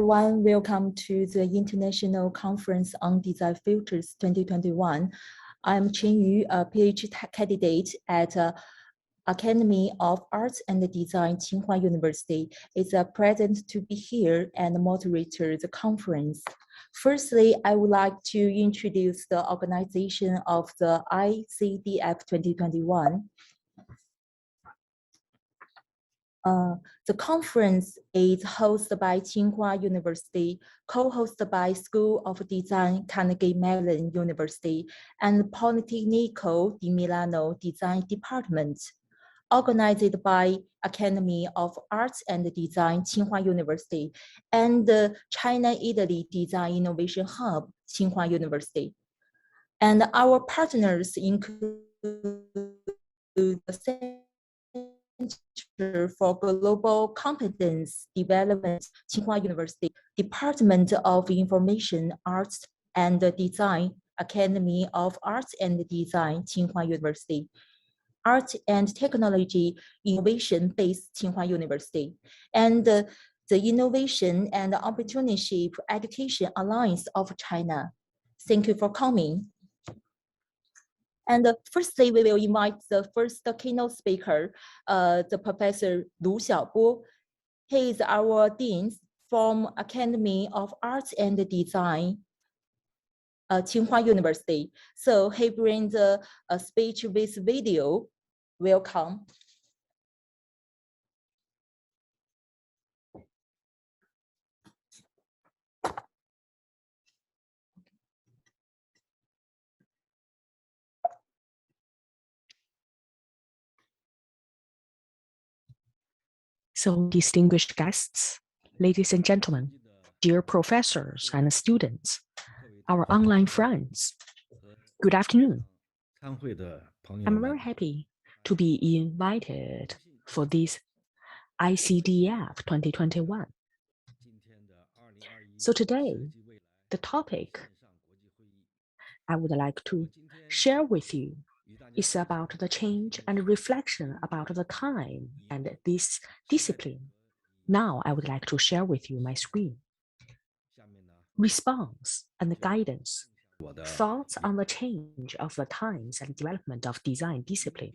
everyone. Welcome to the International Conference on Design Futurists 2021. I'm Chen Yu, a PhD candidate at Academy of Arts and Design, Tsinghua University. It's a pleasure to be here and moderator the conference. Firstly, I would like to introduce the organization of the ICDF 2021. The conference is hosted by Tsinghua University, co-hosted by School of Design, Carnegie Mellon University, and Politecnico di Milano Design Department, organized by Academy of Arts and Design, Tsinghua University, and the China-Italy Design Innovation Hub, Tsinghua University. And our partners include the Center for Global Competence Development, Tsinghua University, Department of Information Arts and Design, Academy of Arts and Design, Tsinghua University, Art and Technology Innovation-based Tsinghua University, and the Innovation and Entrepreneurship Education Alliance of China. Thank you for coming. And firstly, we will invite the first keynote speaker, the Professor Lu Xiaobo. He is our Dean from Academy of Arts and Design, Tsinghua University. So he brings a speech with video. Welcome. So, distinguished guests, ladies and gentlemen, dear professors and students, our online friends, good afternoon. I'm very happy to be invited for this ICDF 2021. So today, the topic I would like to share with you is about the change and reflection about the time and this discipline. Now I would like to share with you my screen. Response and guidance. Thoughts on the change of the times and development of design discipline.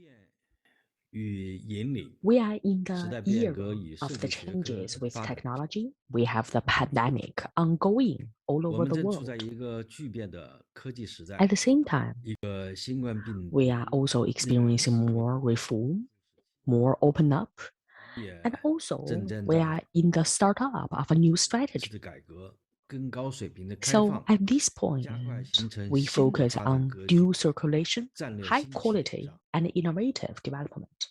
We are in the era of the changes with technology. We have the pandemic ongoing all over the world. At the same time, we are also experiencing more reform, more open up, and also we are in the startup of a new strategy. So at this point, we focus on dual circulation, high quality, and innovative development.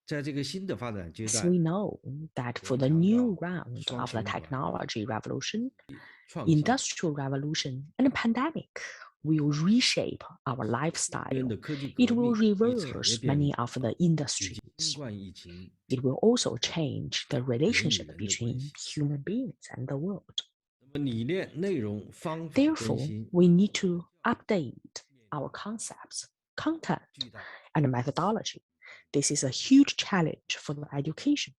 So we know that for the new round of the technology revolution, industrial revolution, and pandemic will reshape our lifestyle. It will reverse many of the industries. It will also change the relationship between human beings and the world. Therefore, we need to update our concepts, content, and methodology. This is a huge challenge for the education.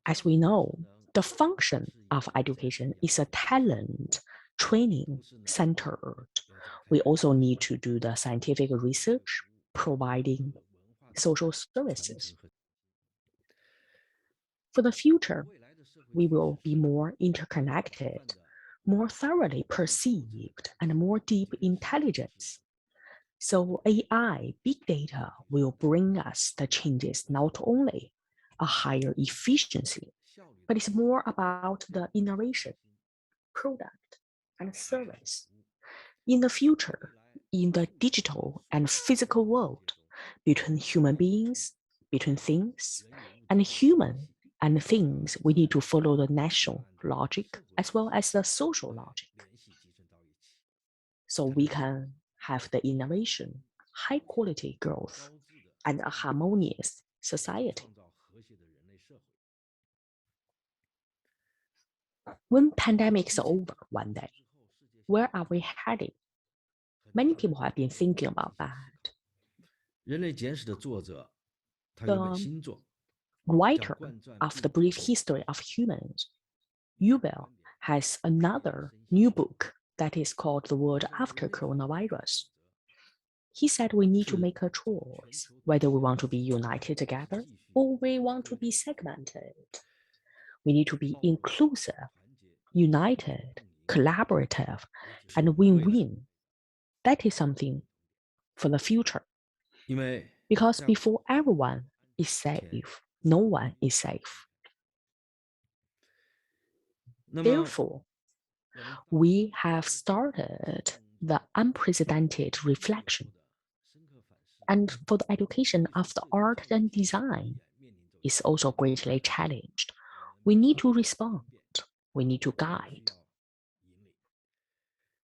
As we know, the function of education is a talent training centered. We also need to do the scientific research, providing social services. For the future, we will be more interconnected, more thoroughly perceived, and more deep intelligence. So AI, big data will bring us the changes, not only a higher efficiency, but it's more about the innovation, product, and service. In the future, in the digital and physical world, between human beings, between things, and human and things, we need to follow the natural logic as well as the social logic. So we can have the innovation, high quality growth, and a harmonious society. When pandemic is over one day, where are we heading? Many people have been thinking about that. The writer of the brief history of humans, Yuval has another new book that is called The World After Coronavirus. He said we need to make a choice whether we want to be united together or we want to be segmented. We need to be inclusive, united, collaborative, and win-win. That is something for the future. Because before everyone is safe, no one is safe. Therefore, we have started the unprecedented reflection. And for the education of the art and design is also greatly challenged. We need to respond. We need to guide.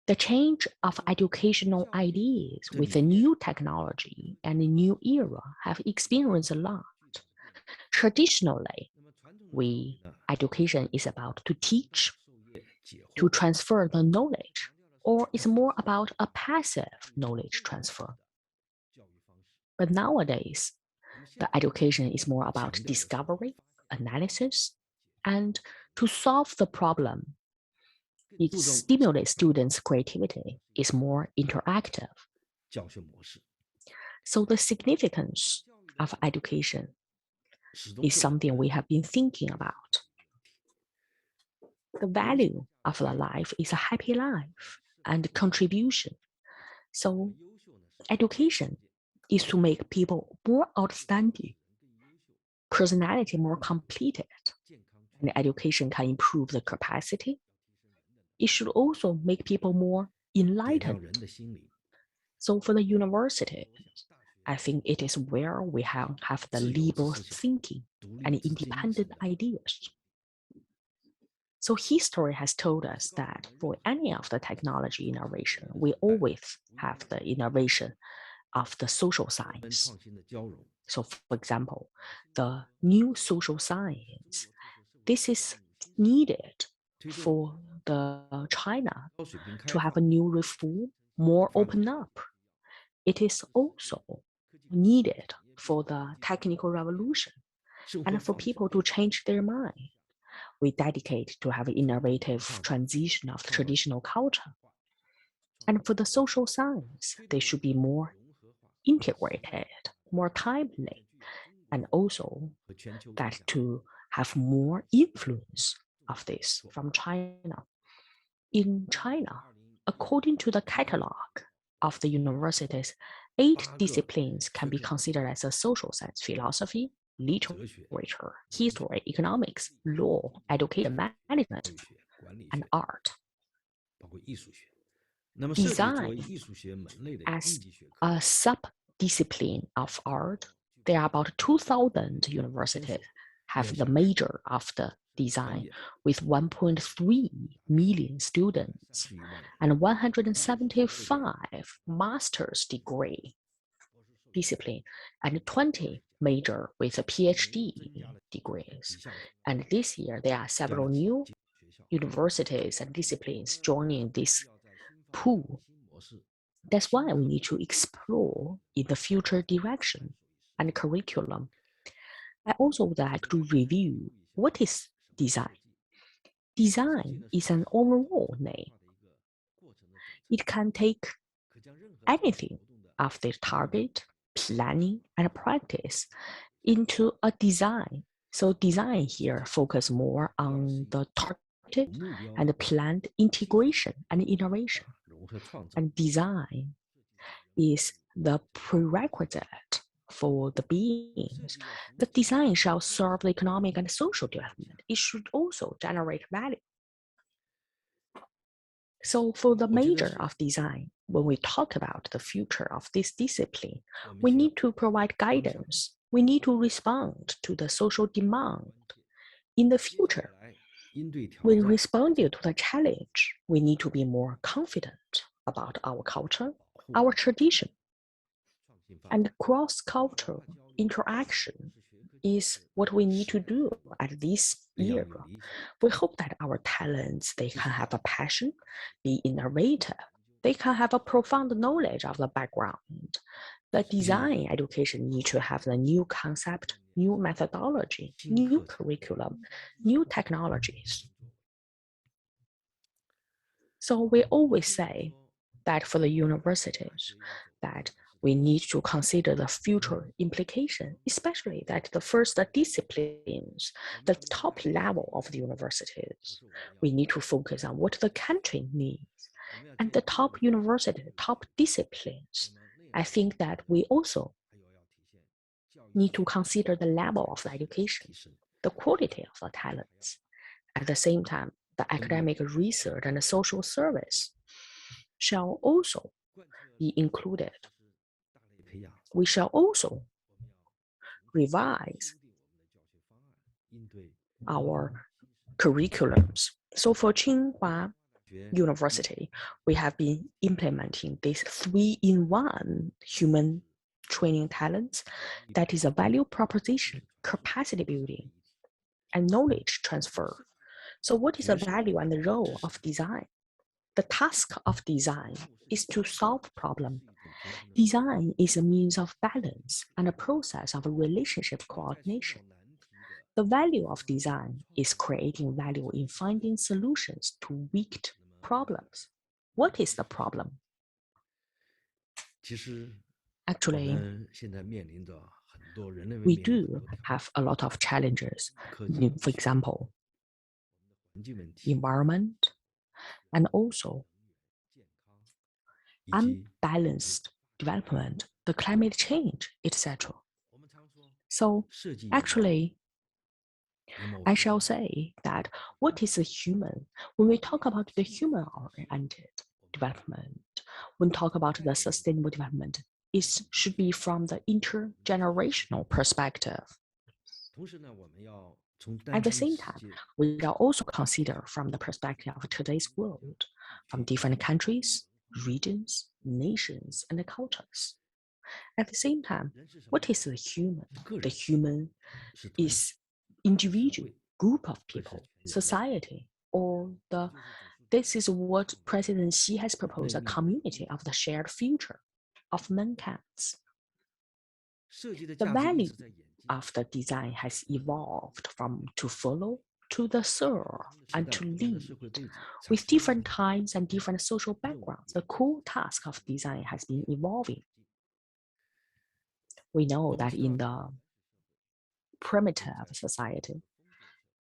The change of educational ideas with a new technology and a new era have experienced a lot. Traditionally, education is about to teach, to transfer the knowledge, or it's more about a passive knowledge transfer. But nowadays, the education is more about discovery, analysis, and to solve the problem. It stimulates students' creativity, is more interactive. So the significance of education is something we have been thinking about. The value of the life is a happy life and contribution. So education is to make people more outstanding, personality more completed, and education can improve the capacity. It should also make people more enlightened. So for the universities, I think it is where we have the liberal thinking and independent ideas. So history has told us that for any of the technology innovation, we always have the innovation of the social science. So for example, the new social science, this is needed for the China to have a new reform, more open up. It is also needed for the technical revolution and for people to change their mind. We dedicate to have an innovative transition of the traditional culture. And for the social science, they should be more integrated, more timely, and also that to have more influence of this from China. In China, according to the catalog of the universities, 8 disciplines can be considered as a social science: philosophy, literature, history, economics, law, education, management, and art. Design as a sub-discipline of art, there are about 2,000 universities have the major of the design with 1.3 million students and 175 master's degree discipline and 20 major with a PhD degrees. And this year, there are several new universities and disciplines joining this pool. That's why we need to explore in the future direction and curriculum. I also would like to review what is design. Design is an overall name. It can take anything of the target, planning, and practice into a design. So design here focus more on the target and the planned integration and innovation. And design is the prerequisite for the beings. The design shall serve the economic and social development. It should also generate value. So for the major of design, when we talk about the future of this discipline, we need to provide guidance. We need to respond to the social demand. In the future, when responding to the challenge, we need to be more confident about our culture, our tradition. And cross-cultural interaction is what we need to do at this era. We hope that our talents, they can have a passion, be innovative, they can have a profound knowledge of the background. The design education needs to have the new concept, new methodology, new curriculum, new technologies. So we always say that for the universities, that we need to consider the future implication, especially that the first disciplines, the top level of the universities, we need to focus on what the country needs. And the top university, top disciplines, I think that we also need to consider the level of the education, the quality of the talents. At the same time, the academic research and the social service shall also be included. We shall also revise our curriculums. So for Tsinghua University, we have been implementing this 3-in-1 human training talents. That is a value proposition, capacity building, and knowledge transfer. So what is the value and the role of design? The task of design is to solve problem. Design is a means of balance and a process of relationship coordination. The value of design is creating value in finding solutions to weak problems. What is the problem? Actually, we do have a lot of challenges. For example, environment, and also unbalanced development, the climate change, etc. So actually, I shall say that what is a human? When we talk about the human-oriented development, when we talk about the sustainable development, it should be from the intergenerational perspective. At the same time, we shall also consider from the perspective of today's world, from different countries, regions, nations, and cultures. At the same time, what is the human? The human is individual, group of people, society, or this is what President Xi has proposed, a community of the shared future of mankind. The value of the design has evolved from to follow to the serve and to lead. With different times and different social backgrounds, the core task of design has been evolving. We know that in the primitive society,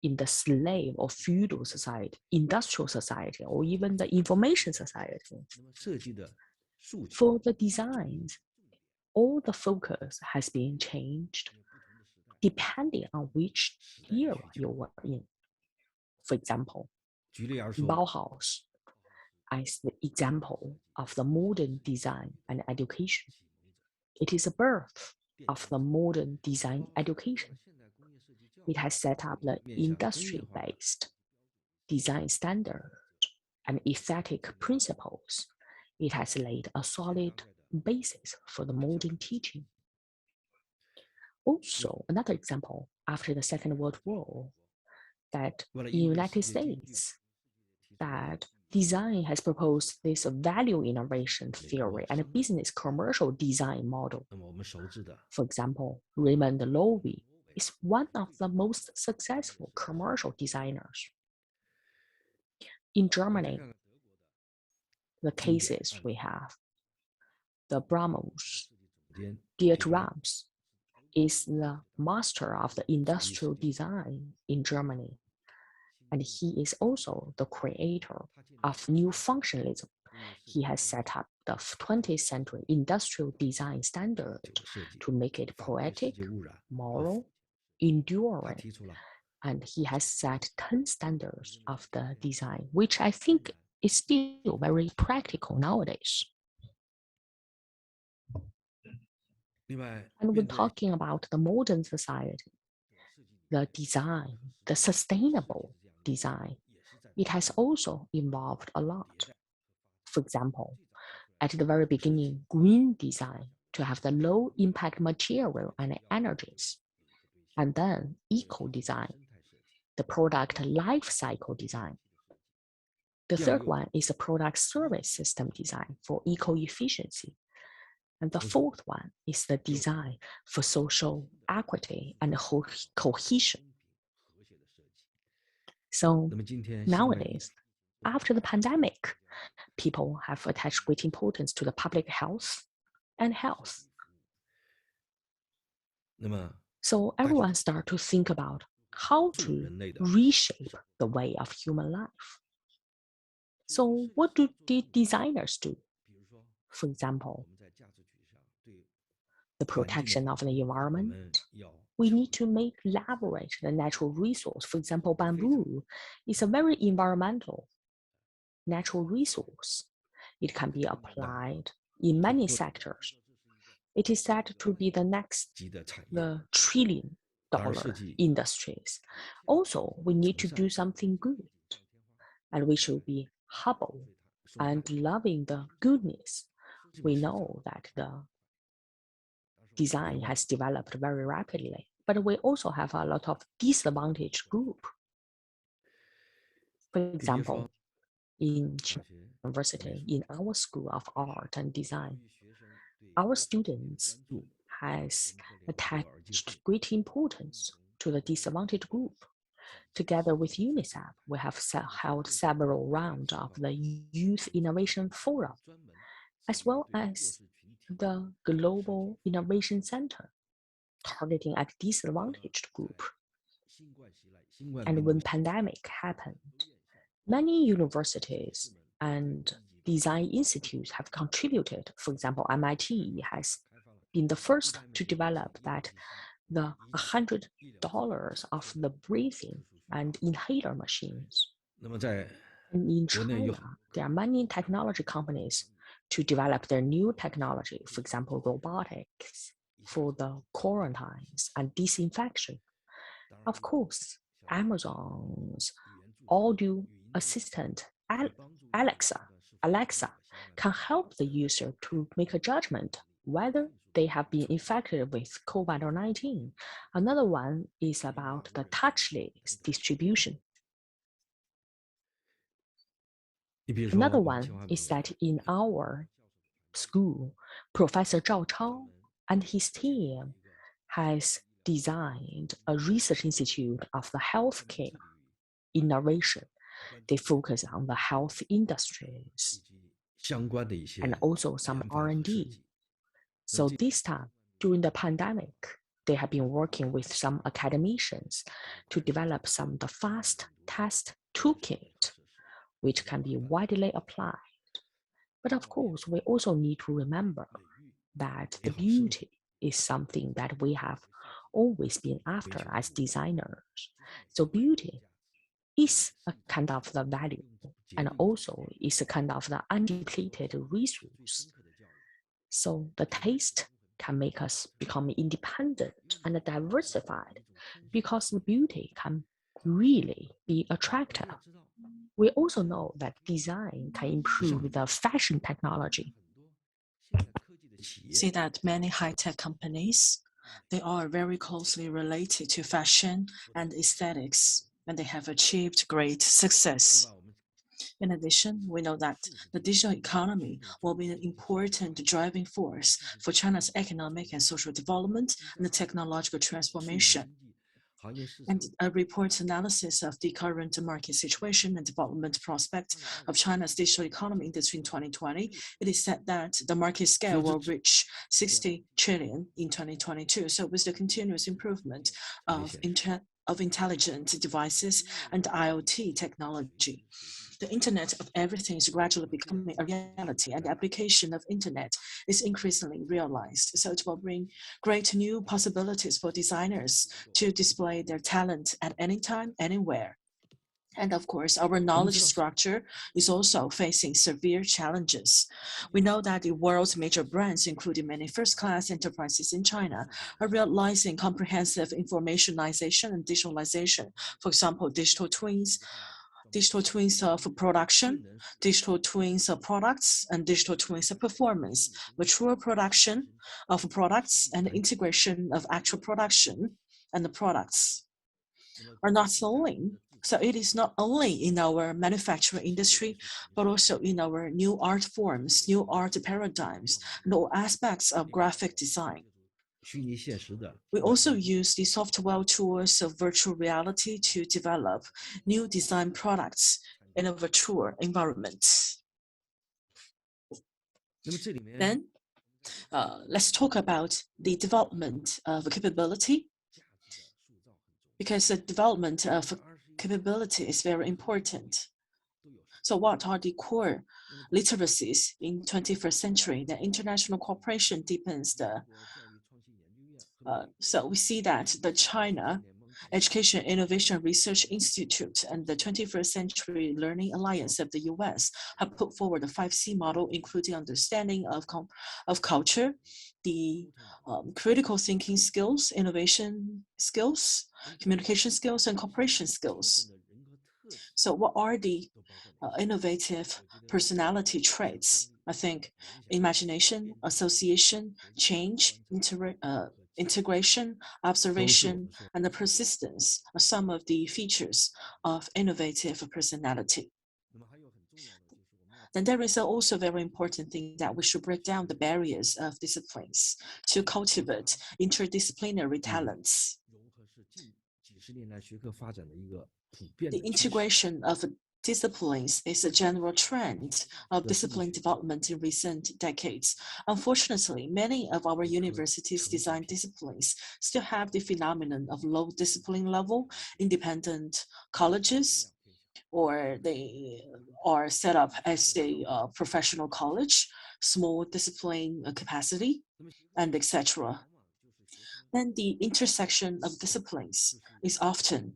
in the slave or feudal society, industrial society, or even the information society, for the designs, all the focus has been changed depending on which era you were in. For example, Bauhaus as the example of the modern design and education. It is a birth of the modern design education. It has set up the industry-based design standards and aesthetic principles. It has laid a solid basis for the modern teaching. Also, another example, after the Second World War, that in the United States, that design has proposed this value innovation theory and a business commercial design model. For example, Raymond Loewy is one of the most successful commercial designers. In Germany, the cases we have, the Brahms, Dieter Rams is the master of the industrial design in Germany. And he is also the creator of new functionalism. He has set up the 20th century industrial design standard to make it poetic, moral, enduring. And he has set 10 standards of the design, which I think is still very practical nowadays. And when talking about the modern society, the design, the sustainable design, it has also evolved a lot. For example, at the very beginning, green design to have the low impact material and energies. And then eco design, the product life cycle design. The third one is the product service system design for eco efficiency. And the fourth one is the design for social equity and cohesion. So nowadays, after the pandemic, people have attached great importance to the public health and health. So everyone start to think about how to reshape the way of human life. So what do the designers do? For example, the protection of the environment. We need to leverage the natural resource. For example, bamboo is a very environmental natural resource. It can be applied in many sectors. It is said to be the next trillion-dollar industries. Also, we need to do something good, and we should be humble and loving the goodness. We know that the design has developed very rapidly, but we also have a lot of disadvantaged group. For example, in university, in our School of Art and Design, our students has attached great importance to the disadvantaged group. Together with UNICEF, we have held several rounds of the Youth Innovation Forum, as well as the Global Innovation Center, targeting at disadvantaged group. And when pandemic happened, many universities and design institutes have contributed. For example, MIT has been the first to develop that the $100 of the breathing and inhaler machines. And in China, there are many technology companies to develop their new technology, for example, robotics for the quarantines and disinfection. Of course, Amazon's audio assistant, Alexa, can help the user to make a judgment whether they have been infected with COVID-19. Another one is about the touchless distribution. Another one is that in our school, Professor Zhao Chao and his team has designed a research institute of the healthcare innovation. They focus on the health industries and also some R&D. So this time, during the pandemic, they have been working with some academicians to develop some of the fast test toolkit, which can be widely applied. But of course, we also need to remember that the beauty is something that we have always been after as designers. So beauty is a kind of the value and also is a kind of the undepleted resource. So the taste can make us become independent and diversified because the beauty can really be attractive. We also know that design can improve the fashion technology. See that many high-tech companies, they are very closely related to fashion and aesthetics, and they have achieved great success. In addition, we know that the digital economy will be an important driving force for China's economic and social development and the technological transformation. And a report analysis of the current market situation and development prospect of China's digital economy industry in 2020, it is said that the market scale will reach 60 trillion in 2022. So with the continuous improvement of intelligent devices and IoT technology, the Internet of Everything is gradually becoming a reality, and the application of Internet is increasingly realized. So it will bring great new possibilities for designers to display their talent at any time, anywhere. And of course, our knowledge structure is also facing severe challenges. We know that the world's major brands, including many first-class enterprises in China, are realizing comprehensive informationization and digitalization. For example, digital twins of production, digital twins of products, and digital twins of performance, mature production of products, and integration of actual production and the products are not slowing. So it is not only in our manufacturing industry, but also in our new art forms, new art paradigms, and all aspects of graphic design. We also use the software tools of virtual reality to develop new design products in a virtual environment. Then let's talk about the development of capability, because the development of capability is very important. So what are the core literacies in 21st century? The international cooperation deepens the, so we see that the China Education Innovation Research Institute and the 21st Century Learning Alliance of the US have put forward a 5C model, including understanding of culture, the critical thinking skills, innovation skills, communication skills, and cooperation skills. So what are the innovative personality traits? I think imagination, association, change, integration, observation, and the persistence are some of the features of innovative personality. Then there is also a very important thing that we should break down the barriers of disciplines to cultivate interdisciplinary talents. The integration of disciplines is a general trend of discipline development in recent decades. Unfortunately, many of our universities' design disciplines still have the phenomenon of low discipline level, independent colleges, or they are set up as a professional college, small discipline capacity, and etc. Then the intersection of disciplines is often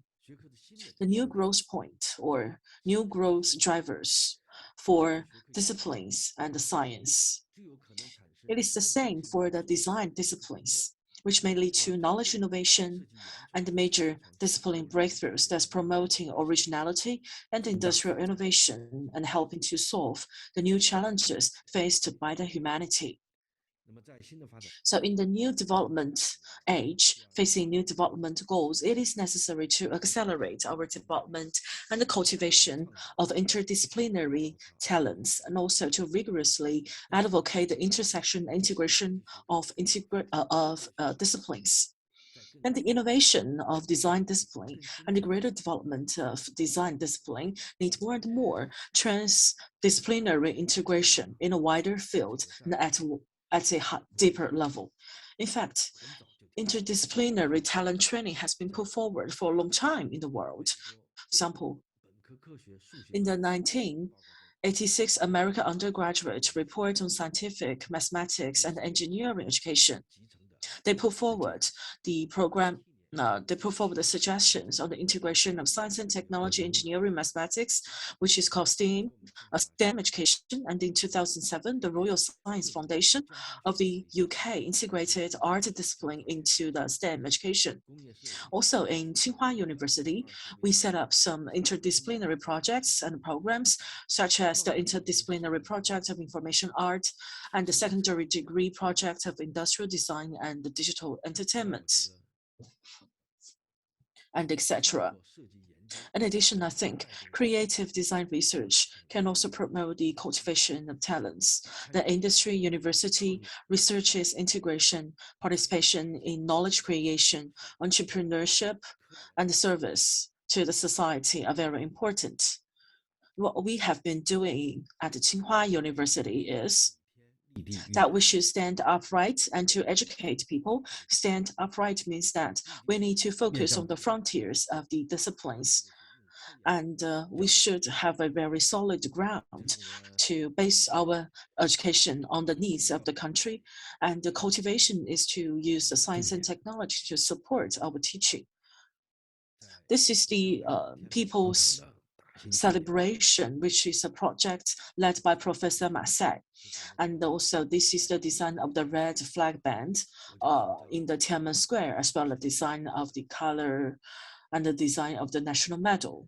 the new growth point or new growth drivers for disciplines and the science. It is the same for the design disciplines, which may lead to knowledge innovation and major discipline breakthroughs that's promoting originality and industrial innovation and helping to solve the new challenges faced by the humanity. So in the new development age, facing new development goals, it is necessary to accelerate our development and the cultivation of interdisciplinary talents, and also to rigorously advocate the intersection and integration of disciplines. And the innovation of design discipline and the greater development of design discipline need more and more transdisciplinary integration in a wider field and at a deeper level. In fact, interdisciplinary talent training has been put forward for a long time in the world. For example, in the 1986 American Undergraduate Report on Scientific, Mathematics, and Engineering Education, they put forward the program. They put forward the suggestions on the integration of science and technology, engineering, mathematics, which is called STEAM, STEM education. And in 2007, the Royal Science Foundation of the UK integrated art discipline into the STEM education. Also in Tsinghua University, we set up some interdisciplinary projects and programs, such as the Interdisciplinary Project of Information Art and the secondary degree project of Industrial Design and Digital Entertainment, and etc. In addition, I think creative design research can also promote the cultivation of talents. The industry, university, researchers, integration, participation in knowledge creation, entrepreneurship, and service to the society are very important. What we have been doing at Tsinghua University is that we should stand upright and to educate people. Stand upright means that we need to focus on the frontiers of the disciplines. And we should have a very solid ground to base our education on the needs of the country. And the cultivation is to use the science and technology to support our teaching. This is the People's Celebration, which is a project led by Professor Ma Sai. And also this is the design of the red flag band in the Tiananmen Square, as well as the design of the color and the design of the national medal.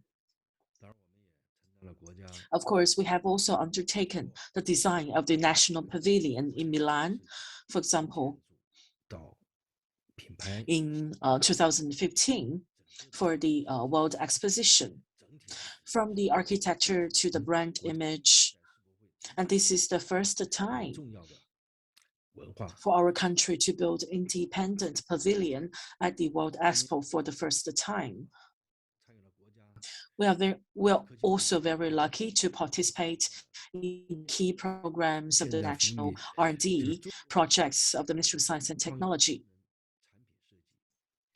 Of course, we have also undertaken the design of the National Pavilion in Milan, for example, in 2015 for the World Exposition. From the architecture to the brand image, and this is the first time for our country to build independent pavilion at the World Expo for the first time. we're also very lucky to participate in key programs of the national R&D projects of the Ministry of Science and Technology.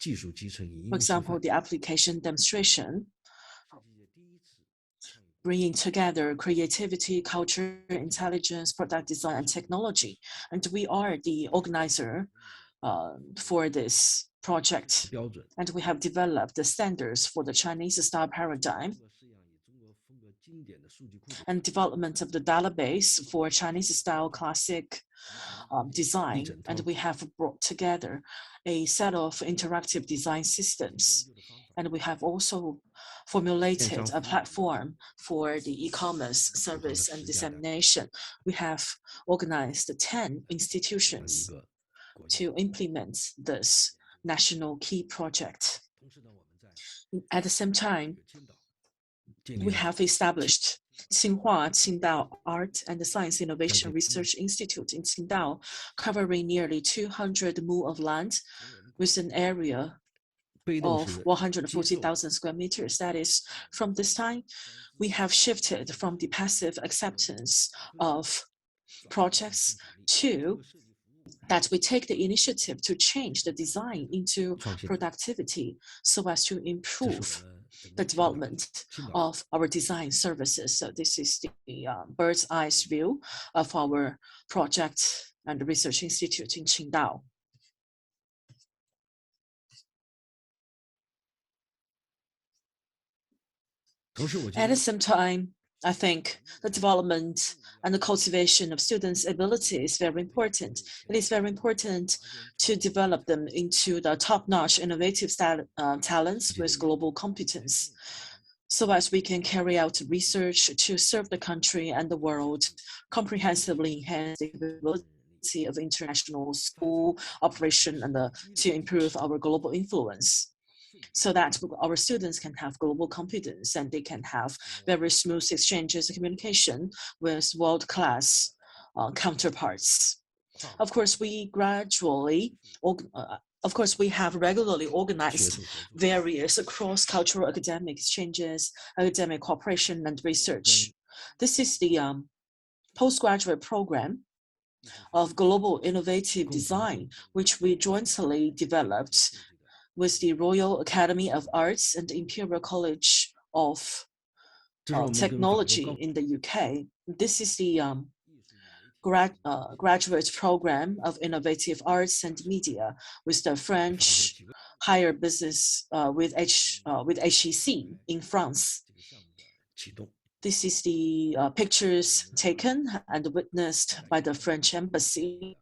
For example, the application demonstration, bringing together creativity, culture, intelligence, product design, and technology. And we are the organizer for this project. And we have developed the standards for the Chinese style paradigm and development of the database for Chinese style classic design. And we have brought together a set of interactive design systems. And we have also formulated a platform for the e-commerce service and dissemination. We have organized 10 institutions to implement this national key project. At the same time, we have established Qingdao Art and Science Innovation Research Institute in Qingdao, covering nearly 200 mu of land with an area of 140,000 square meters. That is, from this time, we have shifted from the passive acceptance of projects to that we take the initiative to change the design into productivity so as to improve the development of our design services. So this is the bird's eye view of our project and research institute in Qingdao. At the same time, I think the development and the cultivation of students' ability is very important. It is very important to develop them into the top-notch innovative talents with global competence, so as we can carry out research to serve the country and the world, comprehensively enhance the capability of international school operation and to improve our global influence, so that our students can have global competence and they can have very smooth exchanges of communication with world-class counterparts. Of course, we have regularly organized various cross-cultural academic exchanges, academic cooperation, and research. This is the postgraduate program of global innovative design, which we jointly developed with the Royal Academy of Arts and Imperial College of Technology in the UK. This is the graduate program of innovative arts and media with the French higher business with HEC in France. This is the pictures taken and witnessed by the French embassy.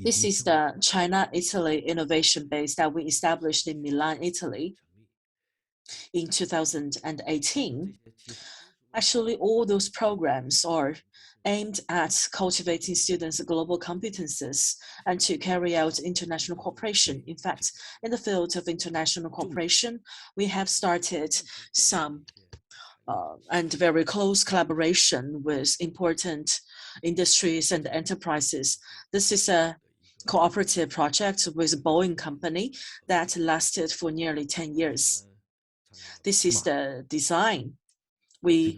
This is the China-Italy innovation base that we established in Milan, Italy in 2018. Actually, all those programs are aimed at cultivating students' global competences and to carry out international cooperation. In fact, in the field of international cooperation, we have started some and very close collaboration with important industries and enterprises. This is a cooperative project with Boeing company that lasted for nearly 10 years. This is the design we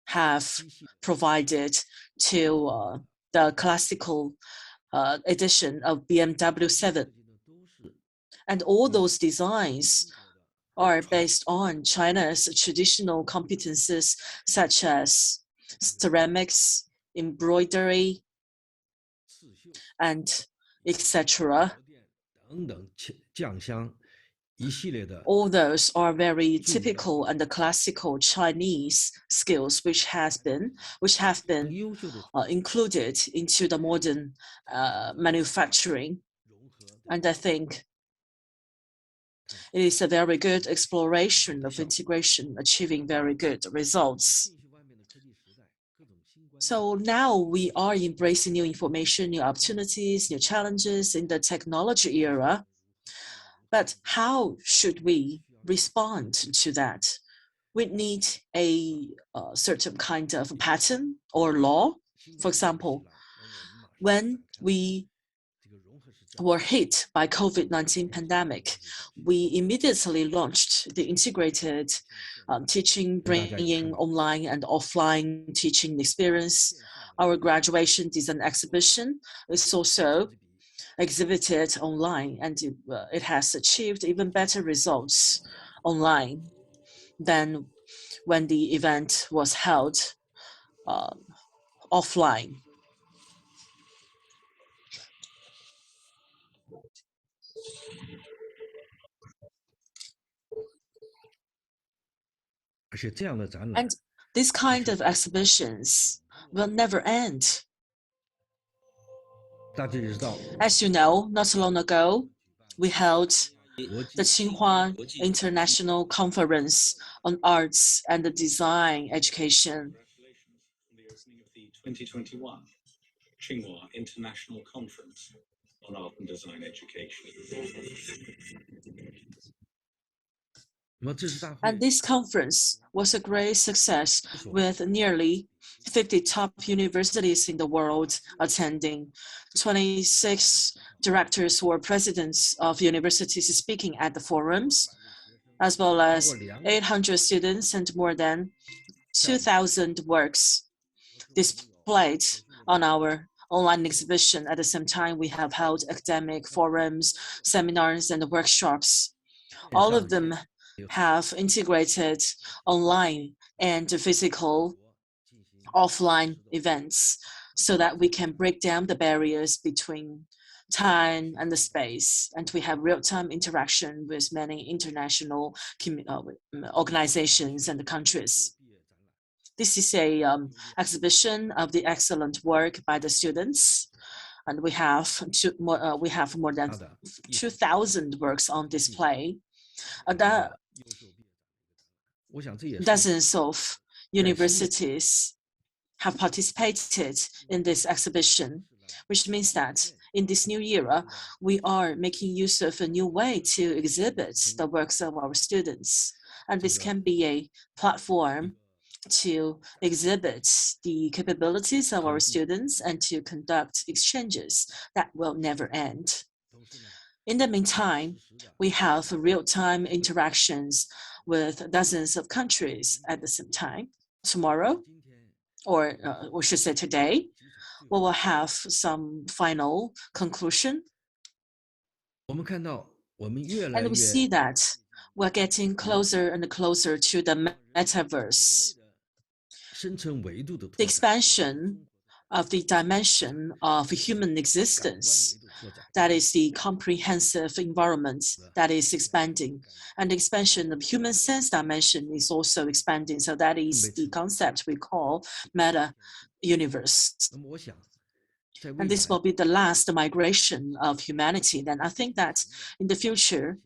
have provided to the classical edition of BMW 7. And all those designs are based on China's traditional competences such as ceramics, embroidery, and etc. All those are very typical and classical Chinese skills which have been included into the modern manufacturing. And I think it is a very good exploration of integration, achieving very good results. So now we are embracing new information, new opportunities, new challenges in the technology era. But how should we respond to that? We need a certain kind of pattern or law. For example, when we were hit by COVID-19 pandemic, we immediately launched the integrated teaching, bringing online and offline teaching experience. Our graduation design exhibition is also exhibited online, and it has achieved even better results online than when the event was held offline. And this kind of exhibitions will never end. As you know, not so long ago, we held the Tsinghua International Conference on Arts and Design Education. Congratulations on the opening of the 2021 Tsinghua International Conference on Art and Design Education. And this conference was a great success with nearly 50 top universities in the world attending, 26 directors or presidents of universities speaking at the forums, as well as 800 students and more than 2,000 works displayed on our online exhibition. At the same time, we have held academic forums, seminars, and workshops. All of them have integrated online and physical offline events so that we can break down the barriers between time and the space. And we have real-time interaction with many international organizations and countries. This is a exhibition of the excellent work by the students. And we have more than 2,000 works on display. Dozens of universities have participated in this exhibition, which means that in this new era, we are making use of a new way to exhibit the works of our students. And this can be a platform to exhibit the capabilities of our students and to conduct exchanges that will never end. In the meantime, we have real-time interactions with dozens of countries at the same time. Tomorrow, or we should say today, we will have some final conclusion. And we see that we're getting closer and closer to the metaverse. The expansion of the dimension of human existence, that is the comprehensive environment that is expanding. And the expansion of human sense dimension is also expanding. So that is the concept we call meta universe. And this will be the last migration of humanity. Then I think that in the future,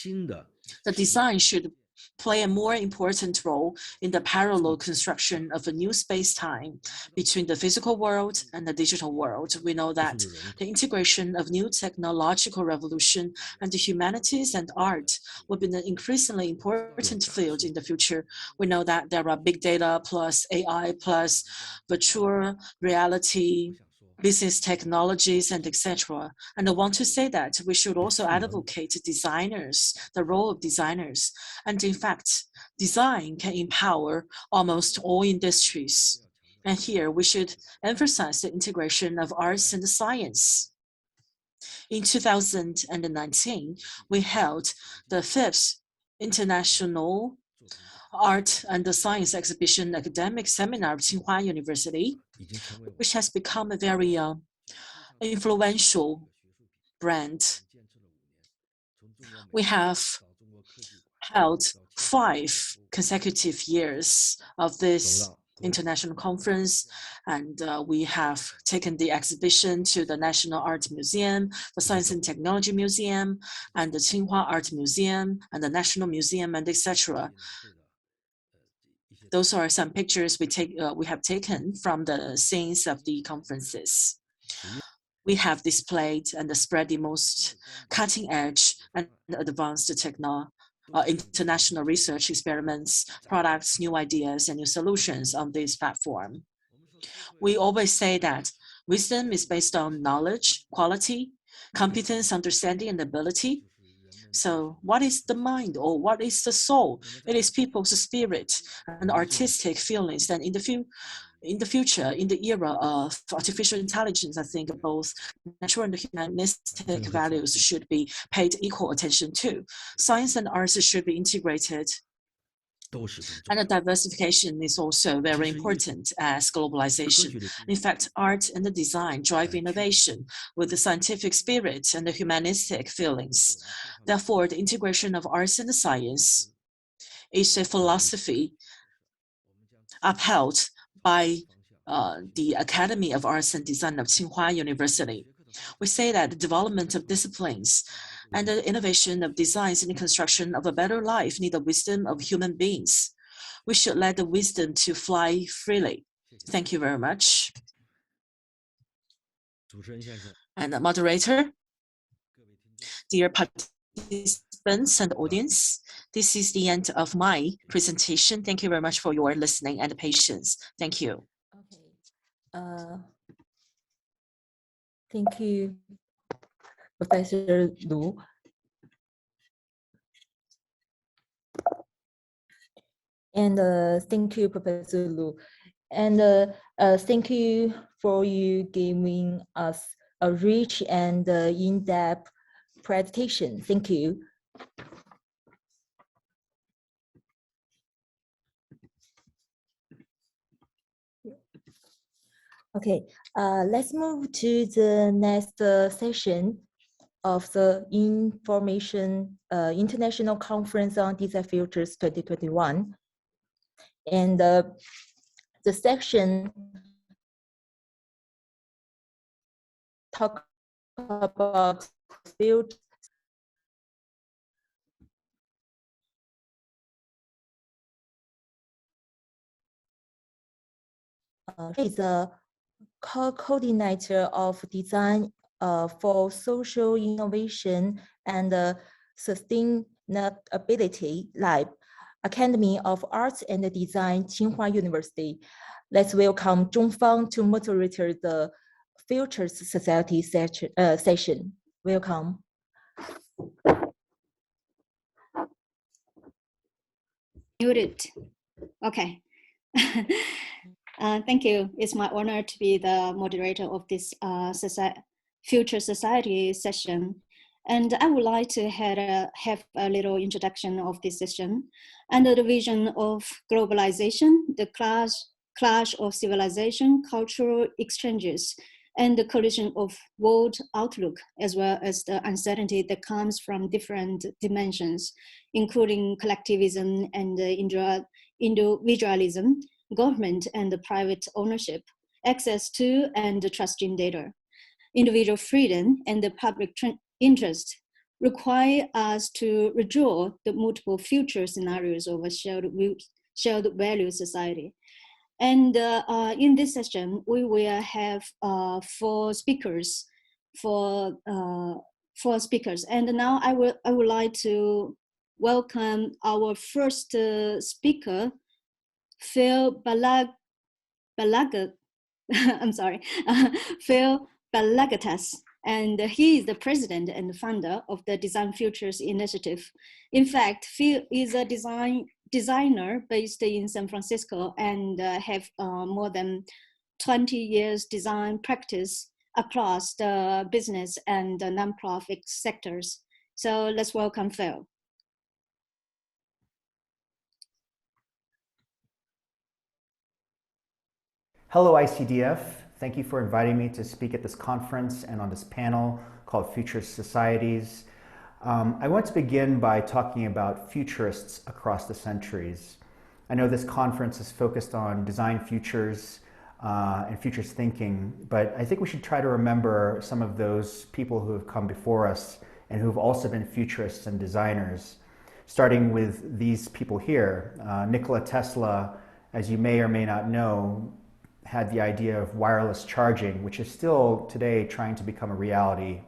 the design should play a more important role in the parallel construction of a new space-time between the physical world and the digital world. We know that the integration of new technological revolution and the humanities and art will be an increasingly important field in the future. We know that there are big data plus AI plus virtual reality, business technologies, and etc. And I want to say that we should also advocate designers, the role of designers. And in fact, design can empower almost all industries. And here we should emphasize the integration of arts and science. In 2019, we held the 5th International Art and the Science Exhibition Academic Seminar of Tsinghua University, which has become a very influential brand. We have held 5 consecutive years of this international conference, and we have taken the exhibition to the National Art Museum, the Science and Technology Museum, and the Tsinghua Art Museum, and the National Museum, and etc. Those are some pictures we have taken from the scenes of the conferences. We have displayed and spread the most cutting-edge and advanced international research experiments, products, new ideas, and new solutions on this platform. We always say that wisdom is based on knowledge, quality, competence, understanding, and ability. So what is the mind, or what is the soul? It is people's spirit and artistic feelings. Then in the future, in the era of artificial intelligence, I think both natural and humanistic values should be paid equal attention to. Science and arts should be integrated. And the diversification is also very important as globalization. In fact, art and the design drive innovation with the scientific spirit and the humanistic feelings. Therefore, the integration of arts and the science is a philosophy upheld by the Academy of Arts and Design of Tsinghua University. We say that the development of disciplines and the innovation of designs and the construction of a better life need the wisdom of human beings. We should let the wisdom to fly freely. Thank you very much. And the moderator, dear participants and audience, this is the end of my presentation. Thank you very much for your listening and patience. Thank you. Okay. Thank you, Professor Lu. And thank you, Professor Lu. And thank you for you giving us a rich and in-depth presentation. Thank you. Okay, let's move to the next session of the International Conference on Design Futures 2021. And the section talk about field is a coordinator of design for social innovation and sustainability lab, Academy of Arts and Design, Tsinghua University. Let's welcome Zhong Fang to moderate the Futures Society session. Welcome. Muted. Okay. Thank you. It's my honor to be the moderator of this Future Society session. And I would like to have a little introduction of this session. Under the vision of globalization, the clash of civilization, cultural exchanges, and the collision of world outlook, as well as the uncertainty that comes from different dimensions, including collectivism and individualism, government and private ownership, access to and trust in data, individual freedom and the public interest require us to redraw the multiple future scenarios of a shared value society. And in this session, we will have four speakers. And now I would like to welcome our first speaker, Phil Phil Balagtas, and he is the president and founder of the Design Futures Initiative. In fact, Phil is a designer based in San Francisco and have more than 20 years design practice across the business and the nonprofit sectors. So let's welcome Phil. Hello, ICDF. Thank you for inviting me to speak at this conference and on this panel called Futures Societies. I want to begin by talking about futurists across the centuries. I know this conference is focused on design futures and futures thinking, but I think we should try to remember some of those people who have come before us and who have also been futurists and designers, starting with these people here. Nikola Tesla, as you may or may not know, had the idea of wireless charging, which is still today trying to become a reality.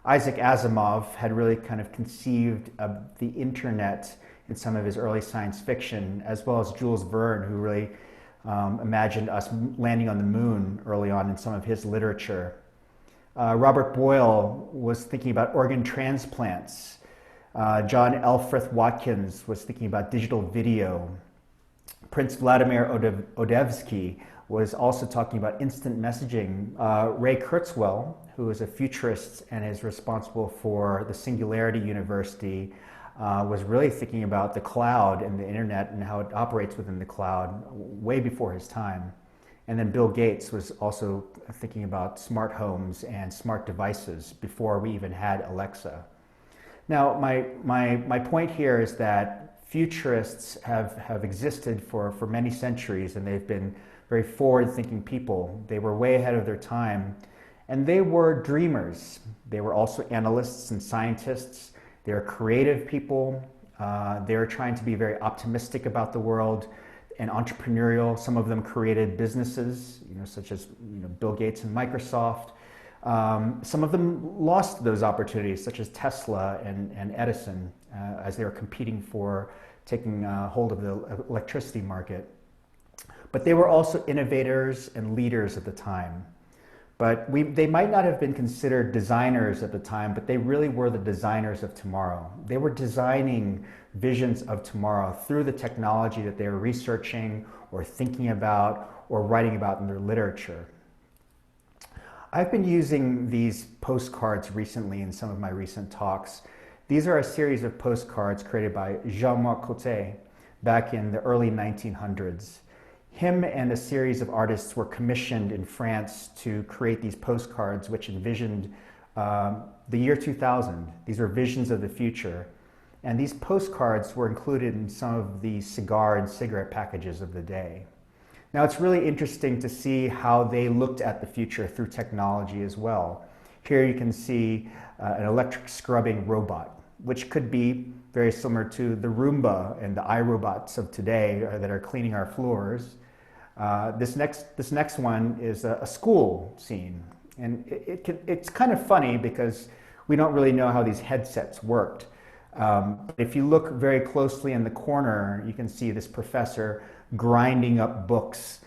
Isaac Asimov had really kind of conceived of the internet in some of his early science fiction, as well as Jules Verne, who really imagined us landing on the moon early on in some of his literature. Robert Boyle was thinking about organ transplants. John Elfrith Watkins was thinking about digital video. Prince Vladimir Odevsky was also talking about instant messaging. Ray Kurzweil, who is a futurist and is responsible for the Singularity University, was really thinking about the cloud and the internet and how it operates within the cloud way before his time. And then Bill Gates was also thinking about smart homes and smart devices before we even had Alexa. Now, my point here is that futurists have existed for many centuries, and they've been very forward-thinking people. They were way ahead of their time, and they were dreamers. They were also analysts and scientists. They were creative people. They were trying to be very optimistic about the world and entrepreneurial. Some of them created businesses, such as Bill Gates and Microsoft. Some of them lost those opportunities, such as Tesla and Edison, as they were competing for taking hold of the electricity market. But they were also innovators and leaders at the time. But they might not have been considered designers at the time, but they really were the designers of tomorrow. They were designing visions of tomorrow through the technology that they were researching or thinking about or writing about in their literature. I've been using these postcards recently in some of my recent talks. These are a series of postcards created by Jean-Marc Coetzee back in the early 1900s. Him and a series of artists were commissioned in France to create these postcards which envisioned the year 2000. These were visions of the future. And these postcards were included in some of the cigar and cigarette packages of the day. Now, it's really interesting to see how they looked at the future through technology as well. Here you can see an electric scrubbing robot, which could be very similar to the Roomba and the iRobots of today that are cleaning our floors. This next one is a school scene. And it's kind of funny because we don't really know how these headsets worked. If you look very closely in the corner, you can see this professor grinding up books.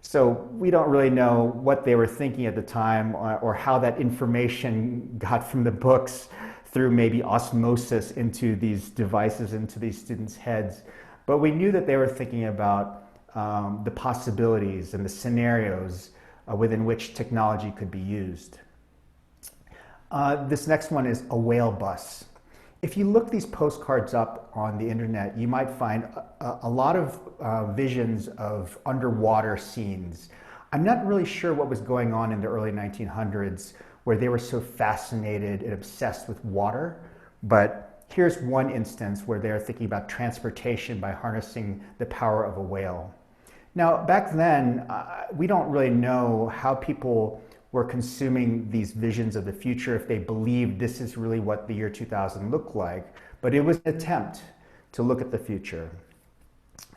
So we don't really know what they were thinking at the time or how that information got from the books through maybe osmosis into these devices, into these students' heads. But we knew that they were thinking about the possibilities and the scenarios within which technology could be used. This next one is a whale bus. If you look these postcards up on the internet, you might find a lot of visions of underwater scenes. I'm not really sure what was going on in the early 1900s where they were so fascinated and obsessed with water, but here's one instance where they're thinking about transportation by harnessing the power of a whale. Now, back then, we don't really know how people were consuming these visions of the future, if they believed this is really what the year 2000 looked like, but it was an attempt to look at the future.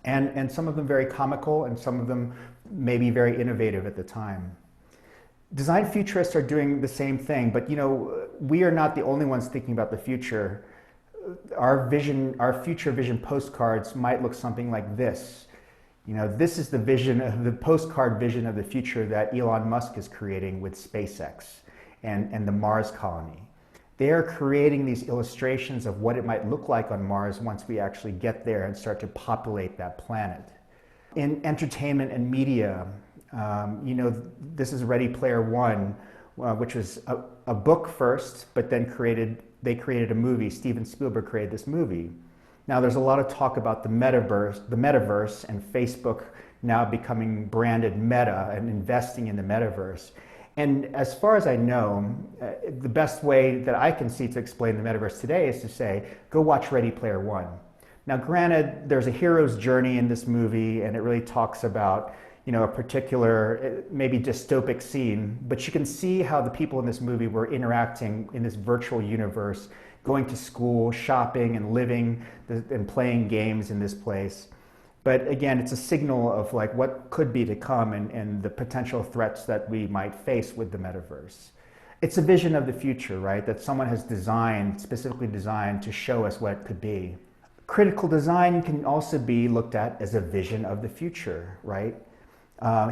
And some of them very comical, and some of them maybe very innovative at the time. Design futurists are doing the same thing, but we are not the only ones thinking about the future. Our future vision postcards might look something like this. This is the postcard vision of the future that Elon Musk is creating with SpaceX and the Mars colony. They are creating these illustrations of what it might look like on Mars once we actually get there and start to populate that planet. In entertainment and media, this is Ready Player One, which was a book first, but then they created a movie. Steven Spielberg created this movie. Now, there's a lot of talk about the metaverse and Facebook now becoming branded Meta and investing in the metaverse. And as far as I know, the best way that I can see to explain the metaverse today is to say, go watch Ready Player One. Now, granted, there's a hero's journey in this movie, and it really talks about a particular, maybe dystopic scene, but you can see how the people in this movie were interacting in this virtual universe, going to school, shopping, and living and playing games in this place. But again, it's a signal of what could be to come and the potential threats that we might face with the metaverse. It's a vision of the future, right? That someone has specifically designed to show us what it could be. Critical design can also be looked at as a vision of the future, right?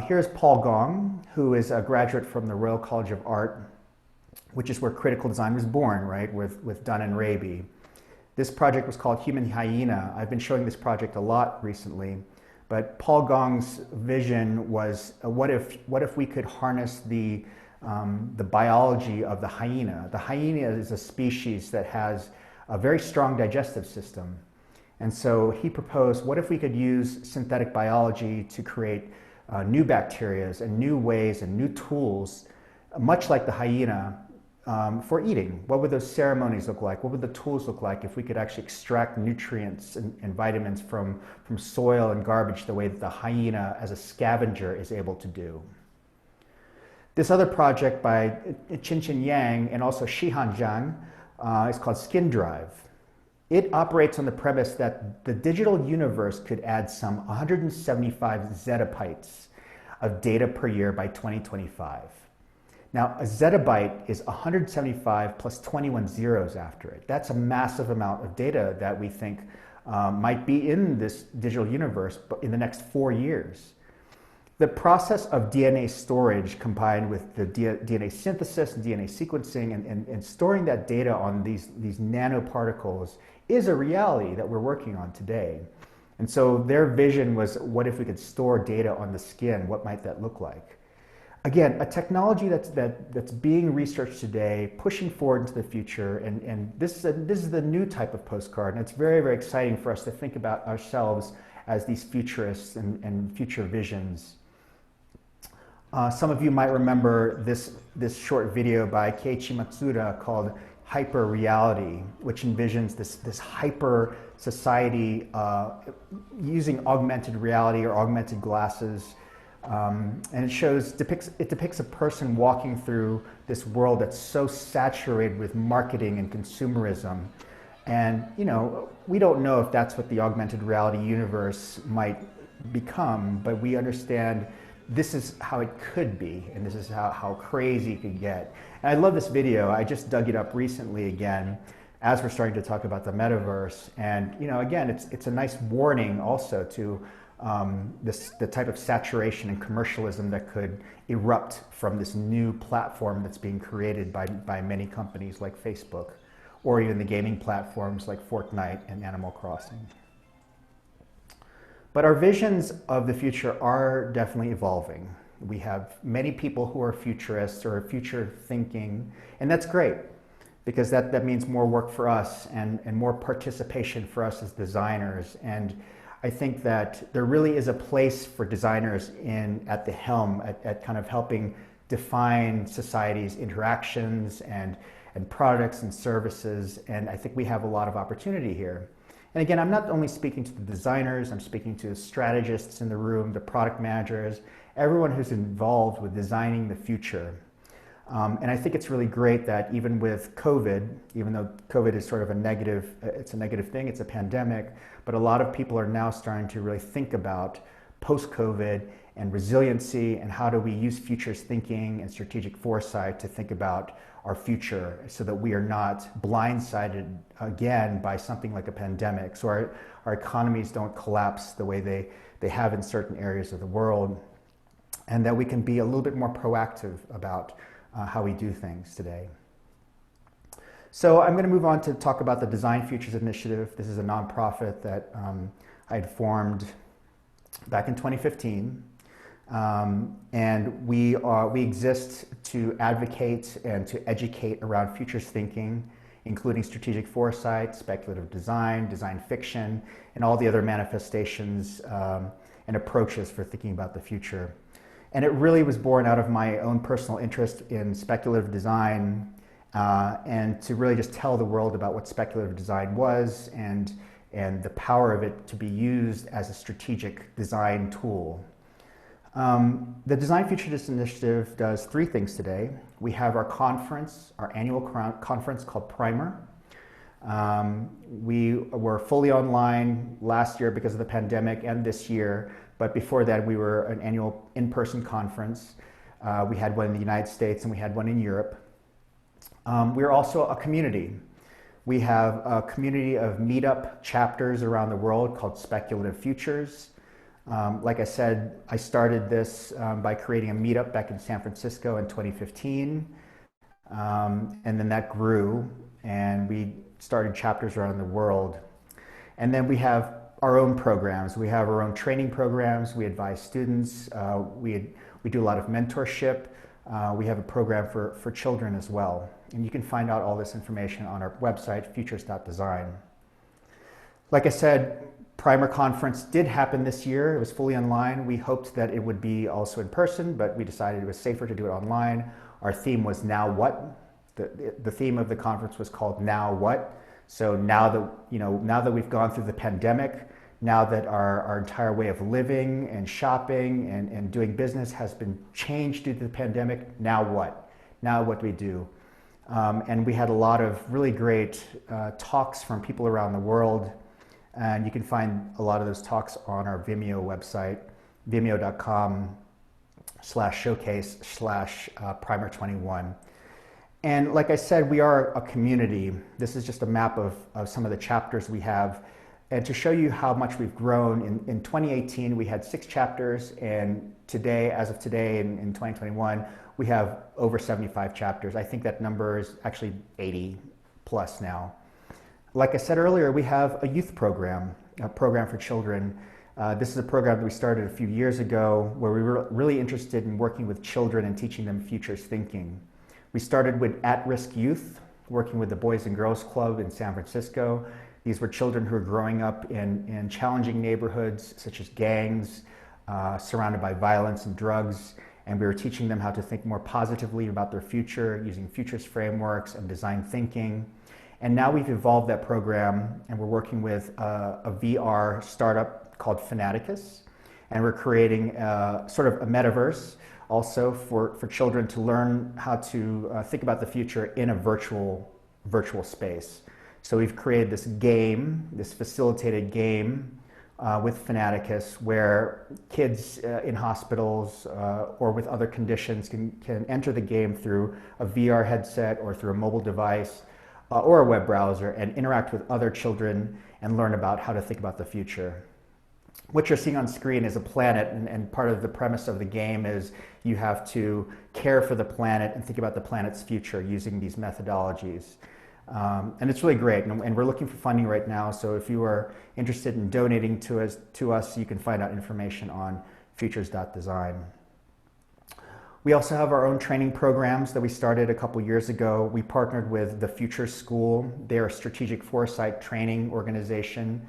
Here's Paul Gong, who is a graduate from the Royal College of Art. which is where critical design was born, right, with Dunn and Raby. This project was called Human Hyena. I've been showing this project a lot recently, but Paul Gong's vision was, what if we could harness the biology of the hyena? The hyena is a species that has a very strong digestive system. And so he proposed, what if we could use synthetic biology to create new bacteria and new ways and new tools, much like the hyena, for eating? What would those ceremonies look like? What would the tools look like if we could actually extract nutrients and vitamins from soil and garbage the way that the hyena as a scavenger is able to do? This other project by Qingying Yang and also Shihan Zhang is called Skin Drive. It operates on the premise that the digital universe could add some 175 zettabytes of data per year by 2025. Now, a zettabyte is 175 plus 21 zeros after it. That's a massive amount of data that we think might be in this digital universe in the next 4 years. The process of DNA storage combined with the DNA synthesis and DNA sequencing and storing that data on these nanoparticles is a reality that we're working on today. And so their vision was, what if we could store data on the skin? What might that look like? Again, a technology that's being researched today, pushing forward into the future, and this is the new type of postcard, and it's very, very exciting for us to think about ourselves as these futurists and future visions. Some of you might remember this short video by Keiichi Matsuda called Hyper Reality, which envisions this hyper society using augmented reality or augmented glasses. And it depicts a person walking through this world that's so saturated with marketing and consumerism. And, you know, we don't know if that's what the augmented reality universe might become, but we understand this is how it could be, and this is how crazy it could get. And I love this video. I just dug it up recently again as we're starting to talk about the metaverse. And, you know, again, it's a nice warning also to the type of saturation and commercialism that could erupt from this new platform that's being created by many companies like Facebook, or even the gaming platforms like Fortnite and Animal Crossing. But our visions of the future are definitely evolving. We have many people who are futurists or future thinking, and that's great, because that means more work for us and more participation for us as designers. And I think that there really is a place for designers at the helm, at kind of helping define society's interactions and products and services. And I think we have a lot of opportunity here. And again, I'm not only speaking to the designers, I'm speaking to the strategists in the room, the product managers, everyone who's involved with designing the future. And I think it's really great that even with COVID, even though COVID is sort of it's a negative thing, it's a pandemic, but a lot of people are now starting to really think about post-COVID and resiliency and how do we use futures thinking and strategic foresight to think about our future so that we are not blindsided again by something like a pandemic, so our economies don't collapse the way they have in certain areas of the world, and that we can be a little bit more proactive about how we do things today. So I'm going to move on to talk about the Design Futures Initiative. This is a nonprofit that I had formed back in 2015. And we exist to advocate and to educate around futures thinking, including strategic foresight, speculative design, design fiction, and all the other manifestations and approaches for thinking about the future. And it really was born out of my own personal interest in speculative design and to really just tell the world about what speculative design was and the power of it to be used as a strategic design tool. The Design Futurists Initiative does 3 things today. We have our conference, our annual conference called Primer. We were fully online last year because of the pandemic and this year, but before that we were an annual in-person conference. We had one in the United States and we had one in Europe. We're also a community. We have a community of meetup chapters around the world called Speculative Futures. Like I said, I started this by creating a meetup back in San Francisco in 2015. And then that grew, and we started chapters around the world. And then we have our own programs. We have our own training programs. We advise students. We do a lot of mentorship. We have a program for children as well. And you can find out all this information on our website, futurists.design. Like I said, Primer Conference did happen this year. It was fully online. We hoped that it would be also in person, but we decided it was safer to do it online. Our theme was Now What? The theme of the conference was called Now What? So now that we've gone through the pandemic, now that our entire way of living and shopping and doing business has been changed due to the pandemic, now what? Now what do we do? And we had a lot of really great talks from people around the world. And you can find a lot of those talks on our Vimeo website, vimeo.com/showcase/primer21. And like I said, we are a community. This is just a map of some of the chapters we have. And to show you how much we've grown, in 2018, we had 6 chapters. And today, as of today, in 2021, we have over 75 chapters. I think that number is actually 80 plus now. Like I said earlier, we have a youth program, a program for children. This is a program that we started a few years ago where we were really interested in working with children and teaching them futures thinking. We started with at-risk youth, working with the Boys and Girls Club in San Francisco. These were children who were growing up in challenging neighborhoods such as gangs, surrounded by violence and drugs. And we were teaching them how to think more positively about their future using futures frameworks and design thinking. And now we've evolved that program, and we're working with a VR startup called Fanaticus. And we're creating sort of a metaverse also for children to learn how to think about the future in a virtual space. So we've created this game, this facilitated game with Fanaticus, where kids in hospitals or with other conditions can enter the game through a VR headset or through a mobile device or a web browser and interact with other children and learn about how to think about the future. What you're seeing on screen is a planet, and part of the premise of the game is you have to care for the planet and think about the planet's future using these methodologies. And it's really great, and we're looking for funding right now, so if you are interested in donating to us, you can find out information on futures.design. We also have our own training programs that we started a couple years ago. We partnered with the Futures School. They're a strategic foresight training organization.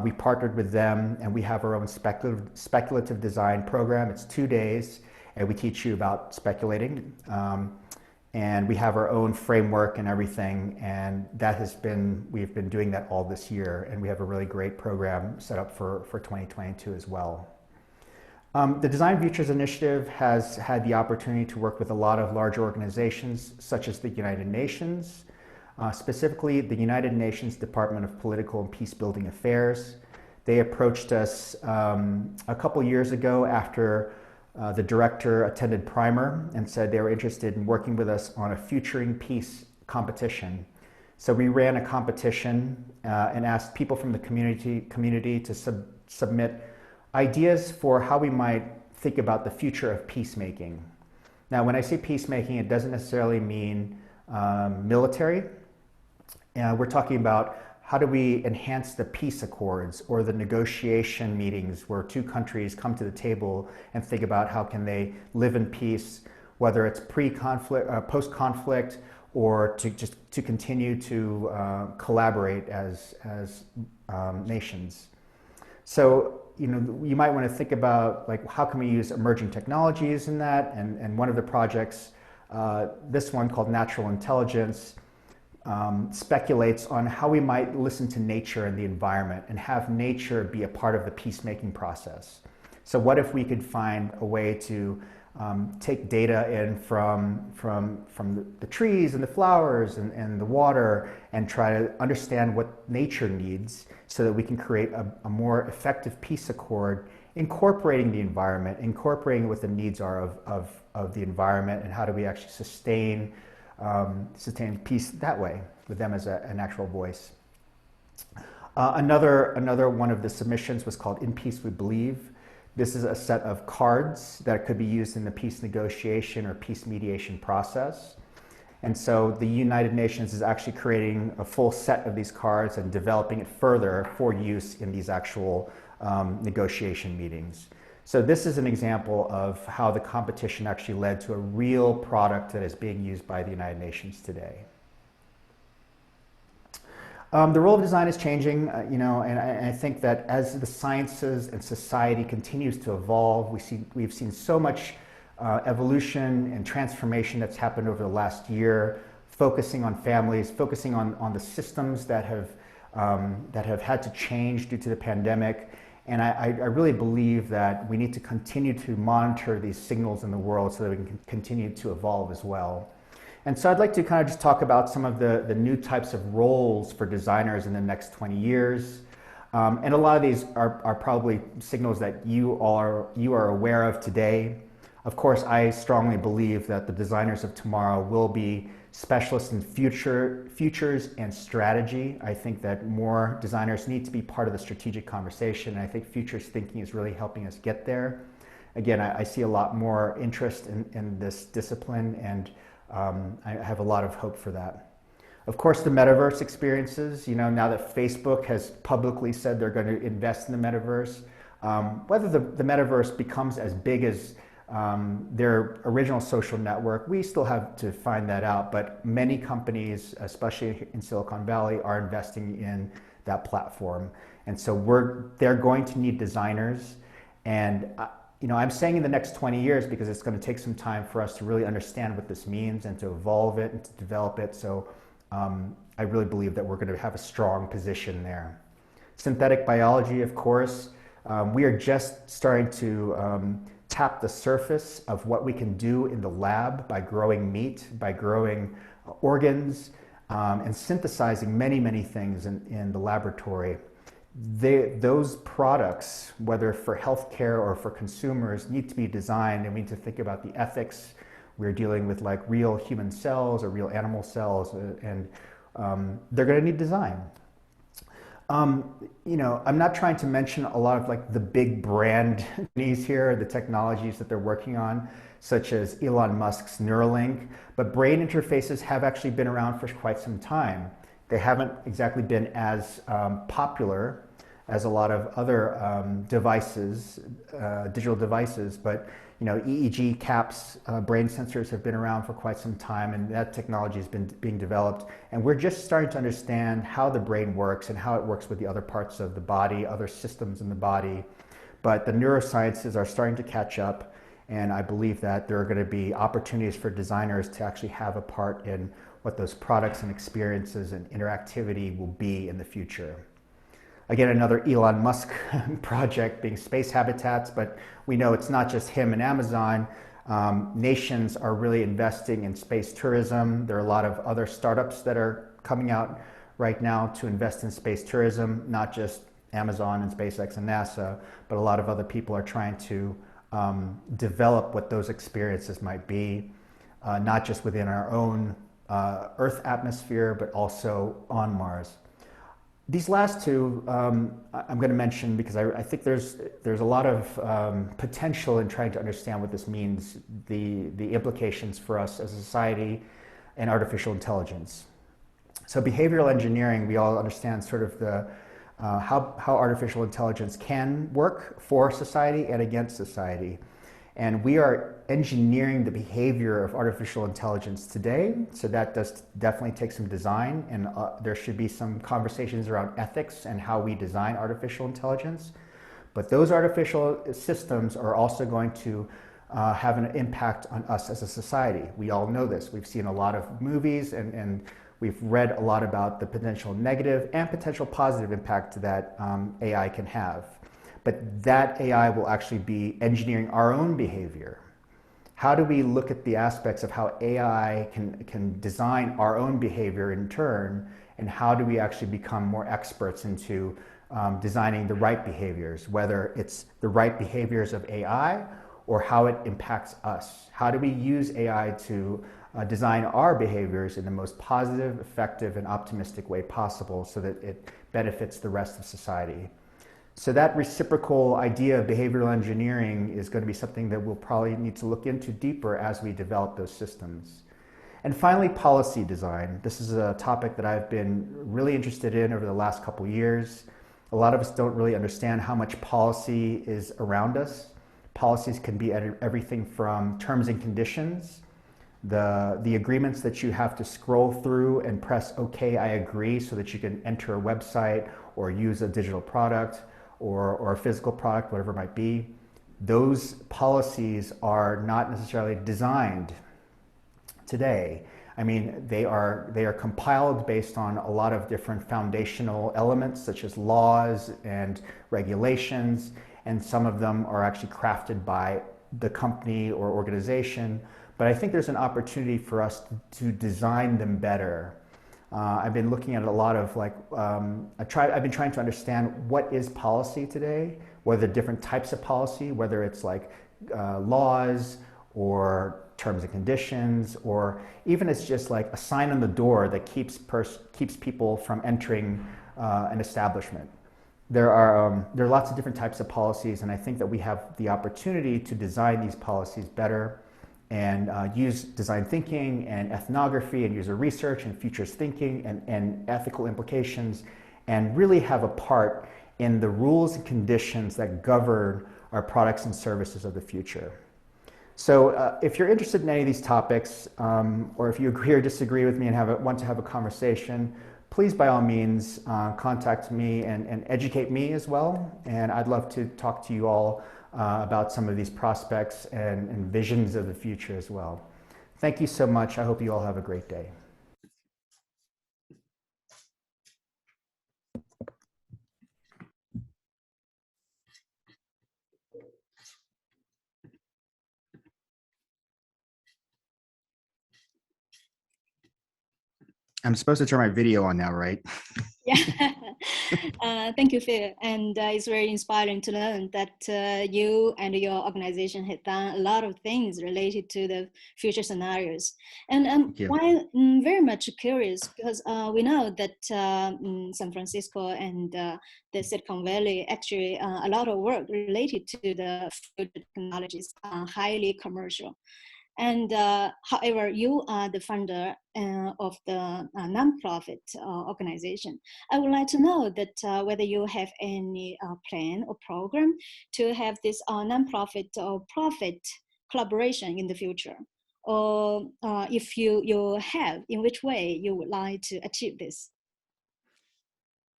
We partnered with them, and we have our own speculative design program. It's 2 days, and we teach you about speculating. And we have our own framework and everything, and we've been doing that all this year, and we have a really great program set up for 2022 as well. The Design Futures Initiative has had the opportunity to work with a lot of large organizations, such as the United Nations, specifically the United Nations Department of Political and Peacebuilding Affairs. They approached us a couple years ago after the director attended Primer and said they were interested in working with us on a Futuring Peace competition. So we ran a competition and asked people from the community to submit ideas for how we might think about the future of peacemaking. Now, when I say peacemaking, it doesn't necessarily mean military. We're talking about how do we enhance the peace accords or the negotiation meetings where 2 countries come to the table and think about how can they live in peace, whether it's pre-conflict, post-conflict, or to continue to collaborate as nations. So, you might want to think about how can we use emerging technologies in that, and one of the projects, this one called Natural Intelligence, speculates on how we might listen to nature and the environment and have nature be a part of the peacemaking process. So what if we could find a way to take data in from the trees and the flowers and the water and try to understand what nature needs so that we can create a more effective peace accord, incorporating the environment, incorporating what the needs are of the environment, and how do we actually sustain peace that way with them as an actual voice. Another one of the submissions was called In Peace We Believe. This is a set of cards that could be used in the peace negotiation or peace mediation process. And so the United Nations is actually creating a full set of these cards and developing it further for use in these actual negotiation meetings. So this is an example of how the competition actually led to a real product that is being used by the United Nations today. The role of design is changing, and I think that as the sciences and society continues to evolve, we've seen so much evolution and transformation that's happened over the last year, focusing on families, focusing on the systems that have had to change due to the pandemic. And I really believe that we need to continue to monitor these signals in the world so that we can continue to evolve as well. And so I'd like to kind of just talk about some of the new types of roles for designers in the next 20 years. And a lot of these are probably signals that you are aware of today. Of course, I strongly believe that the designers of tomorrow will be specialists in futures and strategy. I think that more designers need to be part of the strategic conversation. And I think futures thinking is really helping us get there. Again, I see a lot more interest in this discipline, and I have a lot of hope for that. Of course, the metaverse experiences, now that Facebook has publicly said they're going to invest in the metaverse, whether the metaverse becomes as big as their original social network, we still have to find that out, but many companies, especially in Silicon Valley, are investing in that platform. And so they're going to need designers. And I'm saying in the next 20 years because it's going to take some time for us to really understand what this means and to evolve it and to develop it. So I really believe that we're going to have a strong position there. Synthetic biology, of course, we are just starting to tap the surface of what we can do in the lab by growing meat, by growing organs, and synthesizing many, many things in the laboratory. Those products, whether for healthcare or for consumers, need to be designed, and we need to think about the ethics. We're dealing with like real human cells or real animal cells, and they're going to need design. I'm not trying to mention a lot of like the big brand companies here, the technologies that they're working on, such as Elon Musk's Neuralink, but brain interfaces have actually been around for quite some time. They haven't exactly been as popular as a lot of other devices, digital devices, but EEG caps, brain sensors have been around for quite some time, and that technology has been being developed. And we're just starting to understand how the brain works and how it works with the other parts of the body, other systems in the body. But the neurosciences are starting to catch up, and I believe that there are going to be opportunities for designers to actually have a part in what those products and experiences and interactivity will be in the future. Again, another Elon Musk project being space habitats, but we know it's not just him and Amazon. Nations are really investing in space tourism. There are a lot of other startups that are coming out right now to invest in space tourism, not just Amazon and SpaceX and NASA, but a lot of other people are trying to develop what those experiences might be, not just within our own Earth atmosphere, but also on Mars. These last two I'm going to mention because I think there's a lot of potential in trying to understand what this means, the implications for us as a society and artificial intelligence. So behavioral engineering, we all understand sort of the how artificial intelligence can work for society and against society. And we are engineering the behavior of artificial intelligence today, so that does definitely take some design, and there should be some conversations around ethics and how we design artificial intelligence. But those artificial systems are also going to have an impact on us as a society. We all know this. We've seen a lot of movies and we've read a lot about the potential negative and potential positive impact that AI can have. But that AI will actually be engineering our own behavior. How do we look at the aspects of how AI can design our own behavior in turn, and how do we actually become more experts into designing the right behaviors, whether it's the right behaviors of AI or how it impacts us? How do we use AI to design our behaviors in the most positive, effective, and optimistic way possible so that it benefits the rest of society? So that reciprocal idea of behavioral engineering is going to be something that we'll probably need to look into deeper as we develop those systems. And finally, policy design. This is a topic that I've been really interested in over the last couple years. A lot of us don't really understand how much policy is around us. Policies can be everything from terms and conditions, the agreements that you have to scroll through and press OK, I agree, so that you can enter a website or use a digital product or a physical product, whatever it might be. Those policies are not necessarily designed today. I mean, they are compiled based on a lot of different foundational elements, such as laws and regulations, and some of them are actually crafted by the company or organization. But I think there's an opportunity for us to design them better. I've been looking at a lot of I've been trying to understand what is policy today, what are the different types of policy, whether it's like laws or terms and conditions, or even it's just like a sign on the door that keeps people from entering an establishment. There are lots of different types of policies, and I think that we have the opportunity to design these policies better and use design thinking and ethnography and user research and futures thinking and ethical implications, and really have a part in the rules and conditions that govern our products and services of the future. So if you're interested in any of these topics, or if you agree or disagree with me and want to have a conversation, please by all means contact me and educate me as well. And I'd love to talk to you all about some of these prospects and visions of the future as well. Thank you so much. I hope you all have a great day. I'm supposed to turn my video on now, right? Yeah, thank you, Phil. And it's very inspiring to learn that you and your organization have done a lot of things related to the future scenarios. And I'm very much curious because we know that San Francisco and the Silicon Valley, actually a lot of work related to the future technologies are highly commercial. And however, you are the founder of the nonprofit organization. I would like to know that whether you have any plan or program to have this nonprofit or profit collaboration in the future, or if you have, in which way you would like to achieve this?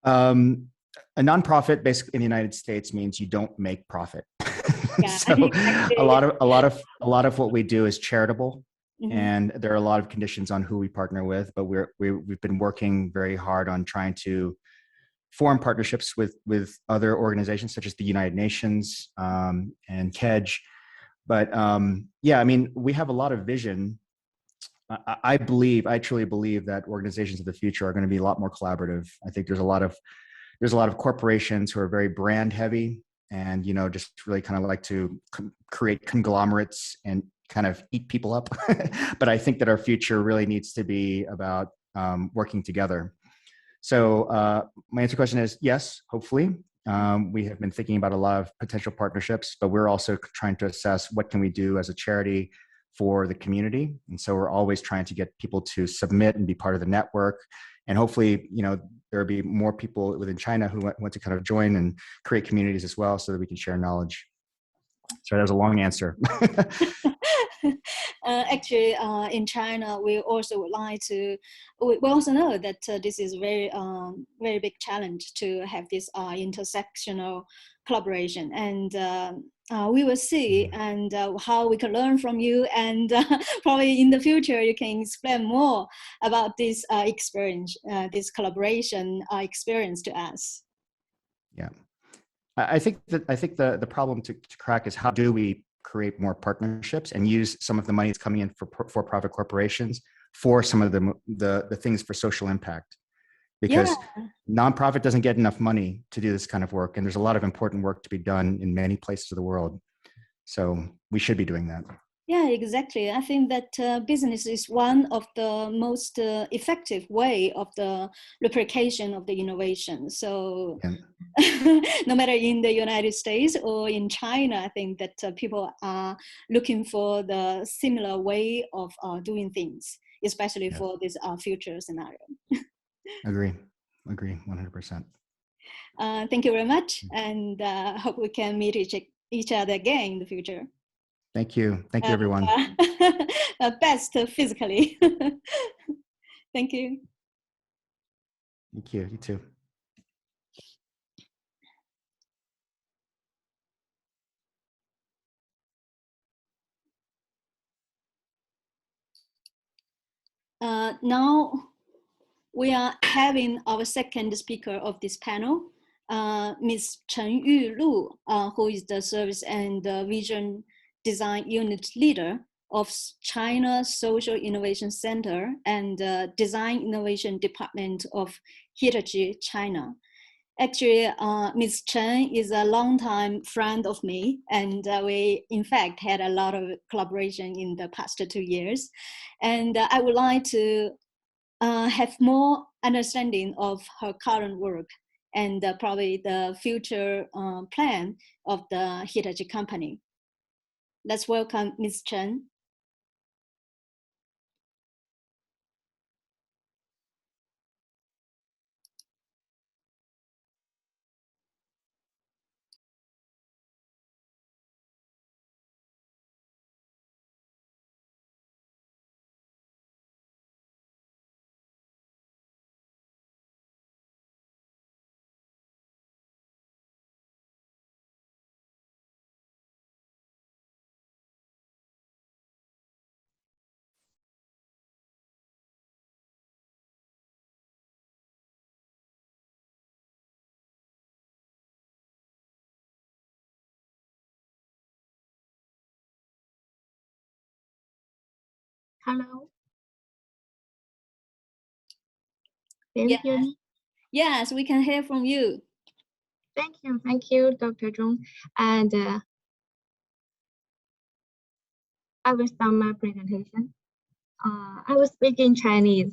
A nonprofit, basically in the United States, means you don't make profit. Yeah, so exactly. a lot of what we do is charitable, mm-hmm. and there are a lot of conditions on who we partner with. But we've been working very hard on trying to form partnerships with other organizations such as the United Nations and KEDGE. But yeah, I mean, we have a lot of vision. I truly believe that organizations of the future are going to be a lot more collaborative. I think there's a lot of corporations who are very brand heavy and, you know, just really kind of like to create conglomerates and kind of eat people up. But I think that our future really needs to be about working together. So my answer to the question is yes, hopefully. We have been thinking about a lot of potential partnerships, but we're also trying to assess what can we do as a charity for the community. And so we're always trying to get people to submit and be part of the network. And hopefully, you know, there'll be more people within China who want to kind of join and create communities as well so that we can share knowledge. So that was a long answer. Actually, in China, we also would like to, we also know that this is very big challenge to have this intersectional collaboration. And we will see and how we can learn from you, and probably in the future you can explain more about this experience, this collaboration experience to us. Yeah, I think the problem to crack is how do we create more partnerships and use some of the money that's coming in for-profit corporations for some of the things for social impact. Because nonprofit doesn't get enough money to do this kind of work. And there's a lot of important work to be done in many places of the world. So we should be doing that. Yeah, exactly. I think that business is one of the most effective way of the replication of the innovation. So no matter in the United States or in China, I think that people are looking for the similar way of doing things. especially for this future scenario. Agree 100%. Thank you very much, and hope we can meet each other again in the future. Thank you everyone. Best physically. Thank you. Thank you. You too. Now we are having our second speaker of this panel, Ms. Chen Yulu, who is the Service and Vision Design Unit Leader of China Social Innovation Center and Design Innovation Department of Hitachi, China. Actually, Ms. Chen is a longtime friend of me, and we in fact had a lot of collaboration in the past 2 years. And I would like to have more understanding of her current work and probably the future plan of the Hitachi company. Let's welcome Ms. Chen. Hello. Can you hear me? Yes, we can hear from you. Thank you, Dr. Zhong. And I will start my presentation. I will speak in Chinese.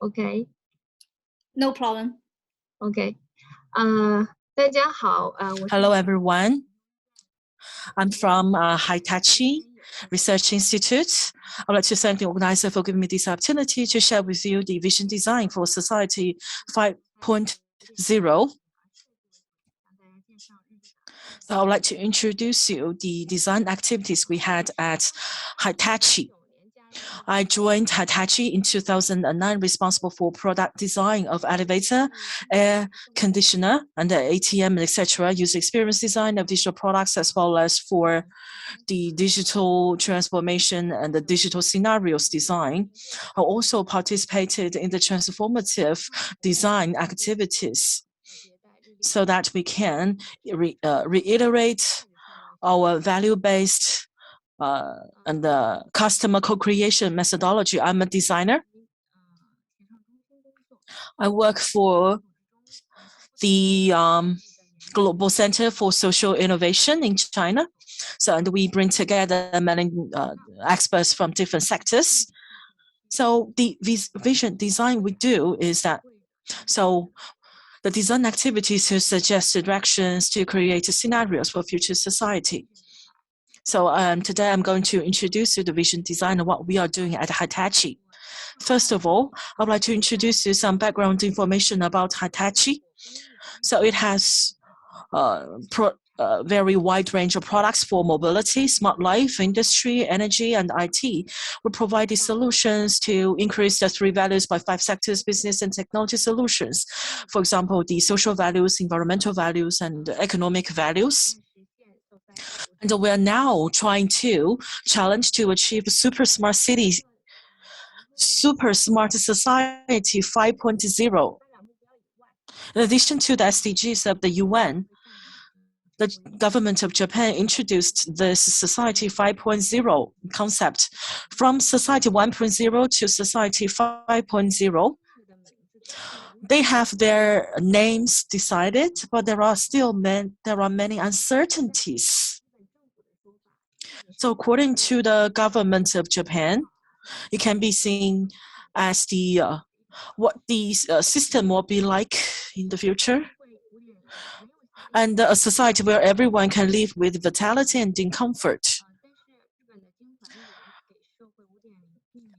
Okay. No problem. Okay. 大家好, Hello, everyone. I'm from Hitachi Research Institute. I would like to thank the organizer for giving me this opportunity to share with you the vision design for Society 5.0. So I would like to introduce you the design activities we had at Hitachi. I joined Hitachi in 2009, responsible for product design of elevator, air conditioner, and the ATM, etc. User experience design of digital products, as well as for the digital transformation and the digital scenarios design. I also participated in the transformative design activities so that we can reiterate our value-based and the customer co-creation methodology. I'm a designer. I work for the Global Center for Social Innovation in China. So, and we bring together many experts from different sectors. So the vision design we do is that, so the design activities to suggest directions to create scenarios for future society. So today I'm going to introduce you the vision design and what we are doing at Hitachi. First of all, I would like to introduce you some background information about Hitachi. So it has a very wide range of products for mobility, smart life, industry, energy, and IT. We provide these solutions to increase the 3 values by 5 sectors, business and technology solutions. For example, the social values, environmental values, and economic values. And we are now trying to challenge to achieve super smart cities, super smart society 5.0. In addition to the SDGs of the UN, the government of Japan introduced this Society 5.0 concept. From Society 1.0 to Society 5.0, they have their names decided, but there are still many uncertainties. So according to the government of Japan, it can be seen as the what the system will be like in the future, and a society where everyone can live with vitality and in comfort.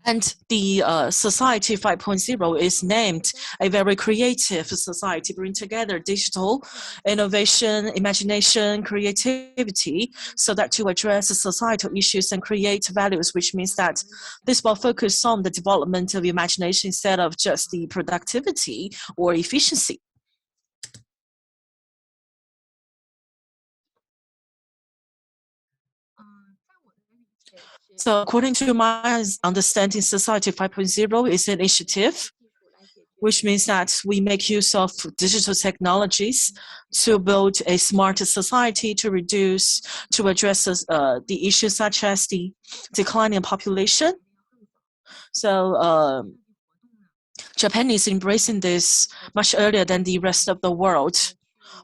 And the Society 5.0 is named a very creative society, bring together digital innovation, imagination, creativity, so that to address societal issues and create values, which means that this will focus on the development of imagination instead of just the productivity or efficiency. So according to my understanding, Society 5.0 is an initiative, which means that we make use of digital technologies to build a smarter society to address the issues such as the declining population. So Japan is embracing this much earlier than the rest of the world.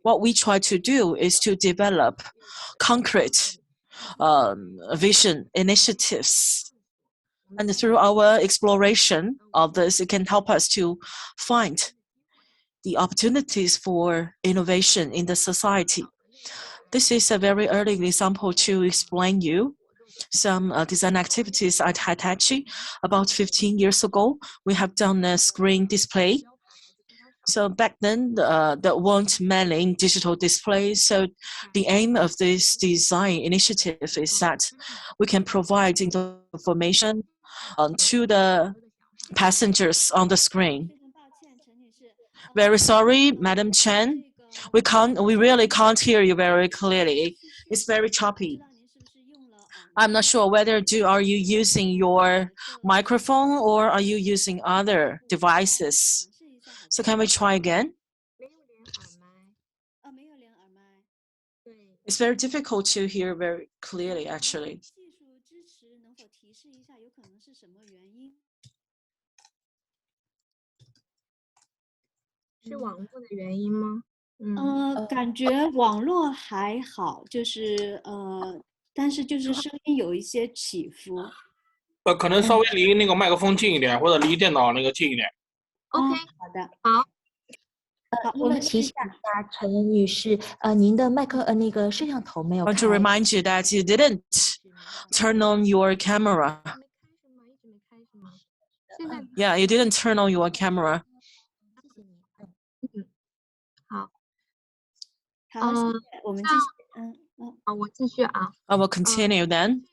What we try to do is to develop concrete vision initiatives. And through our exploration of this, it can help us to find the opportunities for innovation in the society. This is a very early example to explain you some design activities at Hitachi. About 15 years ago, we have done a screen display. So back then, there weren't many digital displays. So the aim of this design initiative is that we can provide information to the passengers on the screen. Very sorry, Madam Chen. We really can't hear you very clearly. It's very choppy. I'm not sure whether are you using your microphone or are you using other devices? So can we try again? It's very difficult to hear very clearly, actually.可能稍微离那个麦克风近一点，或者离电脑那个近一点。OK， 好的，好。因为提醒一下陈女士，您的那个摄像头没有开。I want to remind you that you didn't turn on your camera. Yeah, you didn't turn on your camera. 好，我们继续，我继续啊。I will continue then.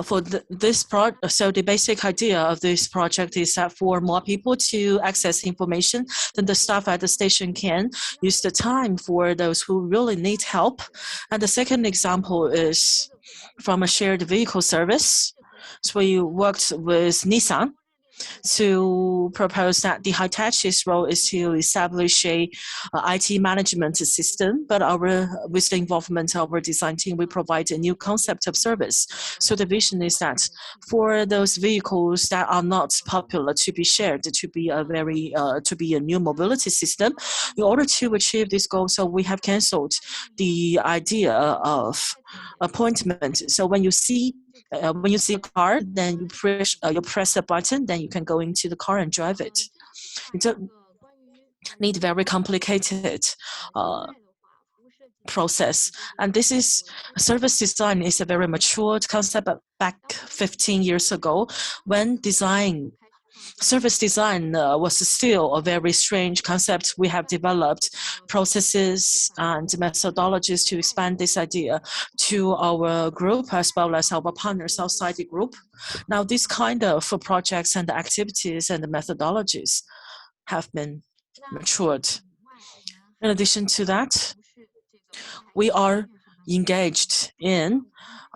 For this project, so the basic idea of this project is that for more people to access information, then the staff at the station can use the time for those who really need help. And the second example is from a shared vehicle service. So we worked with Nissan to propose that the Hitachi's role is to establish a IT management system, but with the involvement of our design team, we provide a new concept of service. So the vision is that for those vehicles that are not popular to be shared, to be a new mobility system, in order to achieve this goal, so we have cancelled the idea of appointment. So when you see a car, then you press a button, then you can go into the car and drive it. You don't need very complicated process. And this is service design is a very mature concept back 15 years ago when service design was still a very strange concept. We have developed processes and methodologies to expand this idea to our group as well as our partners outside the group. Now, this kind of projects and activities and methodologies have been matured. In addition to that, we are engaged in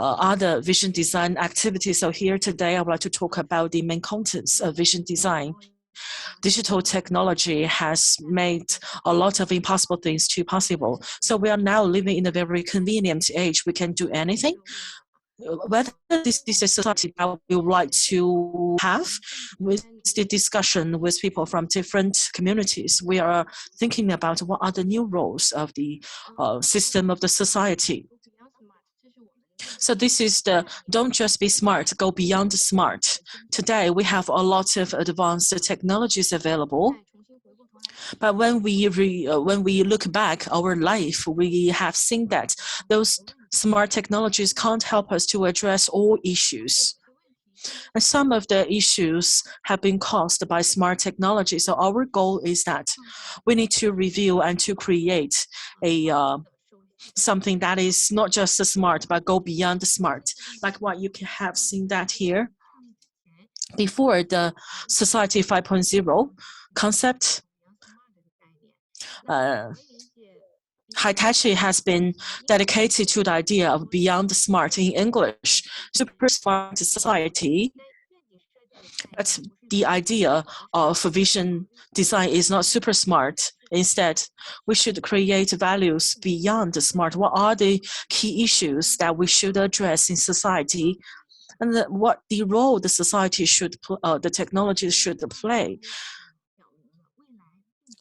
other vision design activities. So here today, I would like to talk about the main contents of vision design. Digital technology has made a lot of impossible things to possible. So we are now living in a very convenient age. We can do anything. Whether this is a society that we would like to have with the discussion with people from different communities, we are thinking about what are the new roles of the system of the society. So this is the don't just be smart, go beyond smart. Today, we have a lot of advanced technologies available. But when we look back our life, we have seen that those smart technologies can't help us to address all issues. And some of the issues have been caused by smart technology. So our goal is that we need to review and to create a something that is not just smart, but go beyond the smart, like what you can have seen that here. Before the Society 5.0 concept, Hitachi has been dedicated to the idea of beyond smart, in English, super smart society. But the idea of vision design is not super smart. Instead, we should create values beyond the smart. What are the key issues that we should address in society? And what the role the society should, the technology should play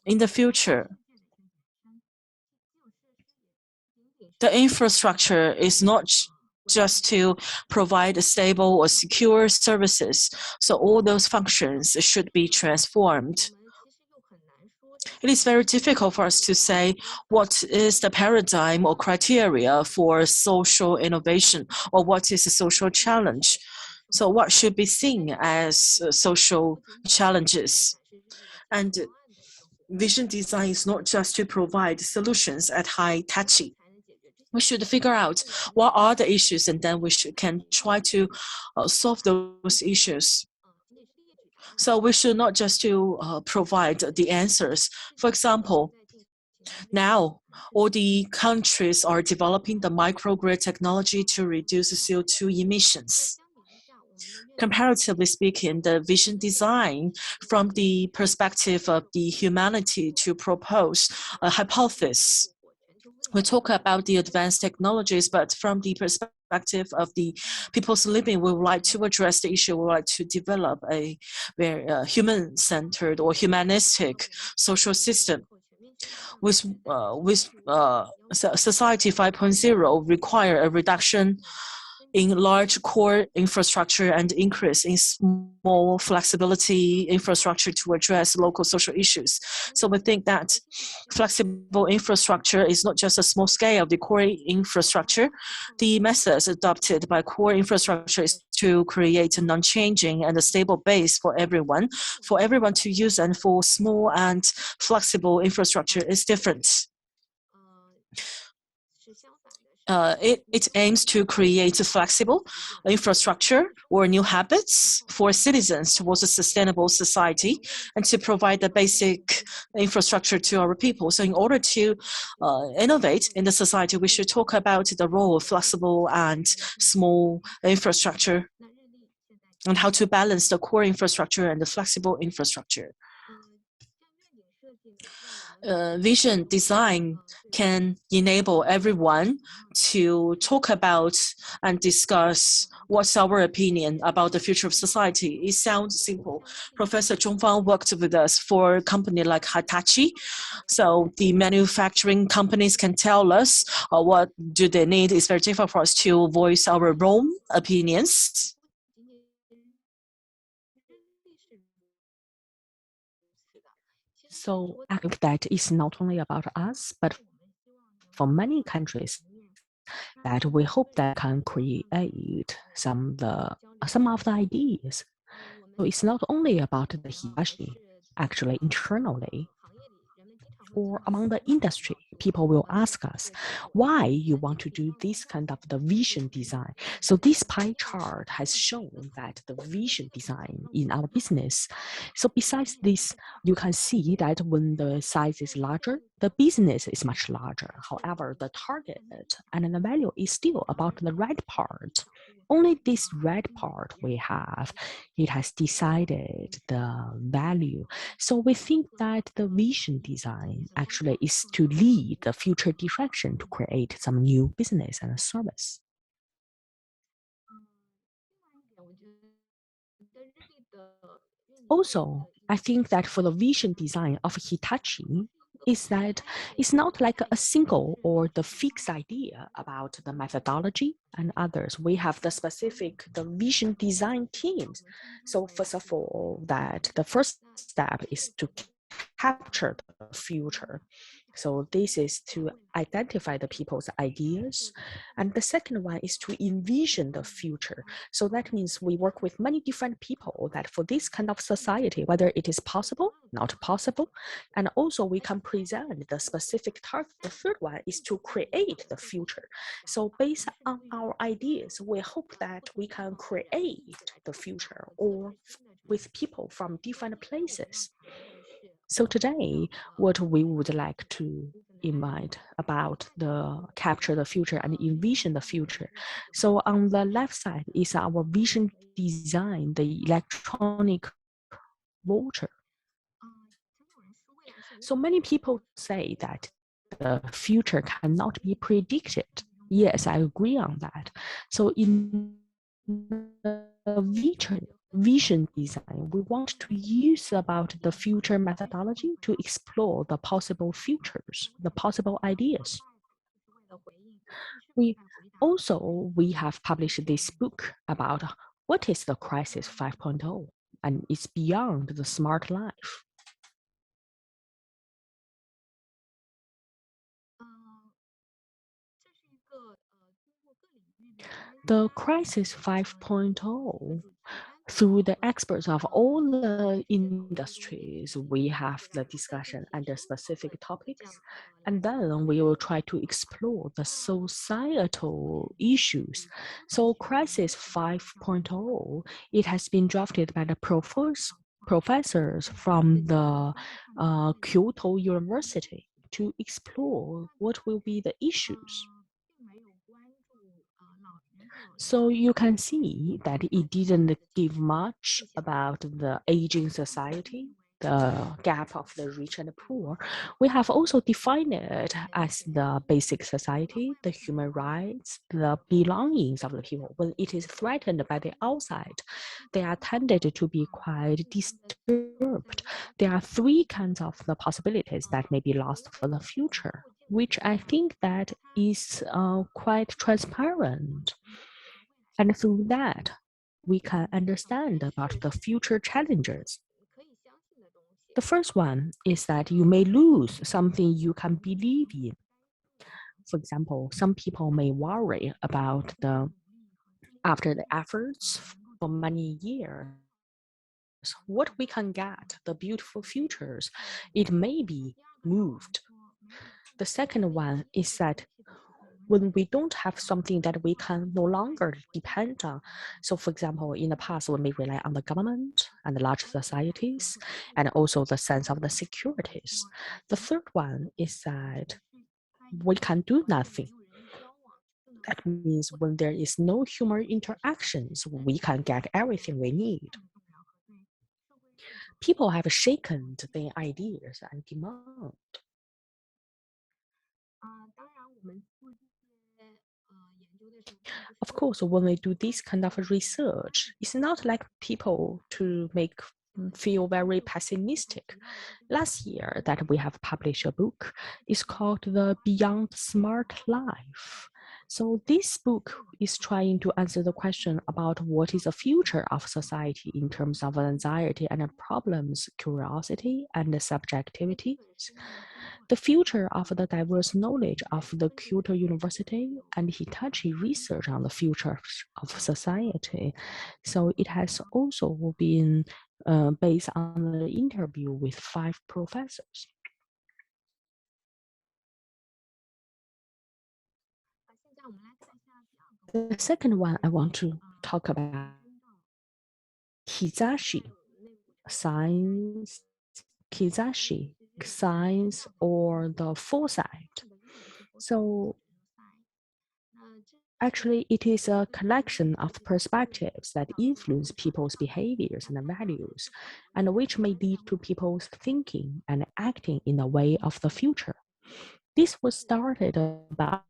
in the future. The infrastructure is not just to provide stable or secure services. So all those functions should be transformed. It is very difficult for us to say what is the paradigm or criteria for social innovation, or what is a social challenge. So what should be seen as social challenges? And vision design is not just to provide solutions at Hitachi. We should figure out what are the issues, and then we can try to solve those issues. So we should not just to provide the answers. For example, now all the countries are developing the microgrid technology to reduce CO2 emissions. Comparatively speaking, the vision design from the perspective of the humanity to propose a hypothesis. We talk about the advanced technologies, but from the perspective of the people's living, we would like to address the issue. We would like to develop a very human-centered or humanistic social system. With Society 5.0 require a reduction in large core infrastructure and increase in small flexibility infrastructure to address local social issues. So we think that flexible infrastructure is not just a small scale of the core infrastructure. The methods adopted by core infrastructure is to create a non-changing and a stable base for everyone to use, and for small and flexible infrastructure is different. It aims to create a flexible infrastructure or new habits for citizens towards a sustainable society, and to provide the basic infrastructure to our people. So in order to innovate in the society, we should talk about the role of flexible and small infrastructure, and how to balance the core infrastructure and the flexible infrastructure. Vision design can enable everyone to talk about and discuss what's our opinion about the future of society. It sounds simple. Professor Zhong Fang worked with us for a company like Hitachi. So the manufacturing companies can tell us what do they need. It's very difficult for us to voice our own opinions. So I think that it's not only about us, but for many countries, that we hope that can create some of the ideas. So it's not only about the Hitachi, actually internally, or among the industry, people will ask us why you want to do this kind of the vision design. So this pie chart has shown that the vision design in our business. So besides this, you can see that when the size is larger, the business is much larger. However, the target and the value is still about the red part. Only this red part we have, it has decided the value. So we think that the vision design actually is to lead the future direction to create some new business and service. Also, I think that for the vision design of Hitachi, is that it's not like a single or the fixed idea about the methodology and others. We have the specific, the vision design teams. So first of all, that the first step is to capture the future. So this is to identify the people's ideas. And the second one is to envision the future. So that means we work with many different people that for this kind of society, whether it is possible, not possible, and also we can present the specific target. The third one is to create the future. So based on our ideas, we hope that we can create the future or with people from different places. So today, what we would like to invite about the capture the future and envision the future. So on the left side is our vision design, the electronic voucher. So many people say that the future cannot be predicted. Yes, I agree on that. So in the vision design, we want to use about the future methodology to explore the possible futures, the possible ideas. We have published this book about what is the crisis 5.0, and it's beyond the smart life. The crisis 5.0, through the experts of all the industries, we have the discussion under specific topics, and then we will try to explore the societal issues. So crisis 5.0, it has been drafted by the professors from the Kyoto University to explore what will be the issues. So you can see that it didn't give much about the aging society, the gap of the rich and the poor. We have also defined it as the basic society, the human rights, the belongings of the people. When it is threatened by the outside, they are tended to be quite disturbed. There are three kinds of the possibilities that may be lost for the future, which I think that is quite transparent. And through that, we can understand about the future challenges. The first one is that you may lose something you can believe in. For example, some people may worry about after the efforts for many years, what we can get, the beautiful futures, it may be moved. The second one is that when we don't have something that we can no longer depend on. So for example, in the past, we may rely on the government and the large societies, and also the sense of the securities. The third one is that we can do nothing. That means when there is no human interactions, we can get everything we need. People have shaken their ideas and demand. Of course, when we do this kind of research, it's not like people to make feel very pessimistic. Last year that we have published a book, it's called The Beyond Smart Life. So this book is trying to answer the question about what is the future of society in terms of anxiety and problems, curiosity, and subjectivities. The future of the diverse knowledge of the Kyoto University and Hitachi research on the future of society. So it has also been based on the interview with 5 professors. The second one I want to talk about Kizashi, science or the foresight. So actually, it is a collection of perspectives that influence people's behaviors and values, and which may lead to people's thinking and acting in the way of the future. This was started about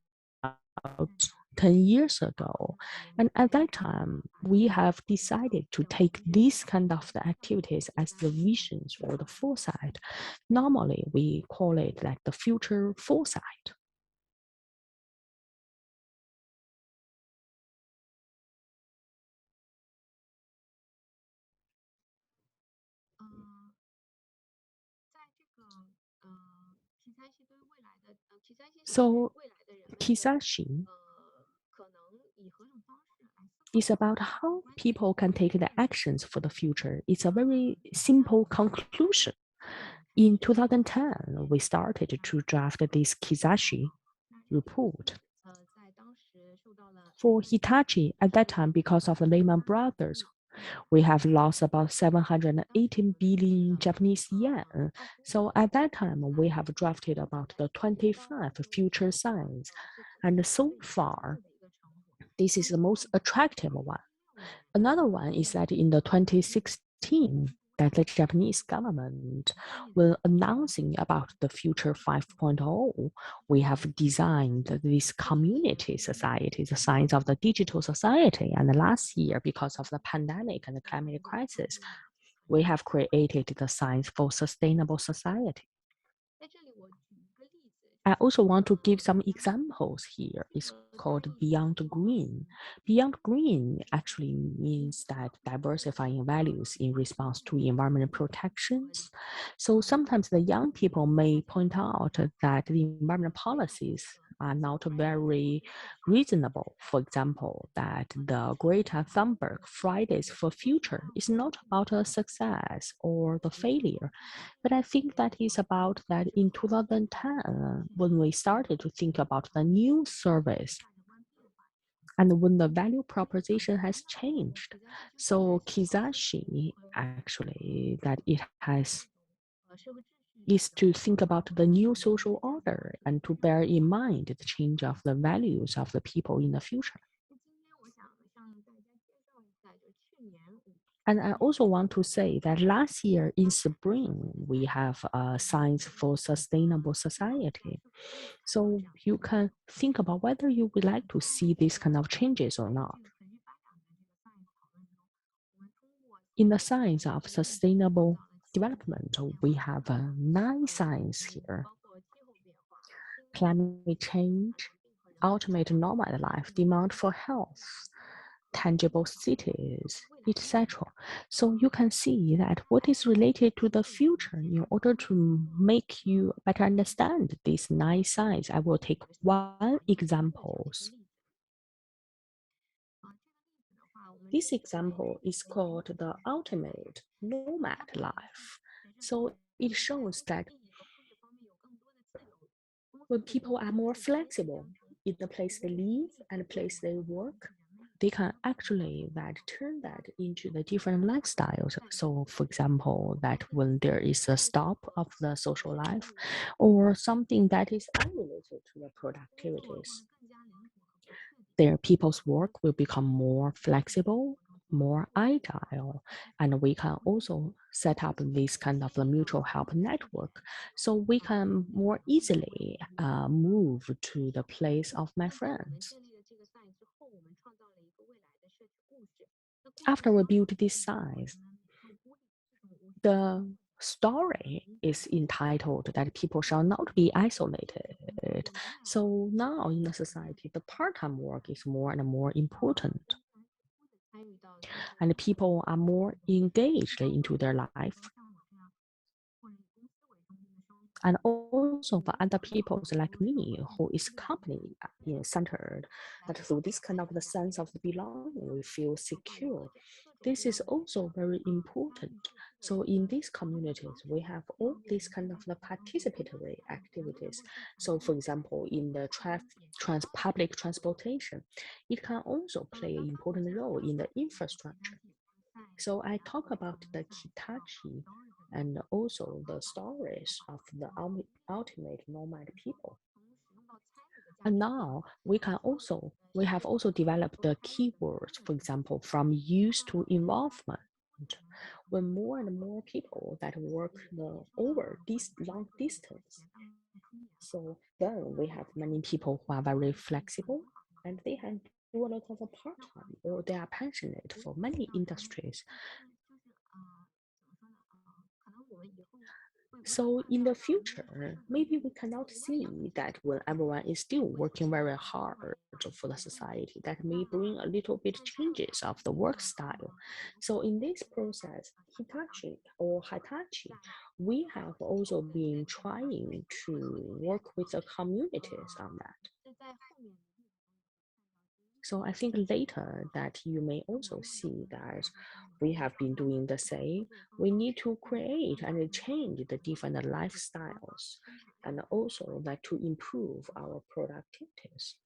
10 years ago, and at that time, we have decided to take these kind of the activities as the visions or the foresight. Normally, we call it like the future foresight. So Kisashi is about how people can take the actions for the future. It's a very simple conclusion. In 2010, we started to draft this Kisashi report. For Hitachi, at that time, because of the Lehman Brothers, we have lost about 718 billion Japanese yen. So at that time, we have drafted about the 25 future signs. And so far, this is the most attractive one. Another one is that in the 2016, that the Japanese government, when announcing about the future 5.0, we have designed this community society, the signs of the digital society. And last year, because of the pandemic and the climate crisis, we have created the signs for sustainable society. I also want to give some examples here. It's called Beyond Green. Beyond Green actually means that diversifying values in response to environmental protections. So sometimes the young people may point out that the environmental policies are not very reasonable. For example, that the Greta Thunberg Fridays for Future is not about a success or the failure, but I think that is about that in 2010, when we started to think about the new service and when the value proposition has changed. So Kizashi actually that it has is to think about the new social order and to bear in mind the change of the values of the people in the future. And I also want to say that last year in spring, we have Science for Sustainable Society. So you can think about whether you would like to see these kind of changes or not. In the science of sustainable development, we have 9 signs here. Climate change, ultimate normal life, demand for health, tangible cities, etc. So you can see that what is related to the future in order to make you better understand these 9 signs. I will take one example. This example is called the ultimate nomad life. So it shows that when people are more flexible in the place they live and the place they work, they can actually turn that into the different lifestyles. So for example, that when there is a stop of the social life or something that is unrelated to the productivities, their people's work will become more flexible, more agile, and we can also set up this kind of a mutual help network so we can more easily move to the place of my friends. After we build this size, the story is entitled that people shall not be isolated. So now in the society, the part-time work is more and more important. And people are more engaged into their life. And also for other people like me, who is company centered, that through this kind of the sense of belonging, we feel secure. This is also very important. So in these communities, we have all these kind of the participatory activities. So for example, in the public transportation, it can also play an important role in the infrastructure. So I talk about the Hitachi and also the stories of the ultimate nomad people. And now we have also developed the keywords, for example, from use to involvement. When more and more people that work over this long distance. So then we have many people who are very flexible and they can do a lot of part-time or they are passionate for many industries. So in the future, maybe we cannot see that when everyone is still working very hard for the society, that may bring a little bit changes of the work style. So in this process, Hitachi, we have also been trying to work with the communities on that. So I think later that you may also see that we have been doing the same. We need to create and change the different lifestyles and also like to improve our productivities.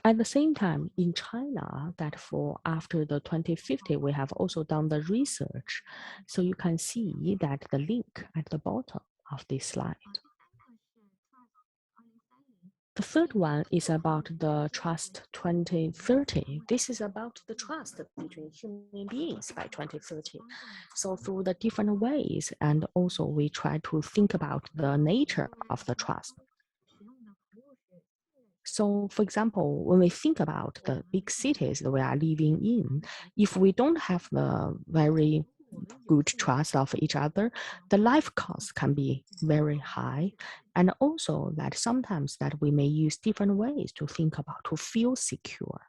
At the same time, in China, that for after the 2050, we have also done the research. So you can see that the link at the bottom of this slide. The third one is about the Trust 2030. This is about the trust between human beings by 2030. So through the different ways, and also we try to think about the nature of the trust. So for example, when we think about the big cities that we are living in, if we don't have the very good trust of each other, the life cost can be very high. And also that sometimes that we may use different ways to think about, to feel secure.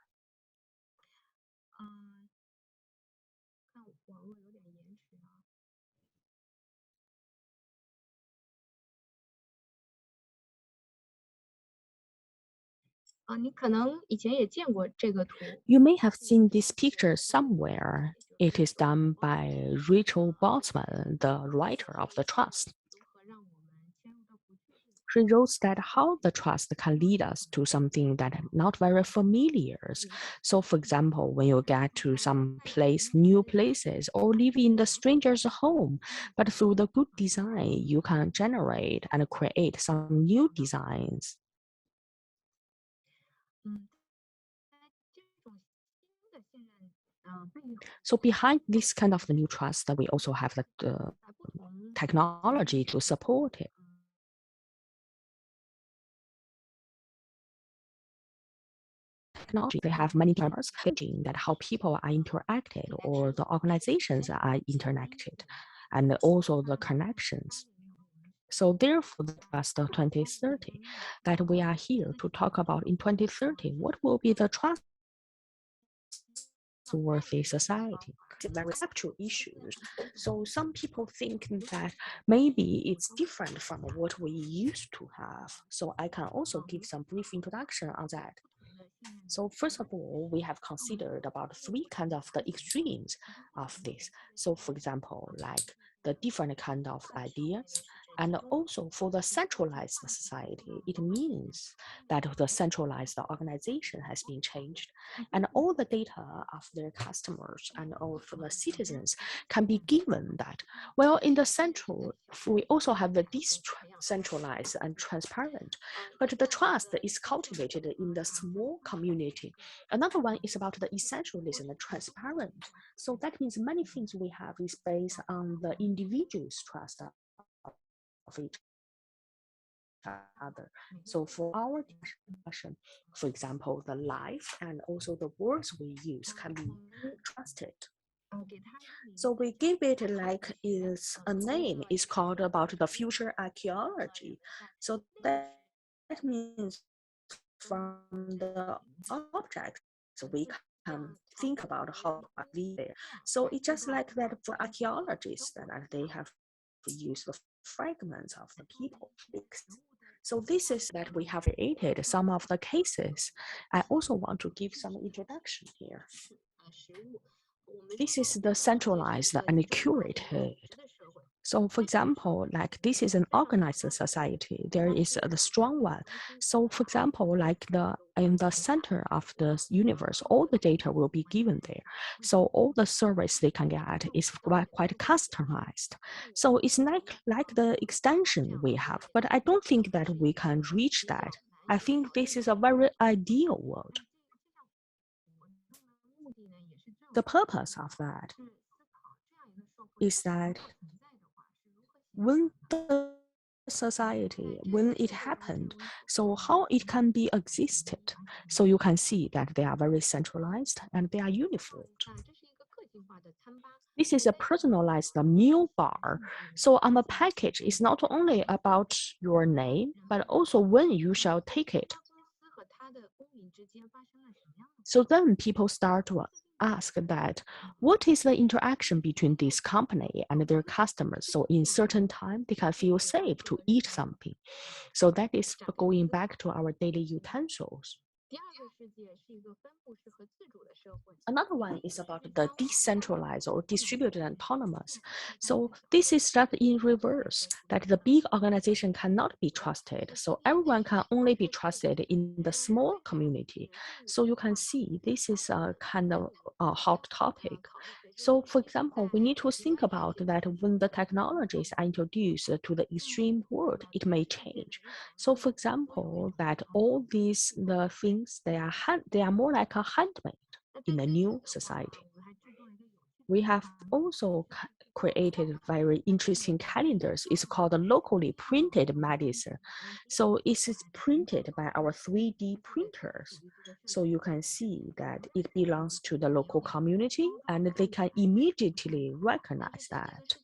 You may have seen this picture somewhere. It is done by Rachel Botsman, the writer of The Trust. She wrote that how the trust can lead us to something that not very familiar. So for example, when you get to some place, new places, or live in the stranger's home, but through the good design, you can generate and create some new designs. So behind this kind of the new trust, that we also have the technology to support it. Technology, they have many members changing that how people are interacted or the organizations are interconnected, and also the connections. So therefore, the trust of 2030 that we are here to talk about in 2030, what will be the trustworthy society? Very actual issues. So some people think that maybe it's different from what we used to have. So I can also give some brief introduction on that. So first of all, we have considered about three kinds of the extremes of this. So for example, like the different kind of ideas. And also for the centralized society, it means that the centralized organization has been changed and all the data of their customers and also the citizens can be given that. Well, in the central, we also have the decentralized and transparent, but the trust is cultivated in the small community. Another one is about the essentialism and transparent. So that means many things we have is based on the individual's trust of each other. So for our discussion, for example, the life and also the words we use can be trusted. So we give it like is a name is called about the future archaeology. So that means from the objects we can think about how to live there. So it's just like that for archaeologists that they have used the fragments of the people. So this is that we have created some of the cases. I also want to give some introduction here. This is the centralized and curated. So for example, like this is an organized society. There is the strong one. So for example, like in the center of the universe, all the data will be given there. So all the service they can get is quite customized. So it's like the extension we have, but I don't think that we can reach that. I think this is a very ideal world. The purpose of that is that when the society, when it happened, so how it can be existed. So you can see that they are very centralized and they are uniform. This is a personalized meal bar. So on the package, it's not only about your name, but also when you shall take it. So then people start to ask that, what is the interaction between this company and their customers? So in certain time, they can feel safe to eat something. So that is going back to our daily utensils. Another one is about the decentralized or distributed autonomous. So this is just in reverse, that the big organization cannot be trusted. So everyone can only be trusted in the small community. So you can see this is a kind of a hot topic. So for example, we need to think about that when the technologies are introduced to the extreme world, it may change. So for example, that all these the things, they are more like a handmade in the new society. We have also created very interesting calendars. It's called locally printed medicine. So it's printed by our 3D printers. So you can see that it belongs to the local community and they can immediately recognize that.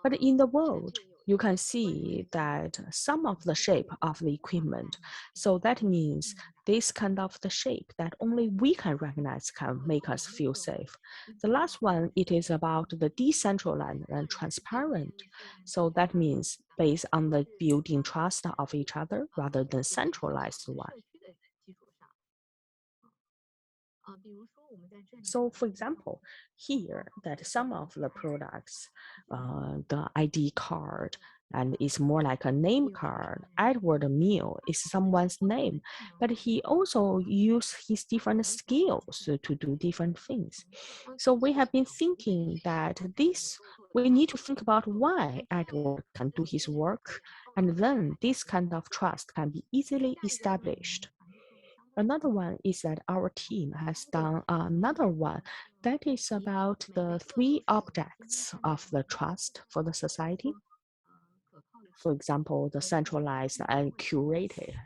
But in the world, you can see that some of the shape of the equipment. So that means this kind of the shape that only we can recognize can make us feel safe. The last one, it is about the decentralized and transparent. So that means based on the building trust of each other rather than centralized one. So for example, here that some of the products, the ID card, and it's more like a name card. Edward Mill is someone's name, but he also used his different skills to do different things. So we have been thinking that we need to think about why Edward can do his work, and then this kind of trust can be easily established. Another one is that our team has done another one that is about the 3 objects of the trust for the society. For example, the centralized and curated,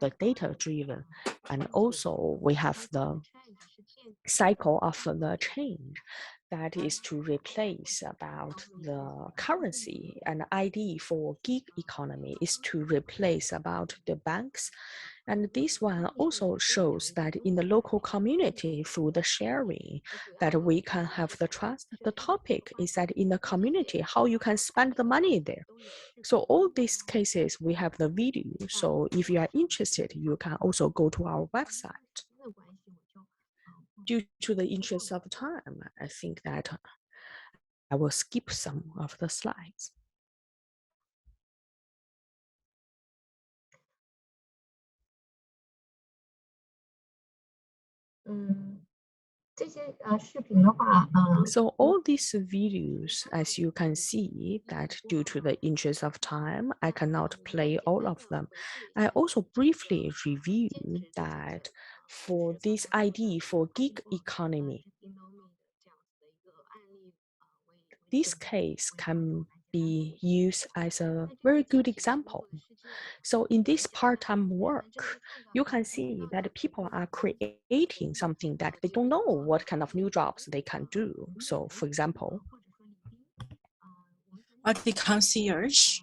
the data-driven, and also we have the cycle of the change that is to replace about the currency, and ID for gig economy is to replace about the banks. And this one also shows that in the local community through the sharing that we can have the trust. The topic is that in the community, how you can spend the money there. So all these cases, we have the video. So if you are interested, you can also go to our website. Due to the interest of time, I think that I will skip some of the slides. So all these videos, as you can see, that due to the interest of time, I cannot play all of them. I also briefly review that for this ID for gig economy, this case can be used as a very good example. So in this part-time work, you can see that people are creating something that they don't know what kind of new jobs they can do. So for example, at the concierge,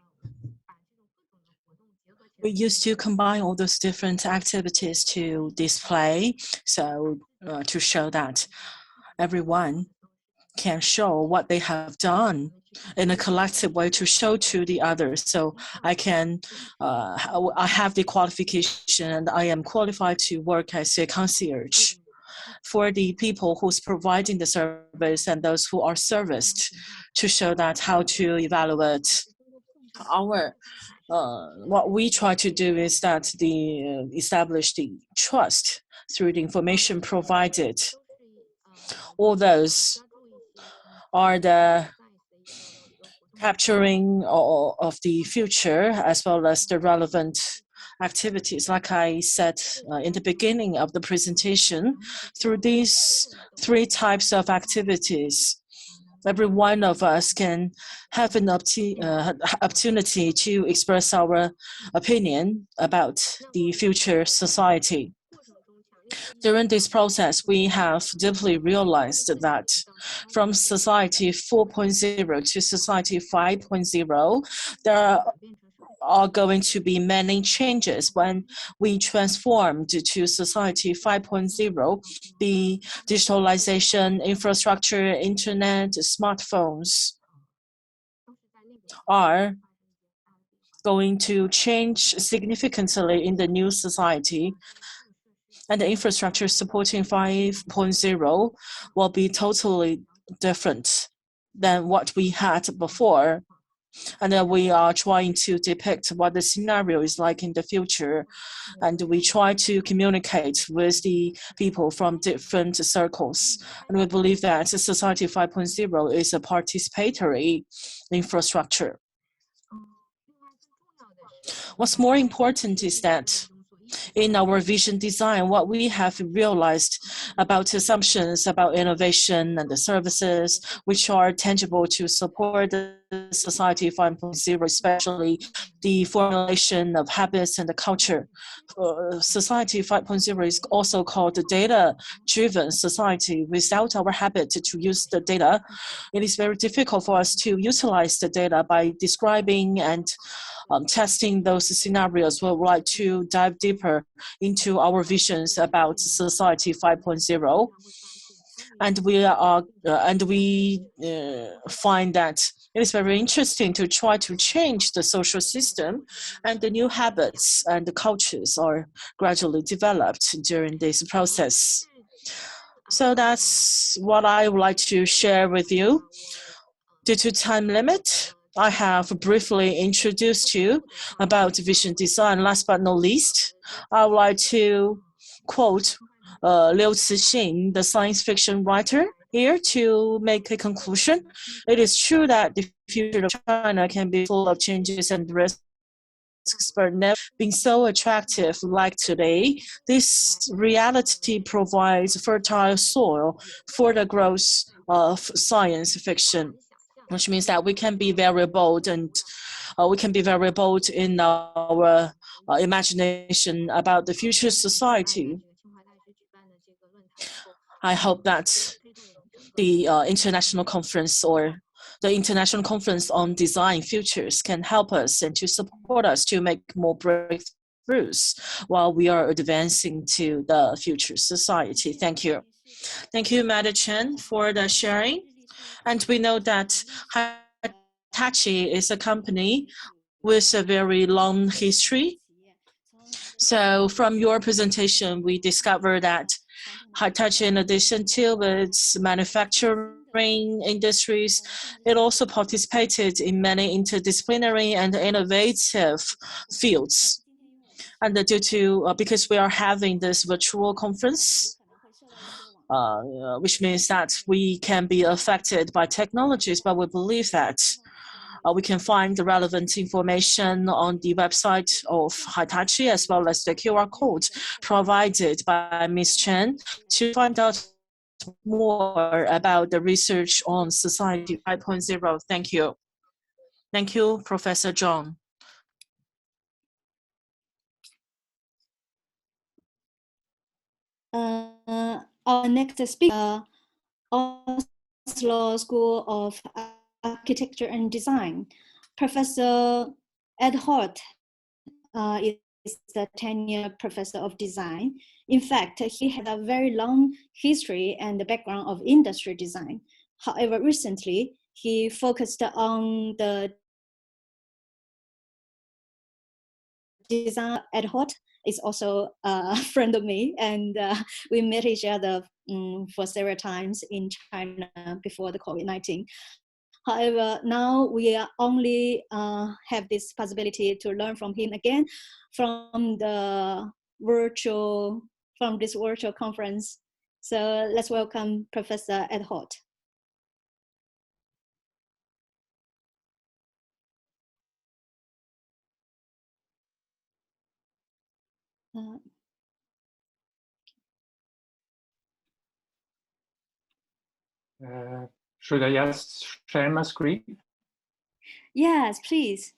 we used to combine all those different activities to display, so to show that everyone can show what they have done in a collective way to show to the others. So I have the qualification and I am qualified to work as a concierge for the people who's providing the service and those who are serviced, to show that how to evaluate our what we try to do is that establish the trust through the information provided. All those are the capturing of the future as well as the relevant activities. Like I said in the beginning of the presentation, through these 3 types of activities, every one of us can have an opportunity to express our opinion about the future society. During this process, we have deeply realized that from society 4.0 to society 5.0, there are going to be many changes. When we transformed to society 5.0, the digitalization, infrastructure, internet, smartphones are going to change significantly in the new society. And the infrastructure supporting 5.0 will be totally different than what we had before. And we are trying to depict what the scenario is like in the future. And we try to communicate with the people from different circles. And we believe that Society 5.0 is a participatory infrastructure. What's more important is that in our vision design, what we have realized about assumptions about innovation and the services which are tangible to support the Society 5.0, especially the formulation of habits and the culture. Society 5.0 is also called the data-driven society. Without our habit to use the data, it is very difficult for us to utilize the data by describing and testing those scenarios. We would like to dive deeper into our visions about Society 5.0, and we find that it is very interesting to try to change the social system, and the new habits and the cultures are gradually developed during this process. So that's what I would like to share with you. Due to time limit, I have briefly introduced you about vision design. Last but not least, I would like to quote Riel Miller, the science fiction writer, here to make a conclusion. It is true that the future of China can be full of changes and risks, but never been so attractive like today. This reality provides fertile soil for the growth of science fiction, which means that we can be very bold, and we can be very bold in our imagination about the future society. I hope that the international conference or the International Conference on Design Futures can help us and to support us to make more breakthroughs while we are advancing to the future society. Thank you. Thank you, Madam Chen, for the sharing. And we know that Hitachi is a company with a very long history. So from your presentation, we discovered that Hitachi, in addition to its manufacturing industries, it also participated in many interdisciplinary and innovative fields. And due to, because we are having this virtual conference, which means that we can be affected by technologies, but we believe that we can find the relevant information on the website of Hitachi, as well as the QR code provided by Ms. Chen to find out more about the research on Society 5.0. Thank you. Thank you, Professor John. Our next speaker, Oslo School of Architecture and Design, Professor Edeholt is the tenured professor of design. In fact, he had a very long history and background of industry design. However, recently, he focused on the design. Edeholt is also a friend of me, and we met each other for several times in China before the COVID-19. However, now we are only have this possibility to learn from him again from this virtual conference. So let's welcome Professor Edeholt. Should I just share my screen? Yes, please.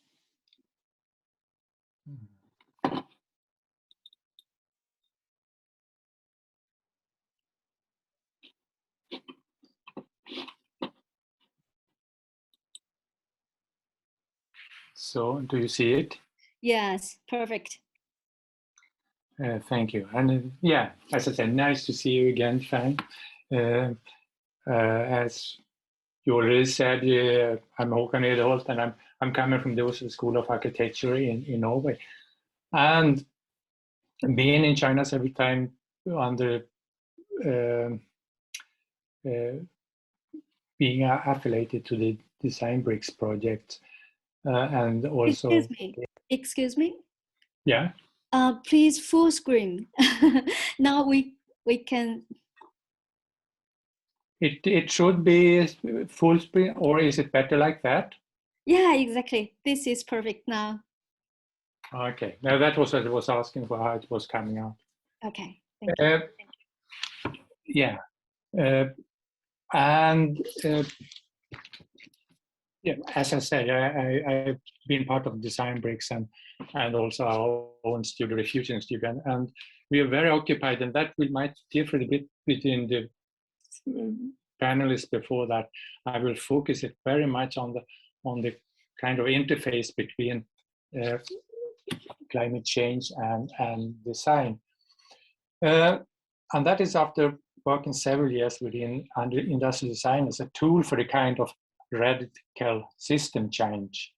So, do you see it? Yes, perfect. Thank you. And yeah, as I said, nice to see you again, Fang. As you already said, I'm Håkan Edeholt, and I'm coming from the Oslo School of Architecture in Norway. And being in China several times under being affiliated to the Design Bricks project, and also. Excuse me. Yeah. Please full screen. Now we can. It should be full screen, or is it better like that? Yeah, exactly. This is perfect now. Okay. Now that was what I was asking for, how it was coming out. Okay. Thank you. Yeah. And yeah, as I said, I've been part of Design Bricks and also our own studio, the Fusion Studio, and we are very occupied, and that might differ a bit between the panelists before that. I will focus it very much on the kind of interface between climate change and design. And that is after working several years within industrial design as a tool for the kind of radical system change.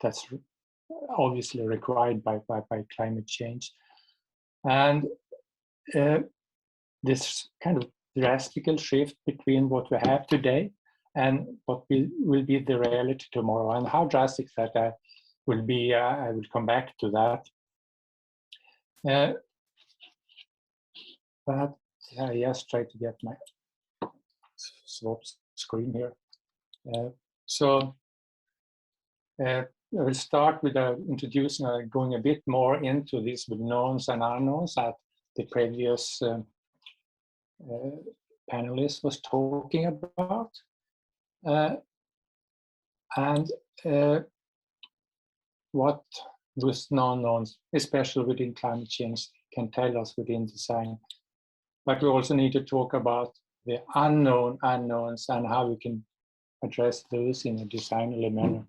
That's obviously required by climate change. And this kind of drastic shift between what we have today and what will be the reality tomorrow, and how drastic that will be, I will come back to that. But I just try to get my swap screen here. So I will start with introducing, going a bit more into this with knowns and unknowns that the previous panelist was talking about. And what those non-knowns, especially within climate change, can tell us within design. But we also need to talk about the unknown unknowns and how we can address those in a designerly manner.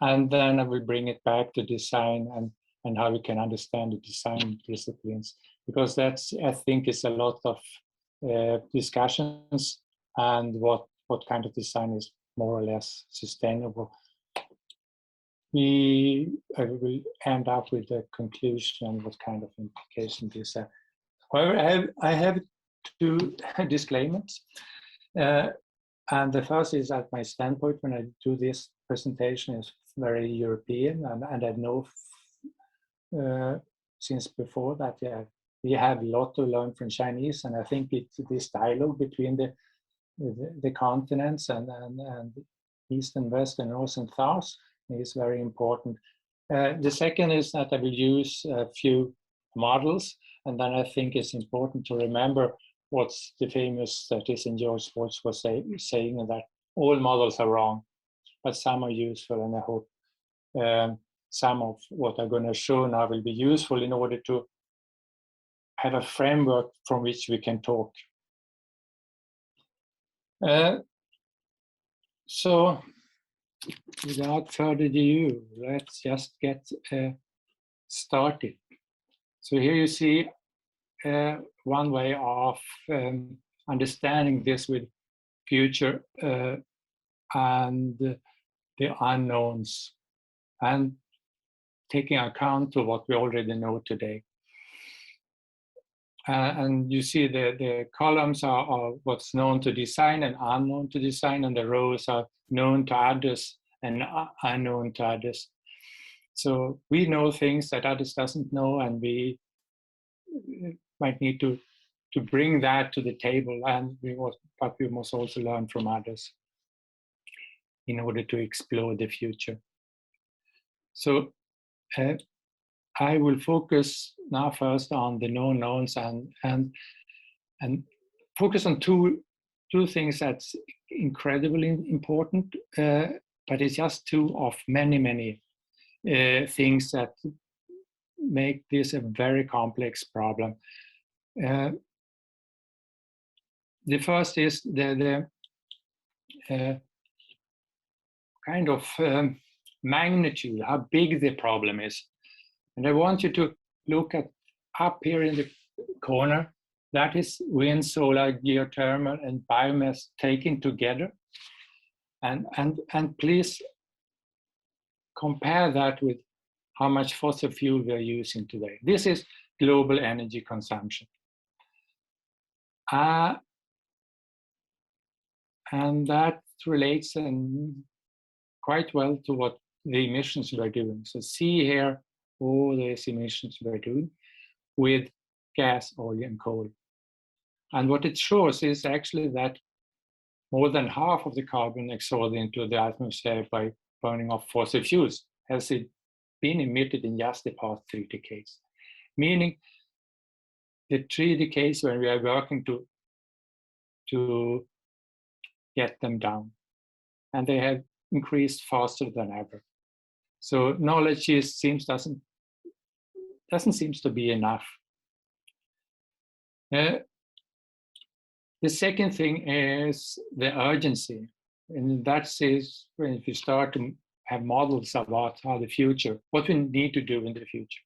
And then I will bring it back to design and how we can understand the design disciplines, because that's, I think, is a lot of discussions and what kind of design is more or less sustainable. I will end up with a conclusion and what kind of implication this has. However, I have two disclaimers. And the first is that my standpoint when I do this presentation is very European, and I know since before that we have a lot to learn from Chinese, and I think this dialogue between the continents and East and West and North and South is very important. The second is that I will use a few models, and then I think it's important to remember what's the famous statistician George Sports was saying, that all models are wrong, but some are useful, and I hope some of what I'm going to show now will be useful in order to have a framework from which we can talk. So without further ado, let's just get started. So here you see one way of understanding this with future and the unknowns, and taking account of what we already know today. And you see the columns are what's known to design and unknown to design, and the rows are known to others and unknown to others. So we know things that others doesn't know, and we might need to bring that to the table, and but we must also learn from others in order to explore the future. So I will focus now first on the known knowns and focus on two things that's incredibly important, but it's just two of many things that make this a very complex problem. the first is the kind of magnitude, how big the problem is. And I want you to look at up here in the corner. That is wind, solar, geothermal, and biomass taken together. And please compare that with how much fossil fuel we are using today. This is global energy consumption. And that relates quite well to what the emissions we're doing. So see here all these emissions we're doing with gas, oil, and coal. And what it shows is actually that more than half of the carbon exhaled into the atmosphere by burning off fossil fuels has it been emitted in just the past 3 decades. Meaning the 3 decades when we are working to get them down. And they have increased faster than ever. So knowledge doesn't seem to be enough. The second thing is the urgency. And that is when if you start to have models about how the future, what we need to do in the future.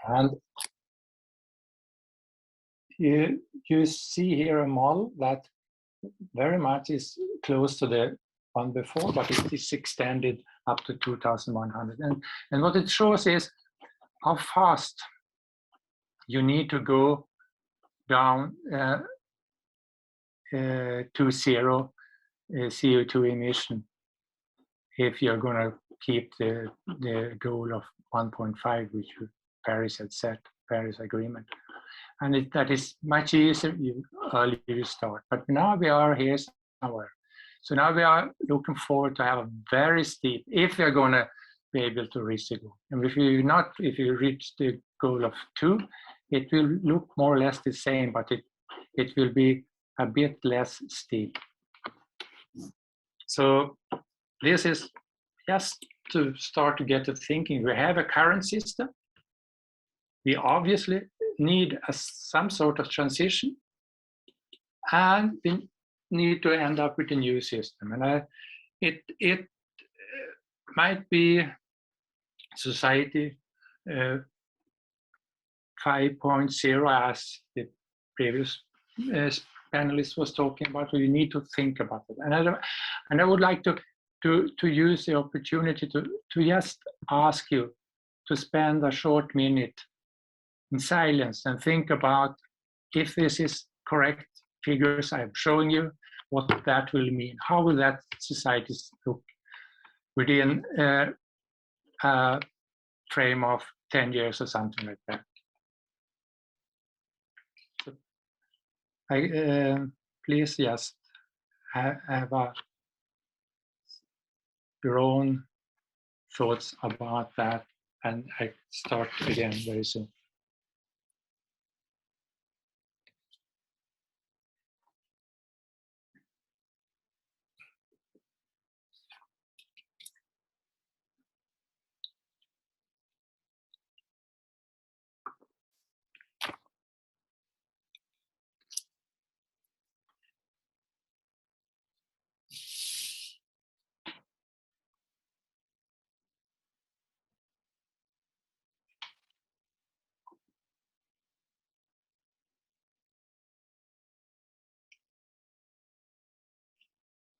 And you see here a model that very much is close to the one before, but it is extended up to 2100. And what it shows is how fast you need to go down to zero CO2 emission if you're going to keep the goal of 1.5, which Paris had set, Paris Agreement. And that is much easier the earlier you start. But now we are here somewhere. So now we are looking forward to have a very steep, if we're going to be able to reach the goal. And if you reach the goal of 2, it will look more or less the same, but it will be a bit less steep. So this is just to start to get to thinking. We have a current system. We obviously need some sort of transition, and we need to end up with a new system. And it might be society 5.0, as the previous panelist was talking about. We need to think about it. And I would like to use the opportunity to just ask you to spend a short minute in silence and think about if this is correct figures I'm showing you, what that will mean. How will that society look within a frame of 10 years or something like that? So please just have your own thoughts about that, and I start again very soon.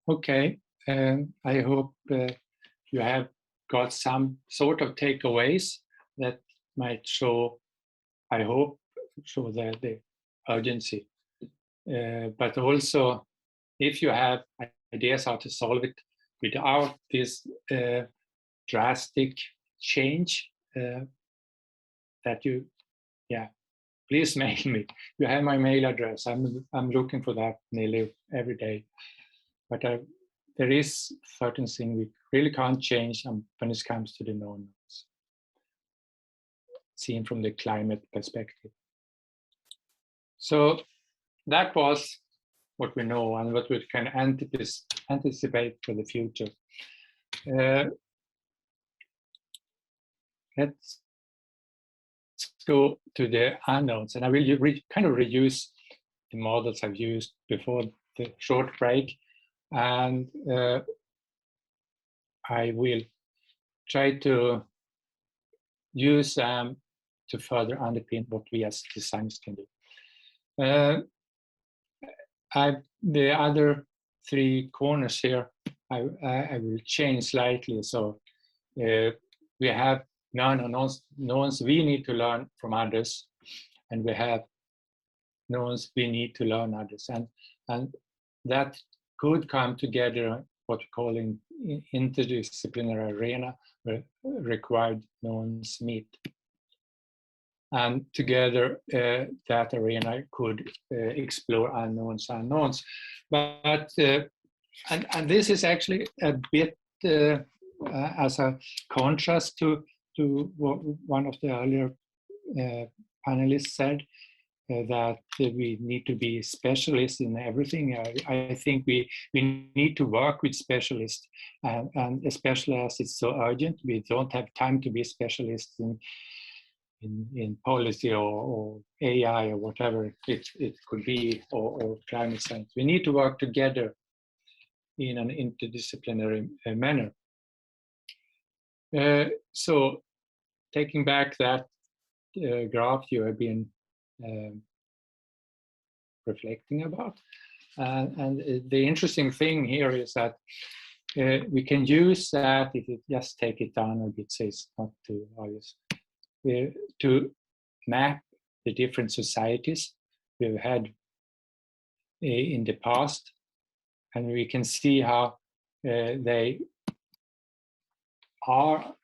Okay, I hope you have got some sort of takeaways that might show, I hope, show the urgency. But also, if you have ideas how to solve it without this drastic change, that you, please mail me. You have my mail address. I'm looking for that nearly every day. But there is certain things we really can't change when it comes to the knowns, seen from the climate perspective. So that was what we know and what we can anticipate for the future. Let's go to the unknowns, and I will kind of reuse the models I've used before the short break, and I will try to use them to further underpin what we as designers can do. The other three corners here, I will change slightly. So we have knowns we need to learn from others, and we have knowns we need to learn others, and that could come together what we call in interdisciplinary arena where required knowns meet. And together that arena could explore unknowns. But and this is actually a bit as a contrast to what one of the earlier panelists said, that we need to be specialists in everything. I think we need to work with specialists, and especially as it's so urgent, we don't have time to be specialists in policy or AI or whatever it could be, or climate science. We need to work together in an interdisciplinary manner. So taking back that graph you have been reflecting about, and the interesting thing here is that we can use that, if you just take it down a bit, so it's not too obvious, to map the different societies we've had in the past, and we can see how they are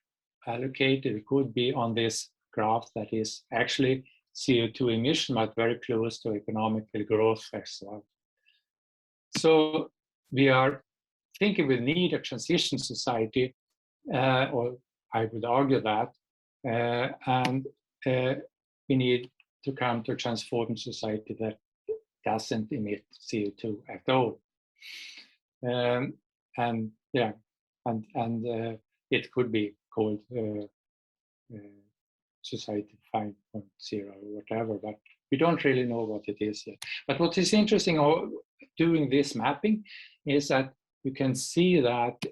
allocated. It could be on this graph that is actually CO2 emission, but very close to economical growth as well. So we are thinking we need a transition society, or I would argue that, and we need to come to a transformed society that doesn't emit CO2 at all. And yeah, and it could be called Society 5.0 or whatever, but we don't really know what it is yet. But what is interesting doing this mapping is that you can see that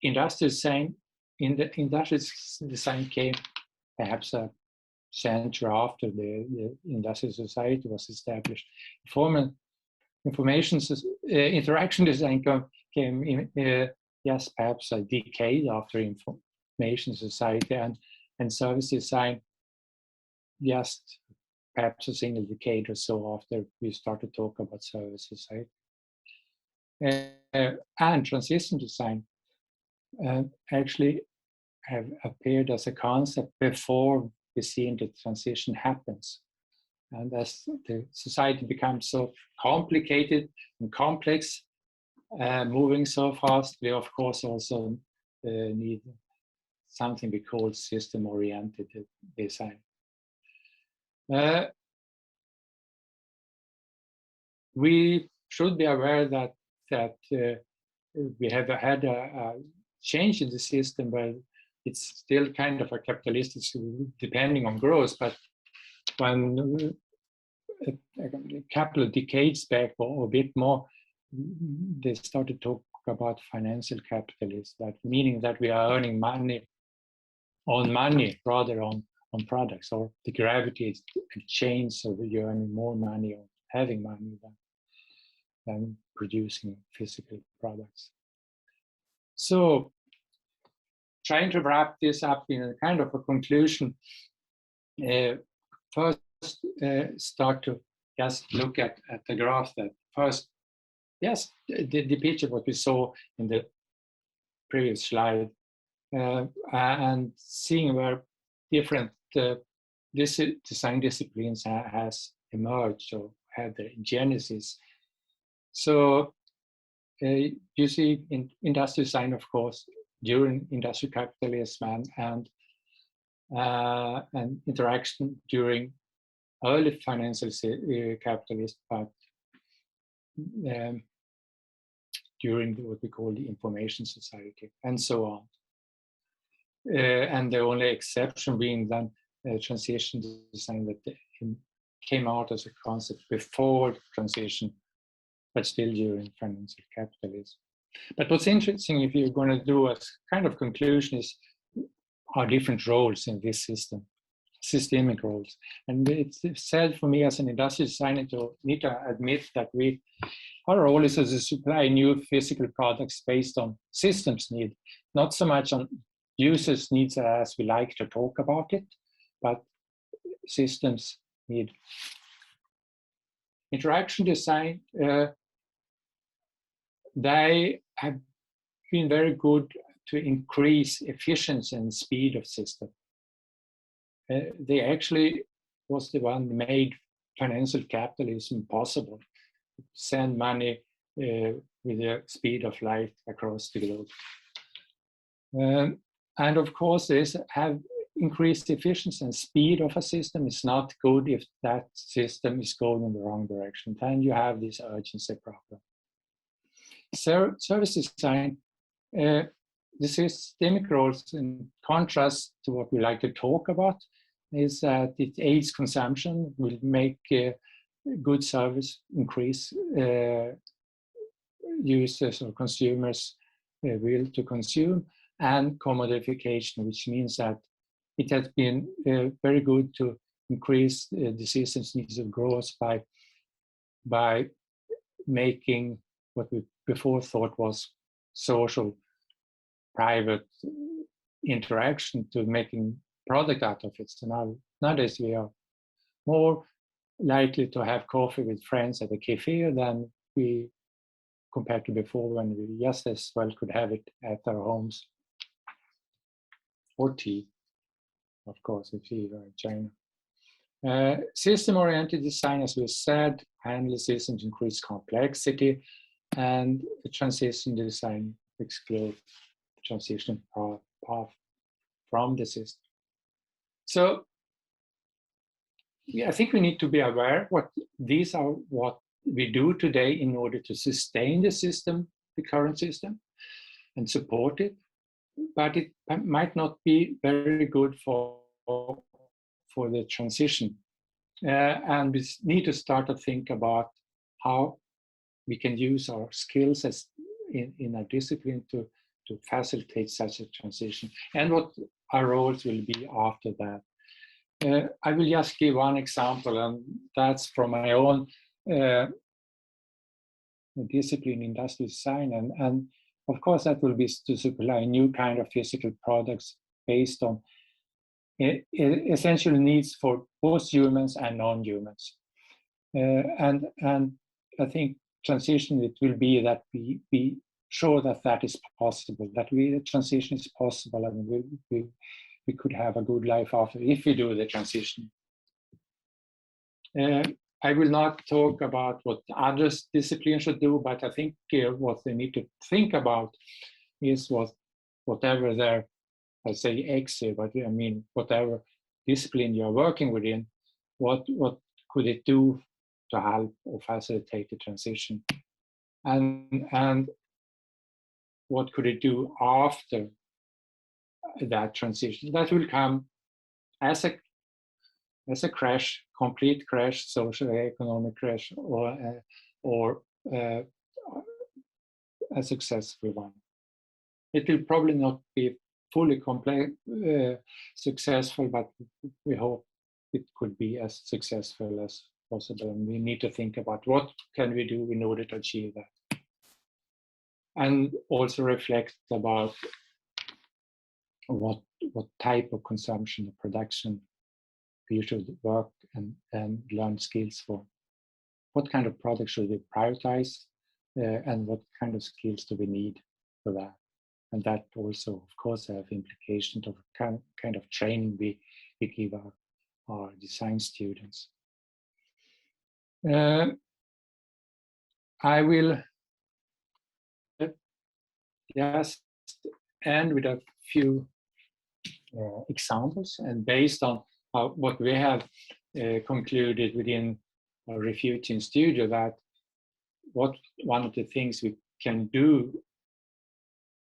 industrial design came perhaps a century after the industrial society was established. Information interaction design came in yes, perhaps a decade after information society, and service design just perhaps a single decade or so after we started to talk about service society. And transition design actually have appeared as a concept before we see the transition happens. And as the society becomes so complicated and complex, moving so fast, we of course also need something we call system-oriented design. We should be aware that we have had a change in the system, but it's still kind of a capitalistic, depending on growth. But when a couple of decades back or a bit more, they started to talk about financial capitalism, that meaning that we are earning money on money rather on products, or the gravity is changed, so that you're earning more money on having money than producing physical products. So trying to wrap this up in a kind of a conclusion, first start to just look at the graph that first, yes, the picture what we saw in the previous slide, and seeing where different design disciplines has emerged or had their genesis. So you see in industrial design, of course, during industrial capitalism and interaction during early financial capitalism, but during what we call the information society, and so on. And the only exception being then transition design that came out as a concept before transition, but still during financial capitalism. But what's interesting, if you're going to do a kind of conclusion, is our different roles in this system, systemic roles. And it's sad for me as an industrial designer to need to admit that our role is to supply new physical products based on systems need, not so much on users' needs as we like to talk about it, but systems need. Interaction design, they have been very good to increase efficiency and speed of system. They actually was the one who made financial capitalism possible. Send money with the speed of light across the globe. And of course, this have increased efficiency and speed of a system is not good if that system is going in the wrong direction. Then you have this urgency problem. Service design, the systemic roles, in contrast to what we like to talk about, is that it aids consumption, will make good service increase users or consumers' will to consume, and commodification, which means that it has been very good to increase the system's needs of growth by making what we before thought was social private interaction to making product out of it. So nowadays we are more likely to have coffee with friends at a cafe than we compared to before, when we just as well could have it at our homes. Or tea, of course, if you are in China. System-oriented design, as we said, handles systems, increase complexity, and the transition design exclude the transition path from the system. So I think we need to be aware what these are, what we do today in order to sustain the system, the current system, and support it. But it might not be very good for the transition. And we need to start to think about how we can use our skills as in a discipline to facilitate such a transition, and what our roles will be after that. I will just give one example, and that's from my own discipline, industrial design, and of course that will be to supply new kind of physical products based on essential needs for both humans and non-humans. And I think transition, it will be that we be sure that that is possible, that the transition is possible, and we could have a good life after if we do the transition. I will not talk about what other disciplines should do, but I think what they need to think about is whatever their, I say XU, but I mean whatever discipline you're working within, what could it do to help or facilitate the transition, and what could it do after that transition? That will come as a crash, complete crash, social economic crash, or a successful one. It will probably not be fully successful, but we hope it could be as successful as possible. And we need to think about what can we do in order to achieve that. And also reflect about what type of consumption or production we should work and learn skills for. What kind of products should we prioritize, and what kind of skills do we need for that? And that also, of course, have implications of kind of training we give our design students. I will just end with a few examples, and based on what we have concluded within our Refuting Studio, that one of the things we can do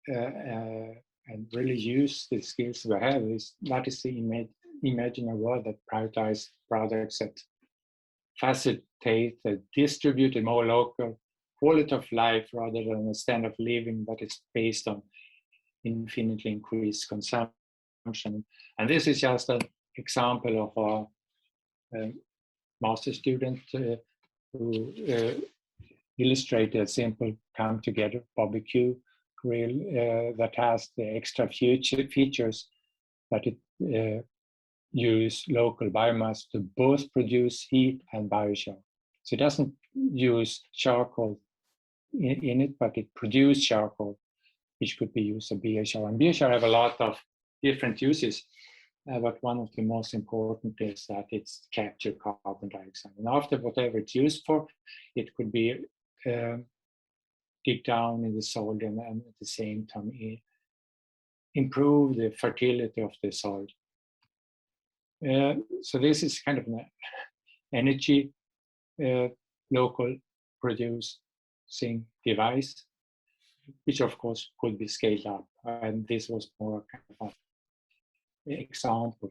and really use the skills we have is to imagine a world that prioritizes products that facilitate a distributed, more local quality of life rather than a standard of living that is based on infinitely increased consumption. And this is just an example of a master student who illustrated a simple come-together barbecue grill that has the extra features that it use local biomass to both produce heat and biochar. So it doesn't use charcoal in it, but it produces charcoal, which could be used as biochar. And biochar have a lot of different uses, but one of the most important is that it's capture carbon dioxide. And after whatever it's used for, it could be dig down in the soil and at the same time improve the fertility of the soil. So this is kind of an energy local producing device, which of course could be scaled up. And this was more kind of an example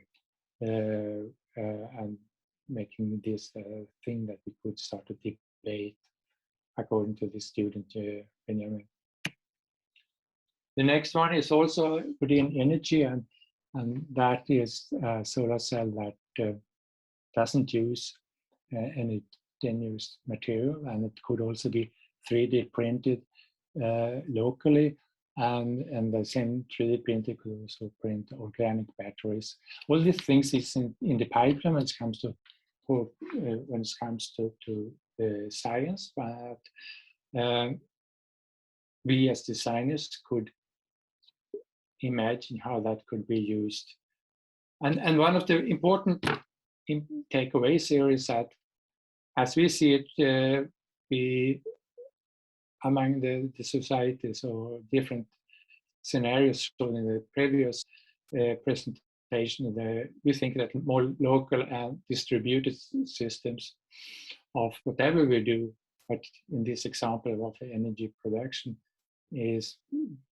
and making this thing that we could start to debate according to the student Benjamin. The next one is also within energy, and that is a solar cell that doesn't use any tenuous material, and it could also be 3D printed locally, and the same 3D printer could also print organic batteries. All these things is in the pipeline when it comes to science, but we as designers could imagine how that could be used. And one of the important takeaways here is that, as we see it, among the societies or different scenarios shown in the previous presentation, we think that more local and distributed systems of whatever we do, but in this example of energy production, is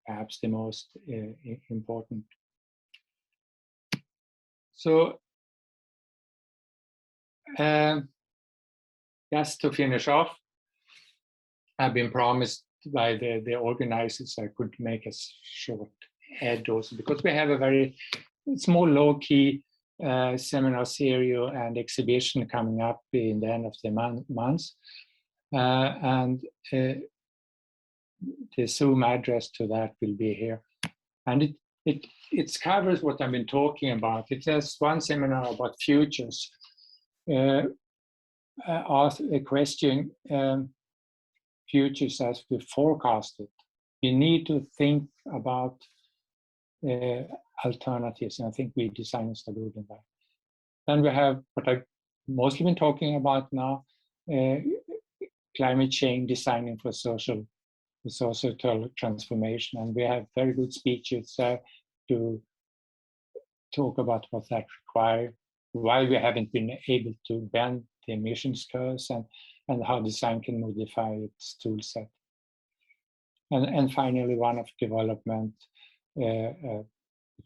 perhaps the most important. So just to finish off, I've been promised by the organizers I could make a short ad also, because we have a very small, low-key seminar series and exhibition coming up in the end of the month. And the Zoom address to that will be here. And it covers what I've been talking about. It has one seminar about futures. Ask a question, futures as we forecasted. We need to think about alternatives, and I think we designers are good in that. Then we have what I've mostly been talking about now, climate change, designing for societal transformation, and we have very good speeches to talk about what that requires, why we haven't been able to bend the emissions curves, and how design can modify its tool set. And finally, one of development,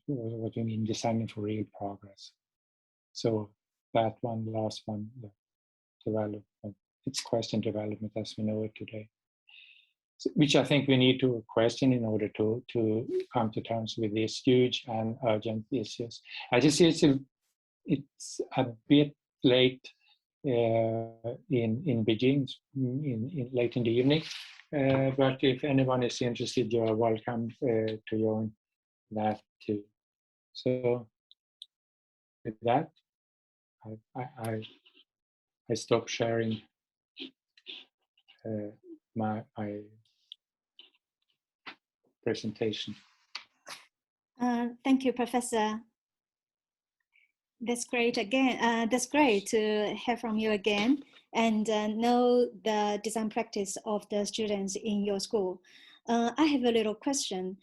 what we mean designing for real progress. So that one, last one, the development, it's question development as we know it today, which I think we need to question in order to come to terms with these huge and urgent issues. I just see it's a bit late in Beijing, late in the evening, but if anyone is interested, you are welcome to join that too. So with that, I stop sharing my presentation. Thank you, Professor. That's great again. That's great to hear from you again and know the design practice of the students in your school. I have a little question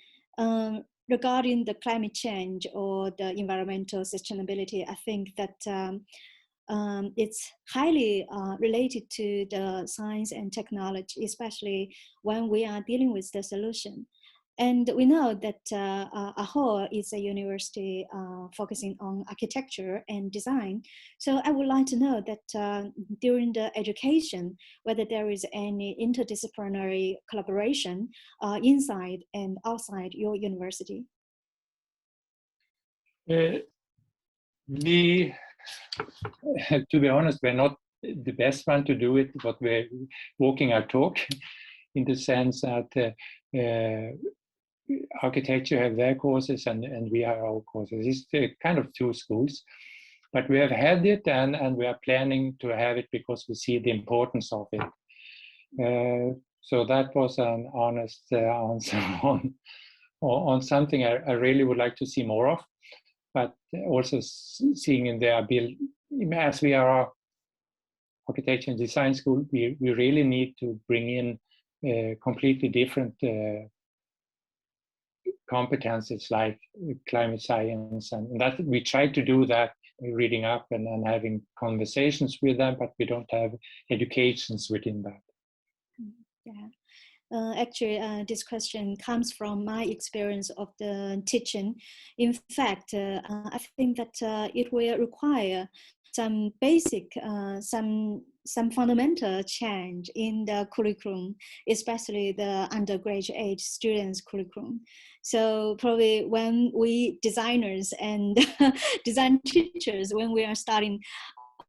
regarding the climate change or the environmental sustainability. I think that it's highly related to the science and technology, especially when we are dealing with the solution. And we know that AHO is a university focusing on architecture and design. So I would like to know that during the education, whether there is any interdisciplinary collaboration inside and outside your university. We, to be honest, we're not the best one to do it, but we're walking our talk in the sense that architecture have their courses and we have our courses. It's kind of two schools, but we have had it and we are planning to have it because we see the importance of it. So that was an honest answer on something I really would like to see more of, but also seeing in their ability, as we are architecture and design school, we really need to bring in completely different competences like climate science, and that we try to do that reading up and having conversations with them, but we don't have educations within that. Yeah. Actually, this question comes from my experience of the teaching. In fact, I think that it will require some basic, some fundamental change in the curriculum, especially the undergraduate students' curriculum. So probably when we designers and design teachers, when we are starting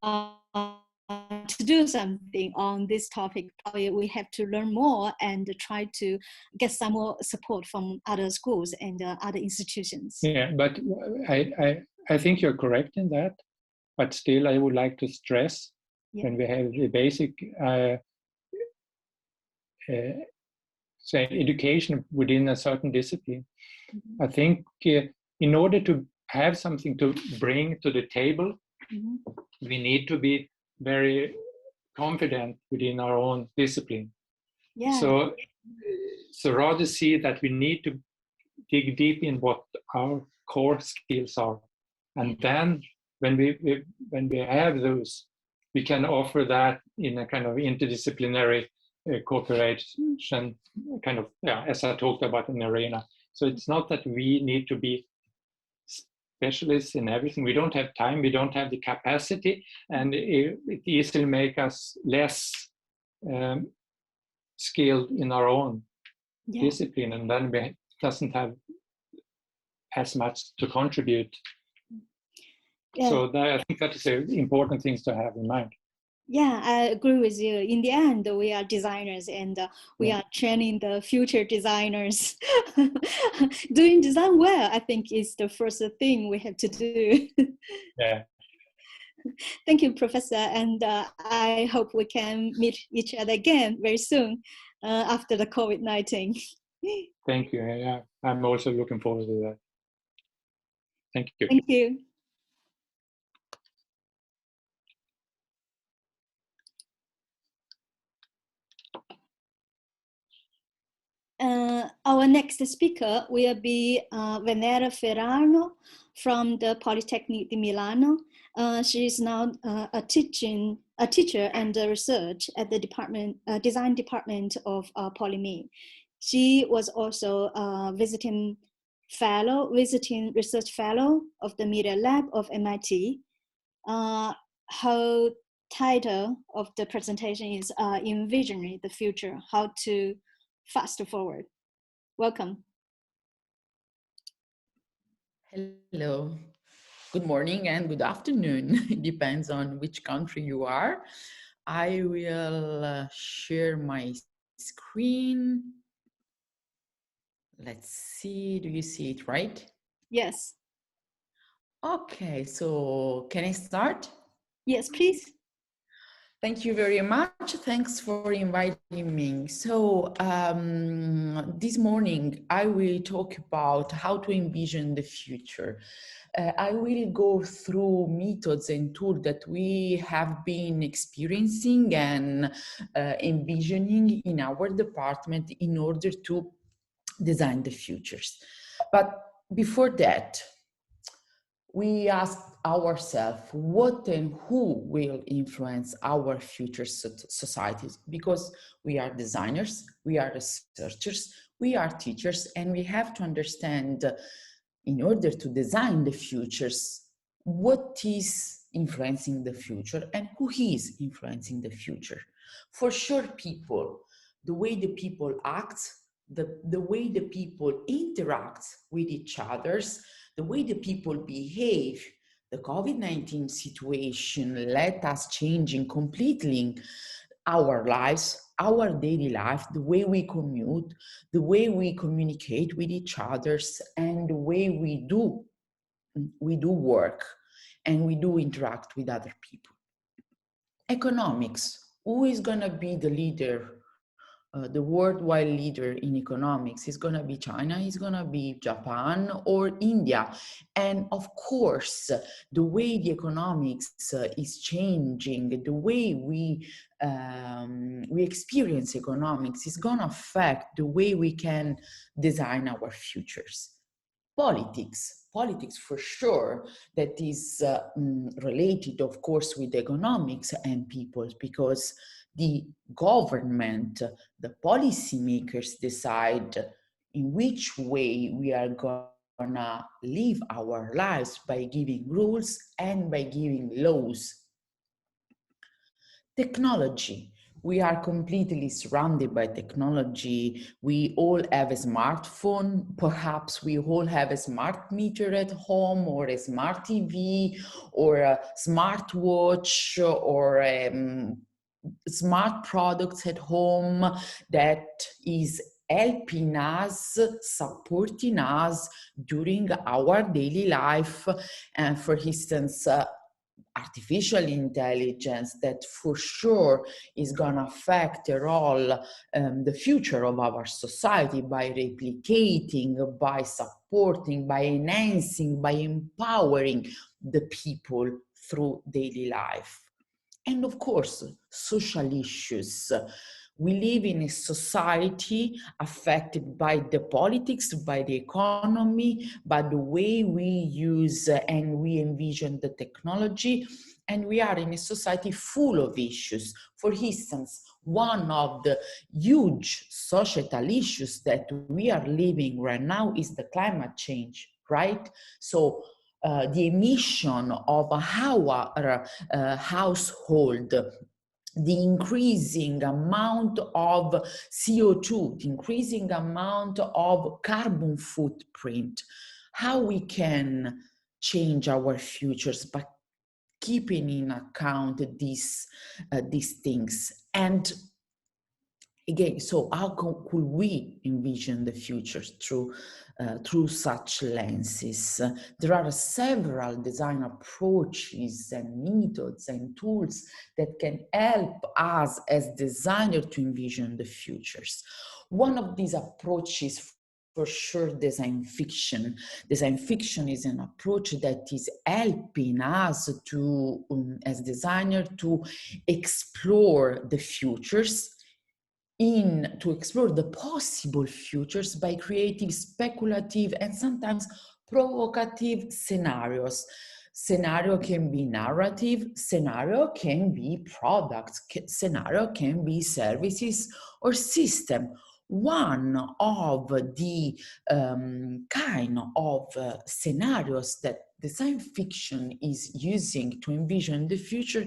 to do something on this topic, probably we have to learn more and try to get some more support from other schools and other institutions. Yeah, but I think you're correct in that. But still, I would like to stress when we have the basic say education within a certain discipline. I think in order to have something to bring to the table, we need to be very confident within our own discipline. Yeah. So rather see that we need to dig deep in what our core skills are, and then when we have those, we can offer that in a kind of interdisciplinary cooperation, kind of, as I talked about in arena. So it's not that we need to be specialists in everything. We don't have time, we don't have the capacity, and it easily makes us less skilled in our own discipline, and then we doesn't have as much to contribute. So I think that is important things to have in mind. Yeah, I agree with you. In the end, we are designers and we are training the future designers. Doing design well, I think, is the first thing we have to do. Yeah. Thank you, Professor. And I hope we can meet each other again very soon after the COVID-19. Thank you. Yeah, I'm also looking forward to that. Thank you. Thank you. Our next speaker will be Venere Ferraro from the Polytechnic di Milano. She is now a teacher and a research at the design department of Polyme. She was also a visiting research fellow of the Media Lab of MIT. Her title of the presentation is Envisioning the Future, How to Fast Forward. Welcome. Hello. Good morning and good afternoon. It depends on which country you are. I will share my screen. Let's see. Do you see it right? Yes. Okay, so can I start? Yes, please. Thank you very much. Thanks for inviting me. So this morning, I will talk about how to envision the future. I will go through methods and tools that we have been experiencing and envisioning in our department in order to design the futures. But before that, we asked ourselves what and who will influence our future societies, because we are designers, we are researchers, We are teachers, and we have to understand, in order to design the futures, what is influencing the future and who is influencing the future. For sure, people, the way the people act, the way the people interact with each other, the way the people behave. The COVID-19 situation let us changing completely our lives, our daily life, the way we commute, the way we communicate with each other, and the way we do work and we do interact with other people. Economics, who is going to be the leader? The worldwide leader in economics is going to be China, is going to be Japan or India. And of course, the way the economics is changing, the way we experience economics is going to affect the way we can design our futures. Politics for sure, that is related, of course, with economics and people, because the government, the policymakers decide in which way we are gonna live our lives by giving rules and by giving laws. Technology. We are completely surrounded by technology. We all have a smartphone. Perhaps we all have a smart meter at home, or a smart TV, or a smartwatch, or smart products at home that is helping us, supporting us during our daily life. And for instance, artificial intelligence that for sure is going to affect the future of our society by replicating, by supporting, by enhancing, by empowering the people through daily life. And of course, social issues. We live in a society affected by the politics, by the economy, by the way we use and we envision the technology. And we are in a society full of issues. For instance, one of the huge societal issues that we are living right now is the climate change, right? So the emission of our household, the increasing amount of CO2, the increasing amount of carbon footprint, how we can change our futures by keeping in account these things. And again, so how could we envision the future through such lenses? There are several design approaches and methods and tools that can help us as designers to envision the futures. One of these approaches, for sure, design fiction. Design fiction is an approach that is helping us to, as designers, to explore the futures, to explore the possible futures by creating speculative and sometimes provocative scenarios. Scenario can be narrative, scenario can be products, scenario can be services or system. One of the kind of scenarios that design fiction is using to envision the future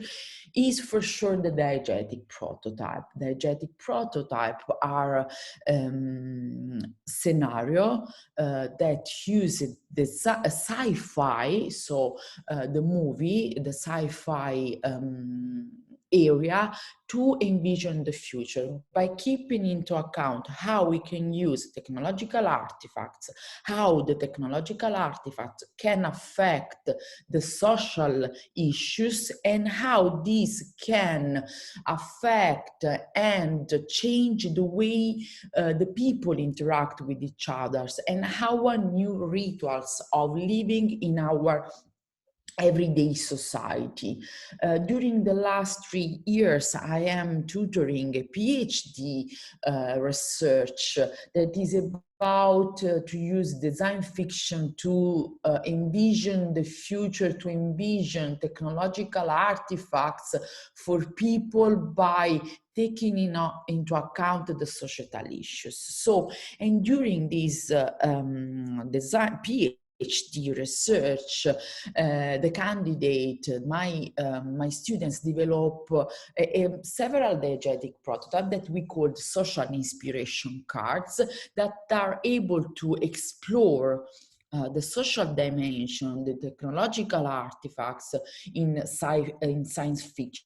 is for sure the diegetic prototype. Diegetic prototype are scenario that use the sci-fi, so the movie, the sci-fi area to envision the future by keeping into account how we can use technological artifacts, how the technological artifacts can affect the social issues, and how these can affect and change the way the people interact with each other, and how new rituals of living in our everyday society. During the last 3 years, I am tutoring a PhD research that is about to use design fiction to envision the future, to envision technological artifacts for people by taking into account the societal issues. So, and during this design PhD research, the candidate, my students develop several diegetic prototypes that we called social inspiration cards that are able to explore the social dimension, the technological artifacts in science fiction,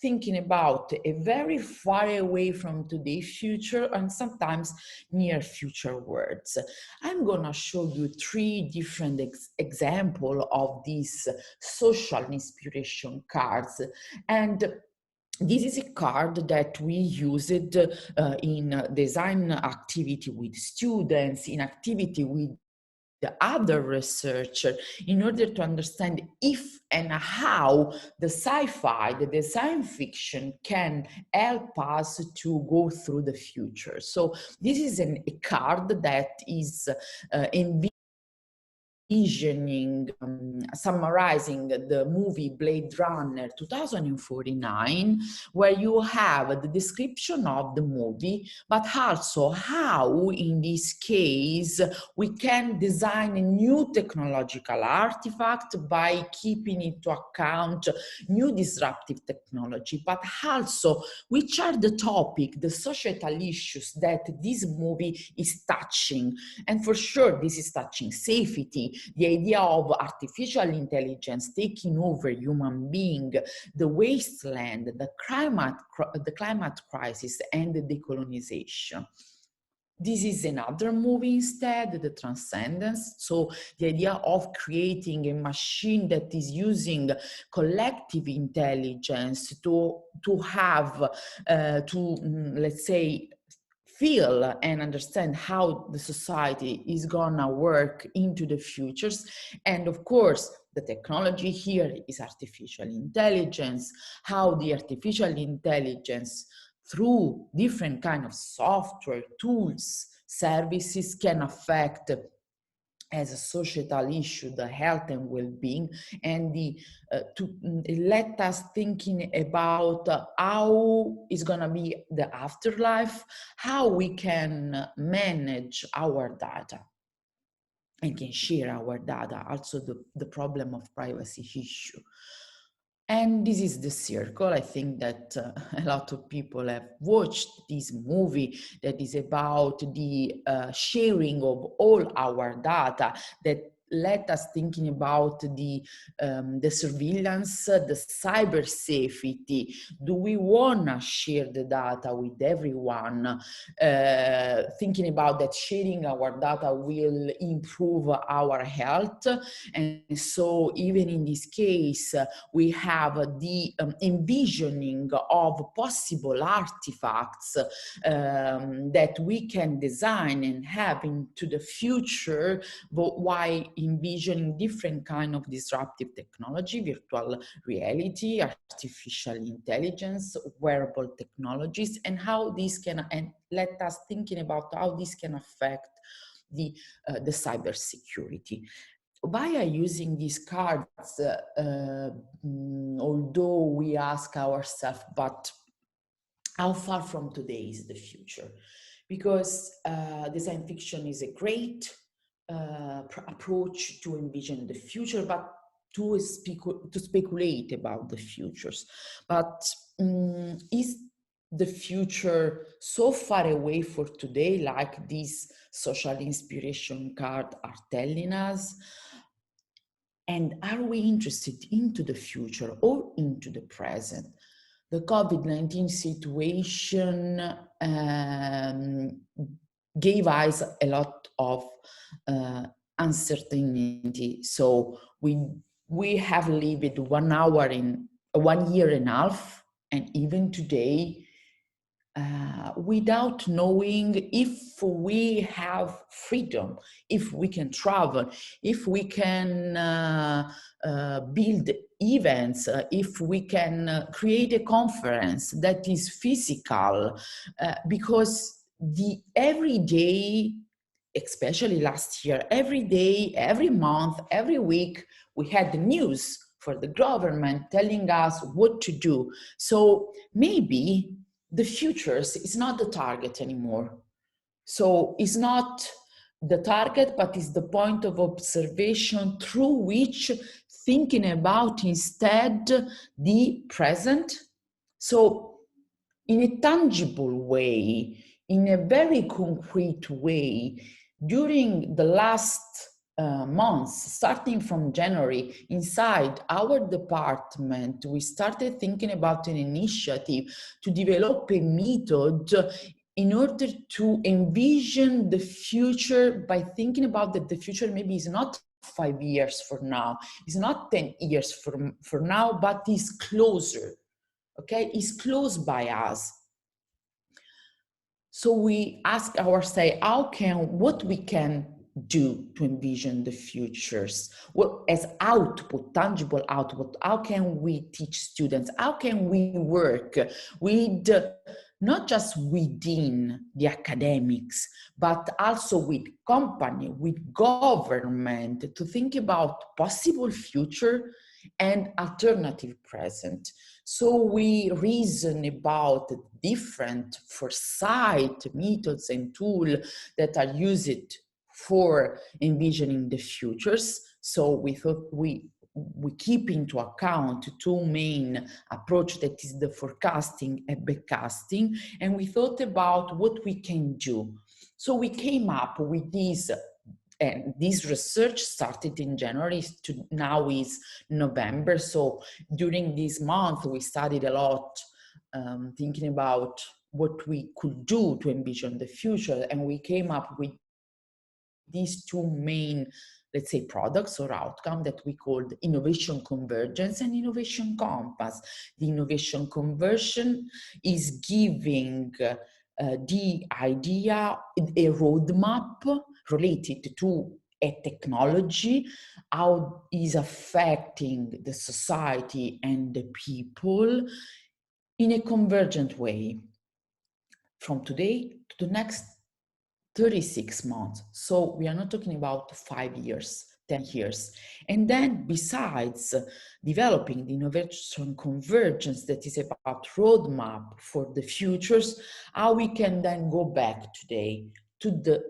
thinking about a very far away from today's future and sometimes near future worlds. I'm gonna show you three different examples of these social inspiration cards. And this is a card that we used in design activity with students, in activity with the other researcher, in order to understand if and how the sci-fi, the design fiction can help us to go through the future. So this is a card that is envisioning, summarizing the movie Blade Runner 2049, where you have the description of the movie, but also how, in this case, we can design a new technological artifact by keeping into account new disruptive technology, but also which are the topic, the societal issues that this movie is touching. And for sure, this is touching safety, the idea of artificial intelligence taking over human being, the wasteland, the climate crisis, and the decolonization. This is another movie instead, The Transcendence. So the idea of creating a machine that is using collective intelligence to have, let's say, feel and understand how the society is gonna work into the futures. And of course, the technology here is artificial intelligence, how the artificial intelligence through different kind of software, tools, services can affect as a societal issue, the health and well-being, and to let us thinking about how is gonna be the afterlife, how we can manage our data and can share our data, also the problem of privacy issue. And this is the circle. I think that a lot of people have watched this movie that is about the sharing of all our data, that let us thinking about the surveillance, the cyber safety. Do we want to share the data with everyone? Thinking about that sharing our data will improve our health. And so even in this case, we have the envisioning of possible artifacts that we can design and have into the future, but while envisioning different kind of disruptive technology, virtual reality, artificial intelligence, wearable technologies, and how this can, and let us thinking about how this can affect the cybersecurity. By using these cards, although we ask ourselves, but how far from today is the future? Because design fiction is a great approach to envision the future, but to speculate about the futures. But is the future so far away for today, like these social inspiration cards are telling us? And are we interested into the future or into the present? The COVID-19 situation gave us a lot of uncertainty. So we have lived 1 hour in 1 year and a half, and even today, without knowing if we have freedom, if we can travel, if we can build events, if we can create a conference that is physical, because every day, especially last year, every day, every month, every week, we had the news for the government telling us what to do. So maybe the futures is not the target anymore. So it's not the target, but it's the point of observation through which thinking about instead the present. So in a tangible way, in a very concrete way, during the last months, starting from January, inside our department, we started thinking about an initiative to develop a method in order to envision the future by thinking about that the future maybe is not 5 years from now, it's not 10 years from now, but is closer, okay, is close by us. So we ask ourselves, what we can do to envision the futures? What as output, tangible output, how can we teach students? How can we work with, not just within the academics, but also with company, with government, to think about possible future and alternative present. So we reason about different foresight methods and tools that are used for envisioning the futures. So we thought we keep into account two main approaches, that is the forecasting and backcasting, and we thought about what we can do. So we came up with this, and this research started in January to now is November. So during this month, we studied a lot, thinking about what we could do to envision the future. And we came up with these two main, let's say, products or outcomes that we called innovation convergence and innovation compass. The innovation conversion is giving the idea, a roadmap related to a technology, how is affecting the society and the people in a convergent way from today to the next 36 months. So we are not talking about 5 years, 10 years. And then besides developing the innovation convergence that is about roadmap for the futures, how we can then go back today to the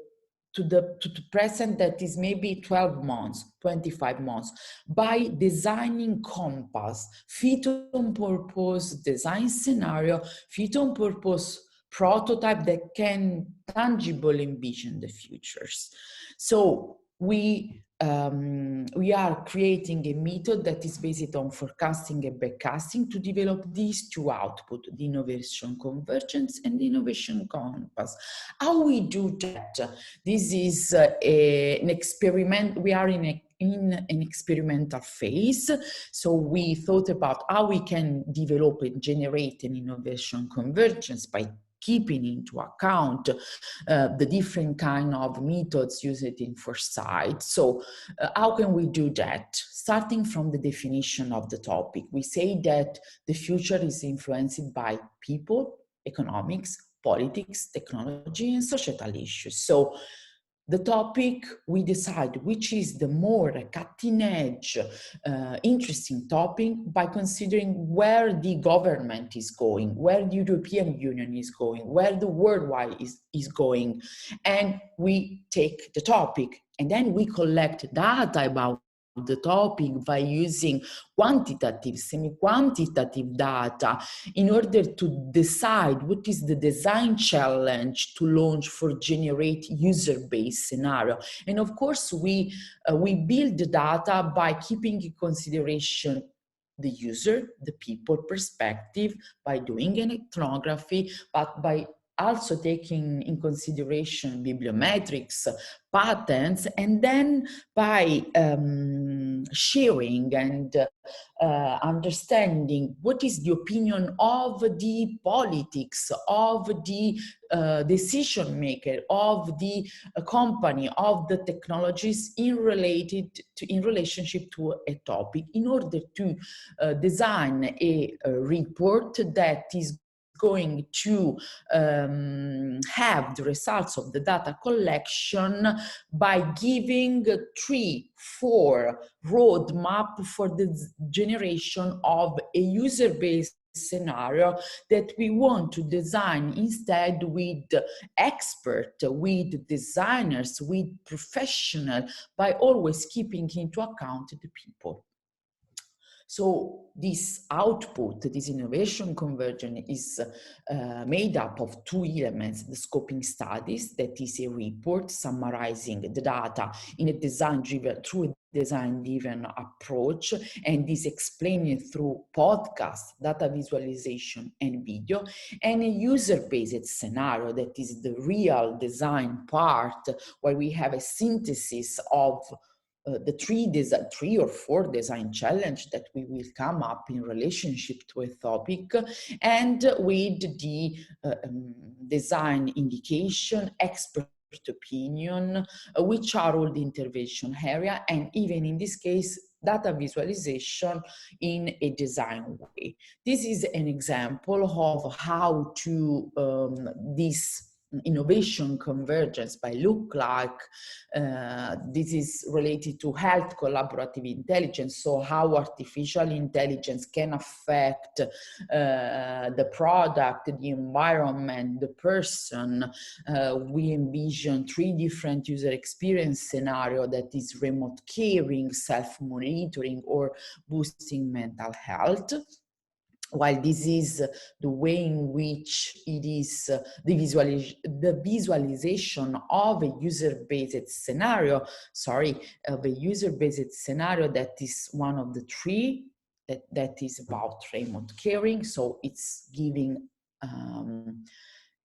present, that is maybe 12 months, 25 months, by designing compass, fit on purpose design scenario, fit on purpose prototype that can tangibly envision the futures. So we are creating a method that is based on forecasting and backcasting to develop these two outputs, the innovation convergence and the innovation compass. How we do that? This is an experiment. We are in an experimental phase. So we thought about how we can develop and generate an innovation convergence by keeping into account the different kind of methods used in foresight. So how can we do that? Starting from the definition of the topic, we say that the future is influenced by people, economics, politics, technology, and societal issues. So the topic, we decide which is the more cutting edge, interesting topic by considering where the government is going, where the European Union is going, where the worldwide is going. And we take the topic and then we collect data about the topic by using quantitative, semi-quantitative data in order to decide what is the design challenge to launch for generate user-based scenario. And of course, we build the data by keeping in consideration the user, the people perspective, by doing an ethnography, but by also taking in consideration bibliometrics, patents, and then by sharing and understanding what is the opinion of the politics, of the decision maker, of the company, of the technologies in relationship to a topic, in order to design a report that is going to have the results of the data collection by giving 3-4 roadmap for the generation of a user-based scenario that we want to design instead with experts, with designers, with professionals, by always keeping into account the people. So this output, this innovation convergence is made up of 2 elements: the scoping studies, that is a report summarizing the data in a design-driven approach, and is explained through podcast, data visualization, and video, and a user-based scenario that is the real design part, where we have a synthesis of the 3 or 4 design challenge that we will come up in relationship to a topic, and with the design indication, expert opinion, which are all the intervention area, and even in this case, data visualization in a design way. This is an example of how to this innovation convergence by look like. This is related to health collaborative intelligence, so how artificial intelligence can affect the product, the environment, the person. We envision 3 different user experience scenarios, that is remote caring, self-monitoring, or boosting mental health. While this is the way in which it is the visualization of a user-based scenario, of a user-based scenario that is one of the 3 that is about remote caring. So it's giving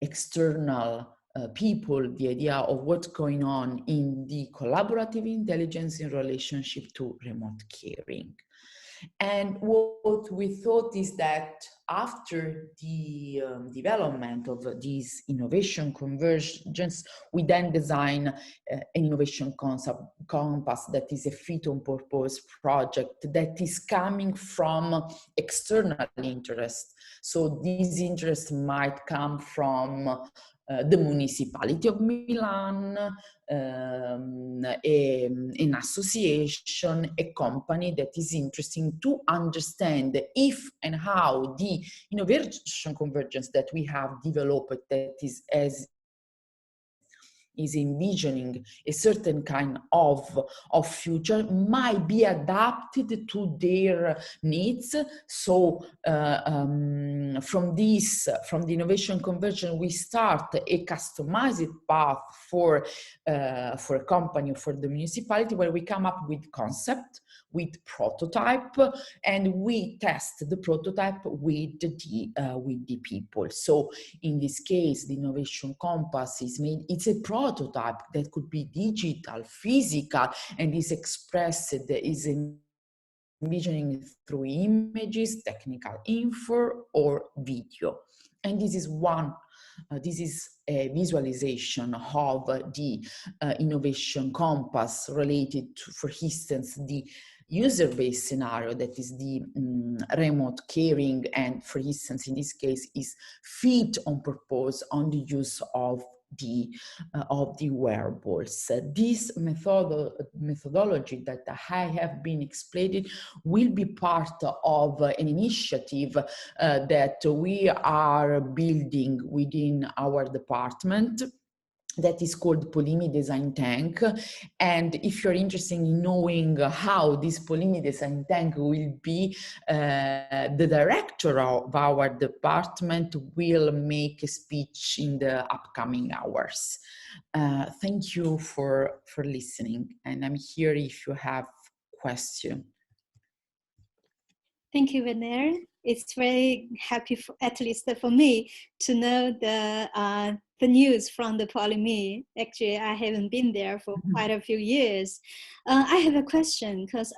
external people the idea of what's going on in the collaborative intelligence in relationship to remote caring. And what we thought is that after the development of this innovation convergence, we then design an innovation compass that is a fit-on-purpose project that is coming from external interest. So these interests might come from the municipality of Milan, an association, a company that is interested to understand if and how the innovation convergence that we have developed, that is envisioning a certain kind of future, might be adapted to their needs. So from the innovation convergence, we start a customized path for a company or for the municipality, where we come up with concept, with prototype, and we test the prototype with the people. So in this case, the innovation compass it's a prototype that could be digital, physical, and is expressed, is envisioning through images, technical info, or video. And this is this is a visualization of the innovation compass related to, for instance, the user-based scenario, that is the remote caring, and for instance, in this case, is fit on purpose on the use of the wearables. This methodology that I have been explaining will be part of an initiative that we are building within our department, that is called Polimi Design Tank. And if you're interested in knowing how this Polimi Design Tank will be, the director of our department will make a speech in the upcoming hours. Thank you for listening, and I'm here if you have questions. Thank you, Venere. It's very happy, at least for me, to know the news from the Polimi. Actually, I haven't been there for quite a few years. I have a question, because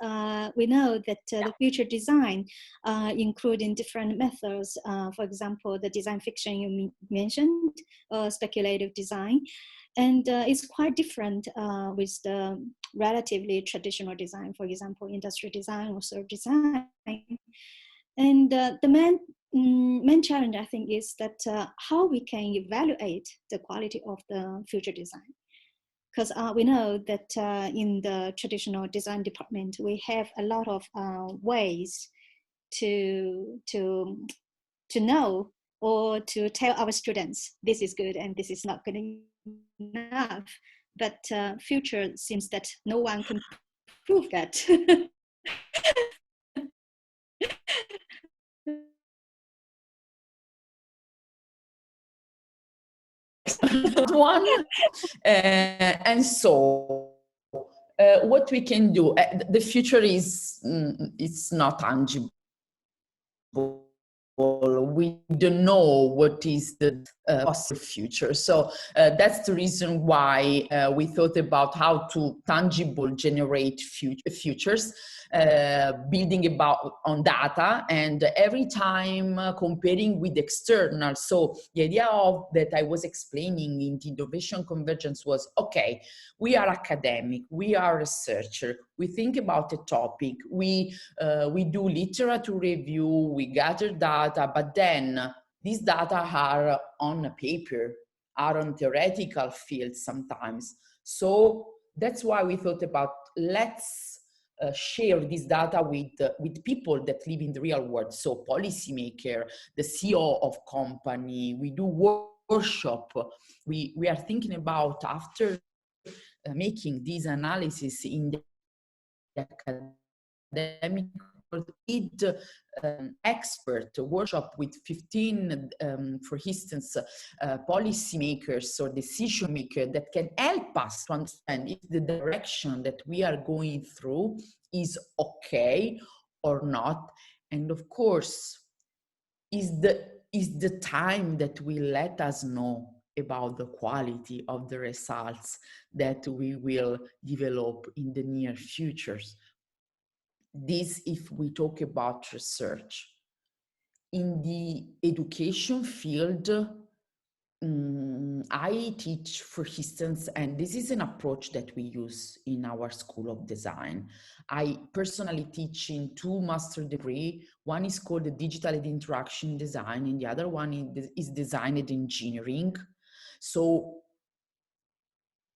we know that the future design, including different methods, for example, the design fiction you mentioned, speculative design, and it's quite different with the relatively traditional design, for example, industrial design or service design. And the main main challenge, I think, is that how we can evaluate the quality of the future design. Because we know that in the traditional design department, we have a lot of ways to know or to tell our students this is good and this is not good enough. But future seems that no one can prove that. One, and so what we can do, the future is it's not tangible. We don't know what is the possible future. So that's the reason why we thought about how to tangible generate futures, building on data, and every time comparing with external. So the idea of that I was explaining in the innovation convergence was, okay, we are academic, we are researcher, we think about a topic, we do literature review, we gather data, but then these data are on a paper, are on theoretical fields sometimes. So that's why we thought about let's share this data with people that live in the real world. So policymaker, the CEO of company, we do workshop. We are thinking about after making this analysis in the academic with expert workshop with 15, for instance, policymakers or decision makers that can help us to understand if the direction that we are going through is okay or not. And of course, is the time that will let us know about the quality of the results that we will develop in the near futures. This if we talk about research. In the education field, I teach, for instance, and this is an approach that we use in our School of Design. I personally teach in 2 master degrees. One is called the Digital and Interaction Design, and the other one is Design and Engineering. So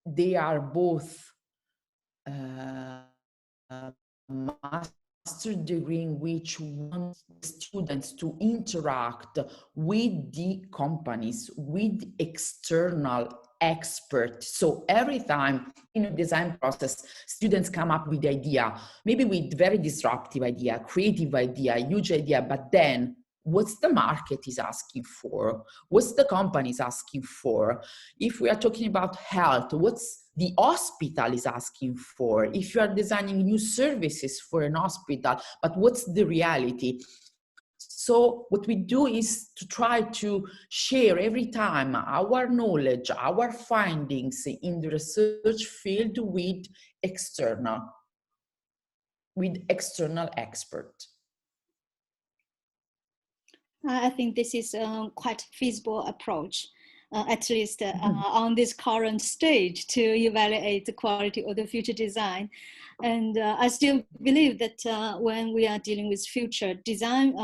they are both master degree in which want students to interact with the companies, with external experts. So every time in a design process, students come up with the idea, maybe with very disruptive idea, creative idea, huge idea, but then what's the market is asking for? What's the company is asking for? If we are talking about health, what's the hospital is asking for? If you are designing new services for an hospital, but what's the reality? So what we do is to try to share every time our knowledge, our findings in the research field with external experts. I think this is a quite feasible approach, at least on this current stage, to evaluate the quality of the future design. And I still believe that when we are dealing with future design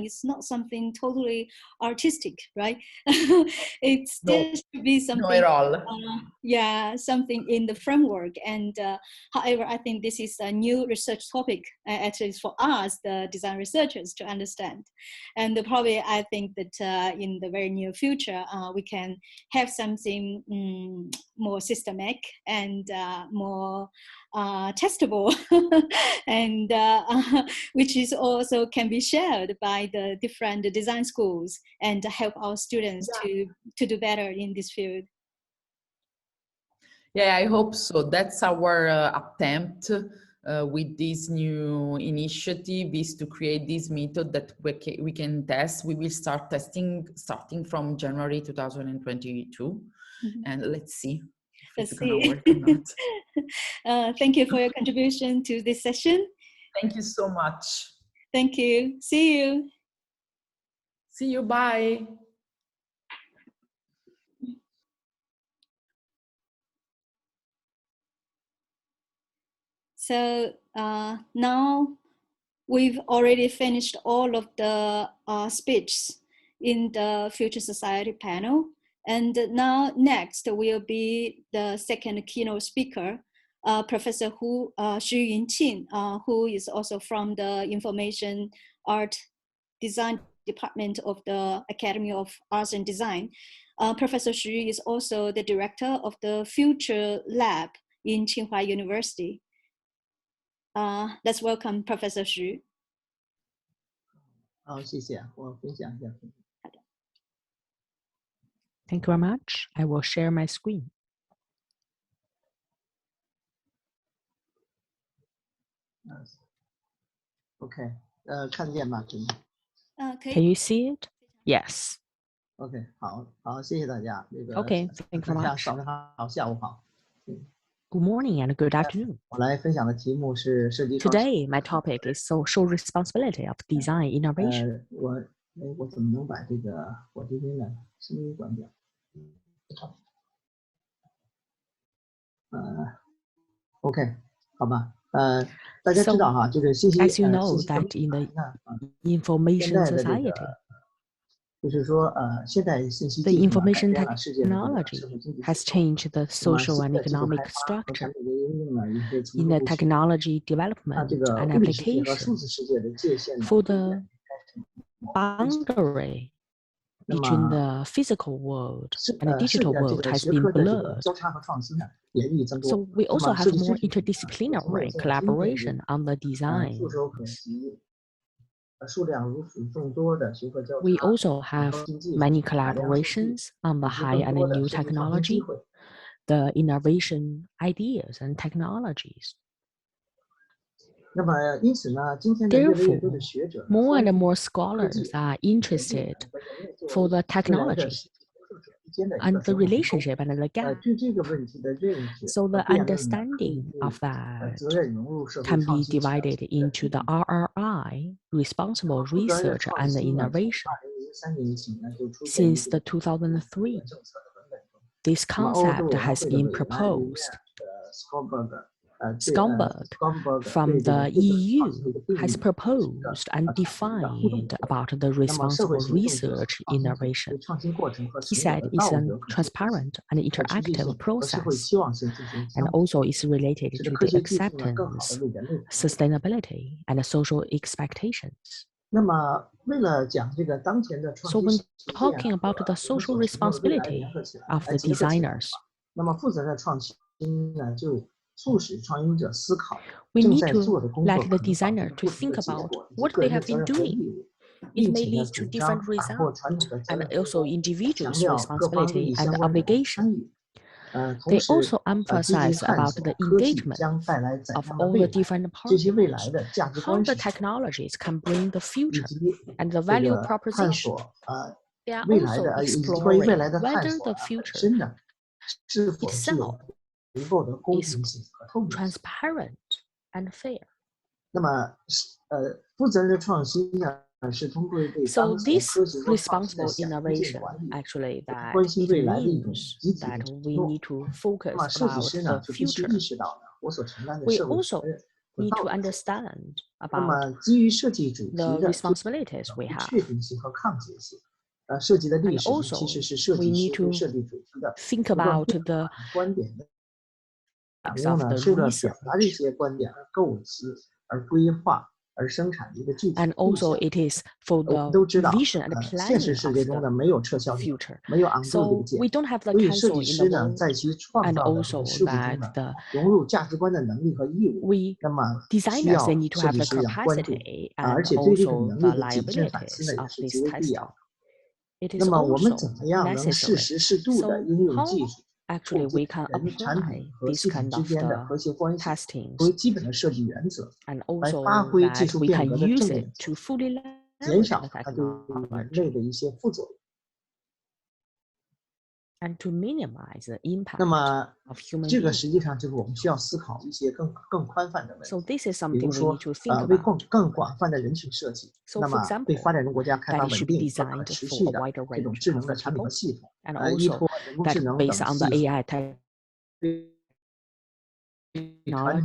is not something totally artistic, right? It still should be something, not at all. Something in the framework. And however, I think this is a new research topic, at least for us, the design researchers, to understand. And probably I think that in the very near future, we can have something more systemic and more testable, and which is also can be shared by the different design schools and help our students to do better in this field. Yeah, I hope so. That's our attempt with this new initiative, is to create this method that we can test. We will start testing starting from January 2022, and let's see if it's gonna work or not. Thank you for your contribution to this session. Thank you so much. Thank you. See you. See you. Bye. So now we've already finished all of the speeches in the Future Society panel. And now next will be the second keynote speaker, Professor Xu Yunqing, who is also from the Information Art Design Department of the Academy of Arts and Design. Professor Xu is also the director of the Future Lab in Tsinghua University. Let's welcome Professor Xu. 好，谢谢，我分享一下。 Thank you very much. I will share my screen. OK， 看得见吗？可以。Can you see it? Yes. OK， 好，谢谢大家。那个 OK, thank you very 大家 much. 早上好，下午好。Good morning and good afternoon. 我来分享的题目是设计创新。 Today, my topic is social responsibility of design innovation. 我怎么能把这个我这边的声音关掉？OK， 好吧。大家知道哈，这个信息 As you know that in the information 现在的这 society, 个就是说现在信息 the 技术 information 改变了世界的这个 technology 社会经济 has 结构。 changed the 那么 social 新 and 的技术 economic 开发和 structure. 产品的应用呢，一些层 In 出 the 不穷。 technology 这 development 个 and 物理世界和数 application, 字世界的界限呢， for 逐渐 the boundary 那 between 么 the physical world and the 设 digital 计的这 world 个 has 学 been 科的这个 blurred. 交叉和创新呢，也日益增 So 多。 we 那 also 么设 have 计 more 师体呢，从 interdisciplinary 现在今天日 collaboration on the design. 触手可及，数量如此众多的学科交 We 叉， also have 高新技术， many 大量数据， collaborations on the 以及 high 更 and 多的 new 设计创新机 technology, 会。 the innovation ideas and technologies. 那么因此呢，今天的越来越多 Therefore, 的学者 more 关 and 注 more 科 scholars 技 are 和技 interested 术和人类作 for 为 the 未来的 technology 实际工作者之间的一 and 个 the 协同沟 relationship and the gap. 对这个问题的认识 So 和 the 辩论呢，可以 understanding 对 of that 责任融入社会 can 创 be 新起到 divided 积极的 into the RRI, responsible 负责任的 research 创 and 新呢，从 innovation. 2003年起呢，就出现于 Since 这 the 个政策的 2003, 政策的文本中。 this 那么欧洲 concept 委员 has 会的 been 委员里面 proposed. 的 Skolberg Skomberg 对 from 这个 the 这个创新的 EU 一个定 has 义， proposed and 产生一个互动 defined 活动。 about the 那么社会 responsible 行动者和 research 创新者 innovation. 对创新过程和 He 成果 said 的 it's 道 a 德可持续性、 transparent and 可持续 interactive 性和社会 process, 期望性进行 and 相互 also is related 使得 to 科 the 学技术呢更好的 acceptance, 为人类服务。 sustainability, and social expectations. 那么为了讲这个当前的创 So 新 when 实践 talking 和 about the 人 social 所承诺的未来 responsibility 联合起来， of 来 the 结合起来的 designers, 话，那么负责任创新呢，就促使创新者思考 we 正 need 在 to 做的工 let 作 the 可能导致 designer 的 to 不同 think 的结 about 果以及 what 个 they 人的 have 责 been 任和 doing. 义务， It 并 may 且呢 lead to 主张 different 打破 results 传统的责 and 任分 also 工，强 individuals' 调各方利 responsibility 益 and 相关者的 obligation. 参与。同 They 时 also 积极 emphasize 探 about 索 the 科技 engagement 将带来怎 of 样的 all 未 the 来， different 这些未来 partners, 的价值 how 观 the 是什么， technologies can bring the 以 future 及 and the 这 value 个探 proposition. 索 They are 未来 also 的以及关于未来 exploring 的探 whether 索 the 本 future 身呢是否具有 itself 足够的公 is 平性和透明性。 transparent and fair. 那么负责任的创新呢，是通过对 So 当前 this 科学和创新的 responsible 想象性 innovation, 管理 actually, 和 that 关心 it 未来的一种 means 集体的 that 承 we 诺。 need to 那么 focus 设计 about 师 the 呢，就必须 future. 意识到呢我所承担的 We 社会 also 责任和 need 道 to 德责任。 understand 那 about 么基于设计主题 the 的 responsibilities we 不 have. 确定性和抗结性。设计的历 And 史呢 also, 其实是设 we 计 need 师对 to 设计主题的 think 不断 about 变 the 化观点的感 aspects 悟 of 呢， the 是为了表达这 research. 些观点而构思、而规划、而生产的一个具体 And 的构 also, 想。 it is for 我们 the 都知道， vision and 现实 planning 世界 of 中 the 呢没有撤销键， future. 没有 undo 这 So 个键， we don't have the 所以设 cancel 计 in the 师呢 world. 在其创 And 造的这 also 个事物中 that 呢， the 融入价值观的能力和义务。 we 那么需 designers, 要 they need to 设 have 计 the 师要关注， capacity 而 and 且对这种 also 能 the 力的谨慎反思 liabilities 呢也 of 是 this 极为必要 task. 的。 It 那 is 么我们 also 怎么样能适 necessary. 时适度的 So 应用 how 技术， actually 促进 we can 人、产 apply 品和 this 系统 kind 之 of 间的 the 和谐关系， testings 作为基本的设计原则， and 来 also 发挥技 that 术 we 变 can 革的 use 正 it 面作 to fully 用，减 leverage 少 the 它对人类 technology 的一些副作用。 and to minimize the 那 impact 么 of human 这个 beings. 实际上就是我们需要思考一些更宽泛的问 So 题， this is 比如 something we 说 need to think 为 about. 更广泛的人群设计， So 那 for 么对 example, 发展中国家开 that 发 it 稳 should be 定和可 designed 持 for 续 a 的 wider 这种 range 智能 of 的 the 产品和 people, 系统， and 依 also 托人工 that 智能 based 等 on the 技术， AI 对 technology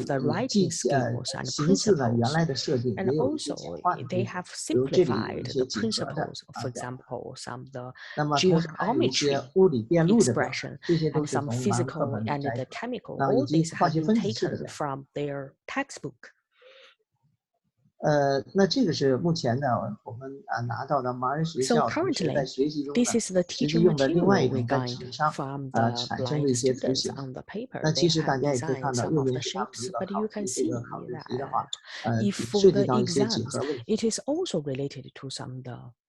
of the writing skills and 形式呢，原 principles. 来的设定 And 也有一些 also, 简化的 they 地方， have 比如这里有一 simplified 些 the 几何的 principles, for example, some of the 那么同时还有一些 geometry 物理电路的表达， expression 这些都 and 是 some 从课 physical 本里 and 摘 the 的， chemical. 以 All 及 these 化 have 学 been 分子式的 taken 表达。 from their textbook. 那这个是目前呢，我们拿到的盲人学 So 校同学 currently, 在学习中 this 呢， is the 实际 teaching 用的另外一 material we 种在 got 纸上 from the 产生的 blind 一些图 students 形。 on the paper. 那 They 其实 have 大家也可以 designed 看到， some 右 of 边 the 是它 shapes, 这个 but 考 you 题 can 这 see 个考试题的话 that if 涉 for 及 the 到一些几 exams, 何问题。 it is also related to some of the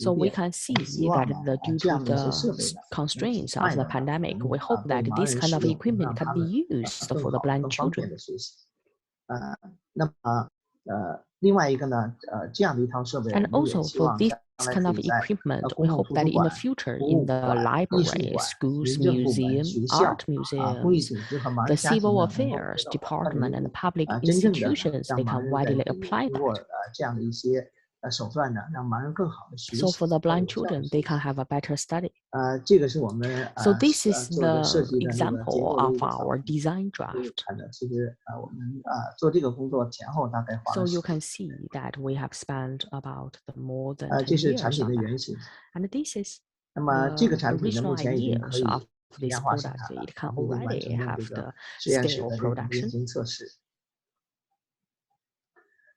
So we can see that due to the constraints of the pandemic, we hope that this kind of equipment can be used for the blind children. 另外一个呢，这样的一套设备， And 我们也 also 希 for 望 this 将来 kind 可 of 以在 equipment, we 公共 hope 图 that 书 in the 馆、 future, 博物 in the 馆、艺术 library, 馆、 schools, 民政部门、 museum, 学校 art 公益 museums, 组织和盲 the 人家庭 civil 呢，能够 affairs 得到它 department 的 and public 真正的 institutions, 让 they 盲 can 人在 widely 可以 apply 通过 that. 这样的一些手段呢，让盲人更好的学 So 习， for the 更 blind 有效地 children, 学 they 习。 can have a better study. 这个是我们 So this is 做的 the 设计的那个结 example 构的 of 一个 our design draft. 看的，其实我们做这个工作前后大概花 So 了 you 10 can see that we have spent about more than 这 10是产 years 品 on 的 that. 原型。 And this is 那么这个 the 产品呢，目 original 前已经 ideas 可以 of 实 this 验化生 product. 产了， It can 并且完 already 成了 have 这个 the 实验室 scale 的这个运 production. 行测试。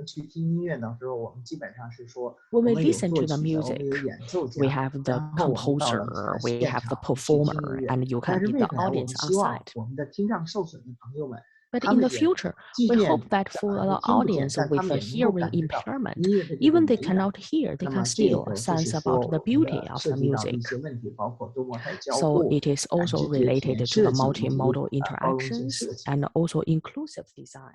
们去听音乐的时候，我们基本上是说， When 我 we 们有 listen 作 to the 曲的，我们 music, 有演奏家， we have the 然后我们到了 composer, we 现 have the 场去听音 performer, 乐。 and you 但 can 是 give 未 the 来我们 audience 希望 outside. 我们的听障受损的朋友们， But 他 in 们 the 也 future, 即 we 便 hope that for the 听不见， audience 但他 with 们 a 也能够 hearing 感觉到 impairment, 音乐的这个 even 美 they 感。 cannot hear, they 那 can 么这 still 个就 sense 是 about 说 the 我们 beauty 的 of 涉 the 及到的 music. 一些问题，包括多模态交 So 互、 it is 感 also 知觉体 related 验 to 设 the 计以及 multimodal 包容性 interactions 设计。 and also inclusive design.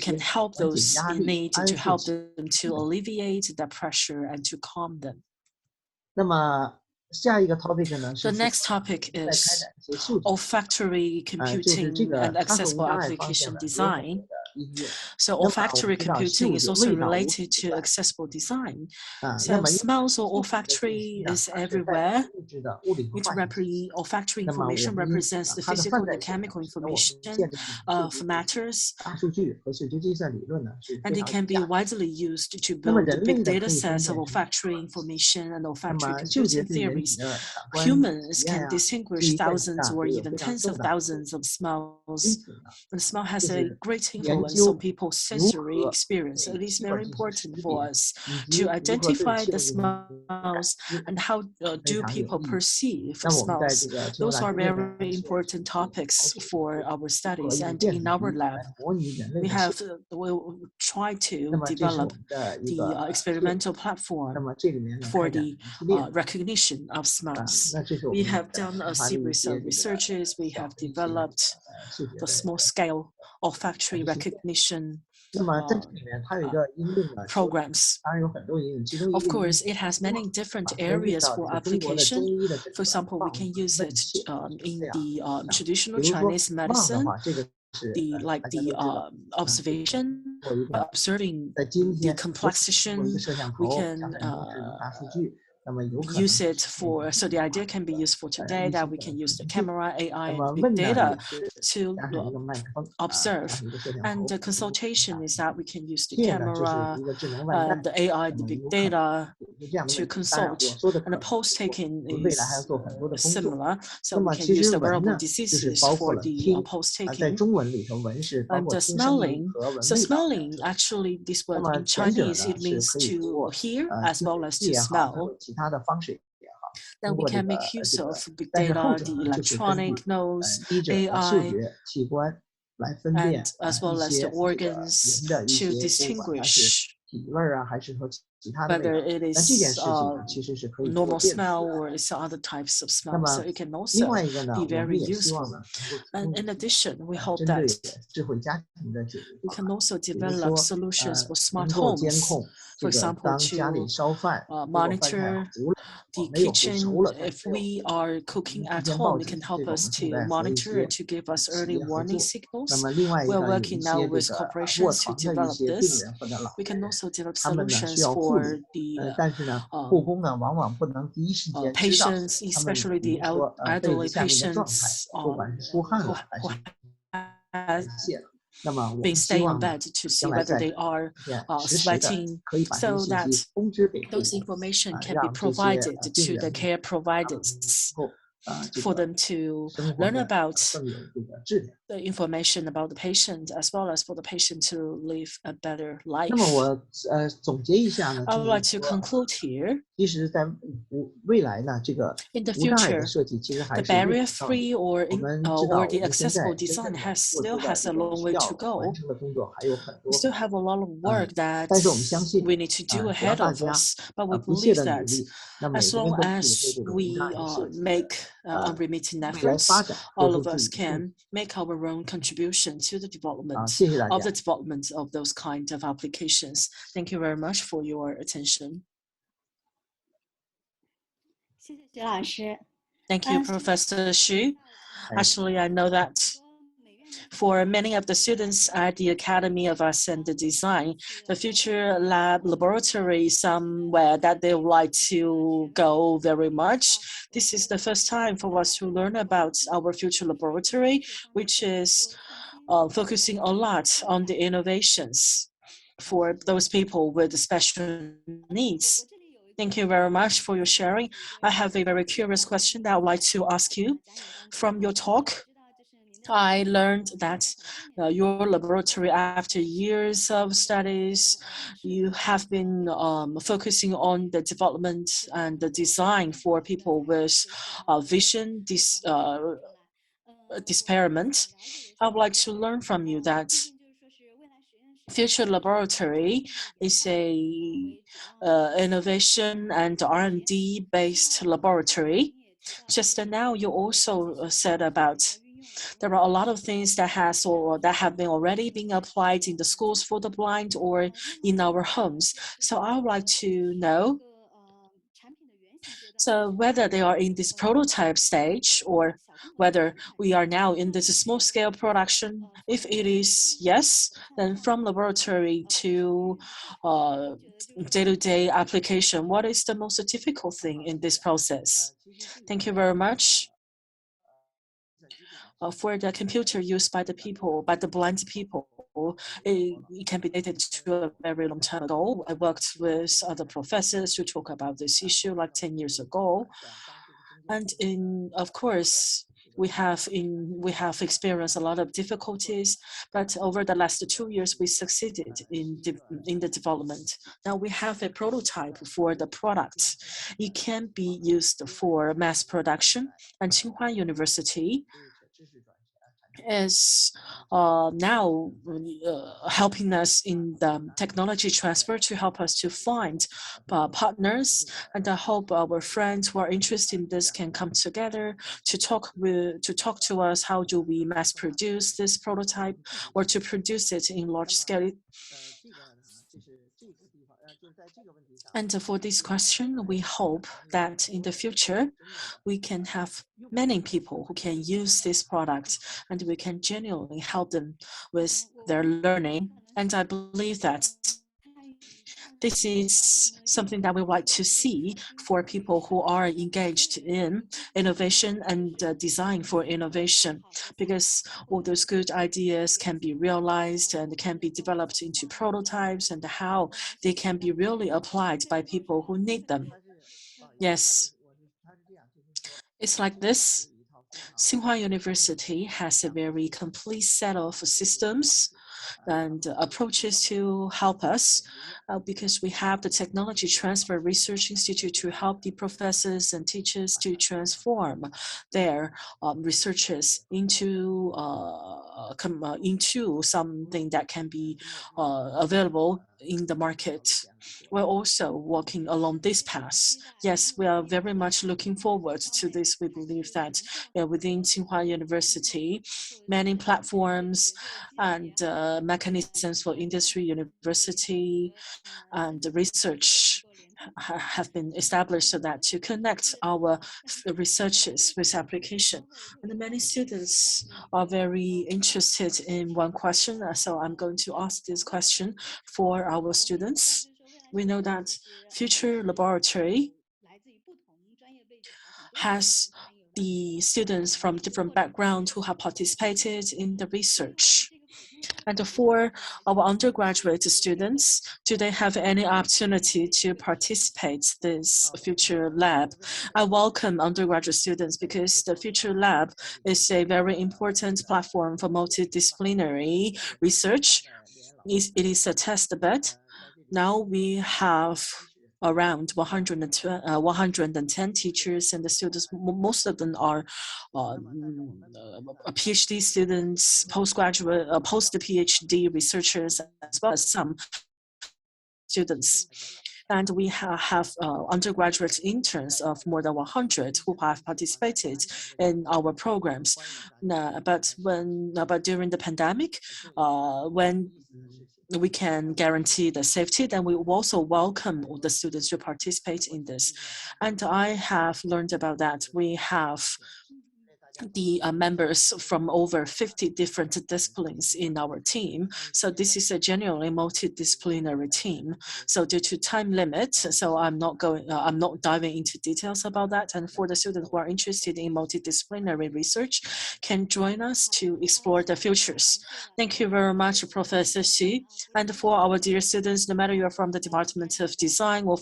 can help those in need to help them to alleviate their pressure and to calm them. 那么下一个 topic 呢 The next topic is olfactory computing and accessible application design. So olfactory computing is also related to accessible design. So smells or olfactory is everywhere. Olfactory information represents the physical and chemical information of matters, and it can be widely used to build big data sets of olfactory information and olfactory computing theories. Humans can distinguish thousands or even tens of thousands of smells. The smell has a great influence influence on people's sensory experience. It is very important for us to identify the smells and how do people perceive smells. Those are very important topics for our studies, and in our lab, we have we'll try to develop the experimental platform for the recognition of smells. We have done a series of researches. We have developed the small-scale olfactory recognition programs. Of course, it has many different areas for application. For example, we can use it in the traditional Chinese medicine, the observation, observing the complexation. We can use it for, so the idea can be used for today that we can use the camera, AI, and big data to observe. And the consultation is that we can use the camera and the AI, the big data to consult. And the post-taking is similar, so we can use the wearable diseases for the post-taking. And the smelling, so smelling, actually this word in Chinese, it means to hear as well as to smell. Then we can make use of big data, the electronic nose, AI, and as well as the organs to distinguish whether it is normal smell or it's other types of smell. So it can also be very useful. And in addition, we hope that we can also develop solutions for smart homes. For example, to monitor the kitchen. If we are cooking at home, it can help us to monitor to give us early warning signals. We're working now with corporations to develop this. We can also develop solutions for the patients, especially the elderly patients who has been staying on bed to see whether they are sweating, so that those information can be provided to the care providers for them to learn about the information about the patient, as well as for the patient to live a better life. I would like to conclude here. In the future, the barrier-free or the accessible design still has a long way to go. We still have a lot of work that we need to do ahead of us, but we believe that as long as we make unremitting efforts, all of us can make our own contribution to the development of those kind of applications. Thank you very much for your attention. Thank you, Professor Xu. Actually, I know that for many of the students at the Academy of Arts and Design, the future laboratory is somewhere that they would like to go very much. This is the first time for us to learn about our future laboratory, which is focusing a lot on the innovations for those people with special needs. Thank you very much for your sharing. I have a very curious question that I would like to ask you. From your talk, I learned that your laboratory, after years of studies, you have been focusing on the development and the design for people with vision impairment. I would like to learn from you that future laboratory is a innovation and R&D based laboratory. Just now, you also said about there are a lot of things that have been already being applied in the schools for the blind or in our homes. So I would like to know, so whether they are in this prototype stage or whether we are now in this small-scale production. If it is yes, then from laboratory to day-to-day application, what is the most difficult thing in this process? Thank you very much. For the computer used by the people, by the blind people, it can be dated to a very long time ago. I worked with other professors to talk about this issue like 10 years ago. And of course, we have experienced a lot of difficulties, but over the last 2 years, we succeeded in the development. Now we have a prototype for the product. It can be used for mass production, and Tsinghua University is now helping us in the technology transfer to help us to find partners, and I hope our friends who are interested in this can come together to talk to us how do we mass produce this prototype or to produce it in large scale. And for this question, we hope that in the future, we can have many people who can use this product and we can genuinely help them with their learning. And I believe that this is something that we like to see for people who are engaged in innovation and design for innovation, because all those good ideas can be realized and can be developed into prototypes and how they can be really applied by people who need them. Yes, it's like this. Tsinghua University has a very complete set of systems and approaches to help us because we have the Technology Transfer Research Institute to help the professors and teachers to transform their researches into something that can be available in the market. We're also walking along this path. Yes, we are very much looking forward to this. We believe that within Tsinghua University, many platforms and mechanisms for industry, university, and research have been established so that to connect our researches with application. And many students are very interested in one question, so I'm going to ask this question for our students. We know that Future Laboratory has the students from different backgrounds who have participated in the research. And for our undergraduate students, do they have any opportunity to participate in this Future Lab? I welcome undergraduate students because the Future Lab is a very important platform for multidisciplinary research. It is a test bed. Now we have around 110 teachers and the students. Most of them are PhD students, postgraduate, post-PhD researchers, as well as some students. And we have undergraduate interns of more than 100 who have participated in our programs. But during the pandemic, when we can guarantee the safety, then we also welcome all the students to participate in this. And I have learned about that. We have the members from over 50 different disciplines in our team. So this is a genuinely multidisciplinary team. So due to time limit, so I'm not diving into details about that. And for the students who are interested in multidisciplinary research, can join us to explore the futures. Thank you very much, Professor Xu. And for our dear students, no matter you're from the Department of Design or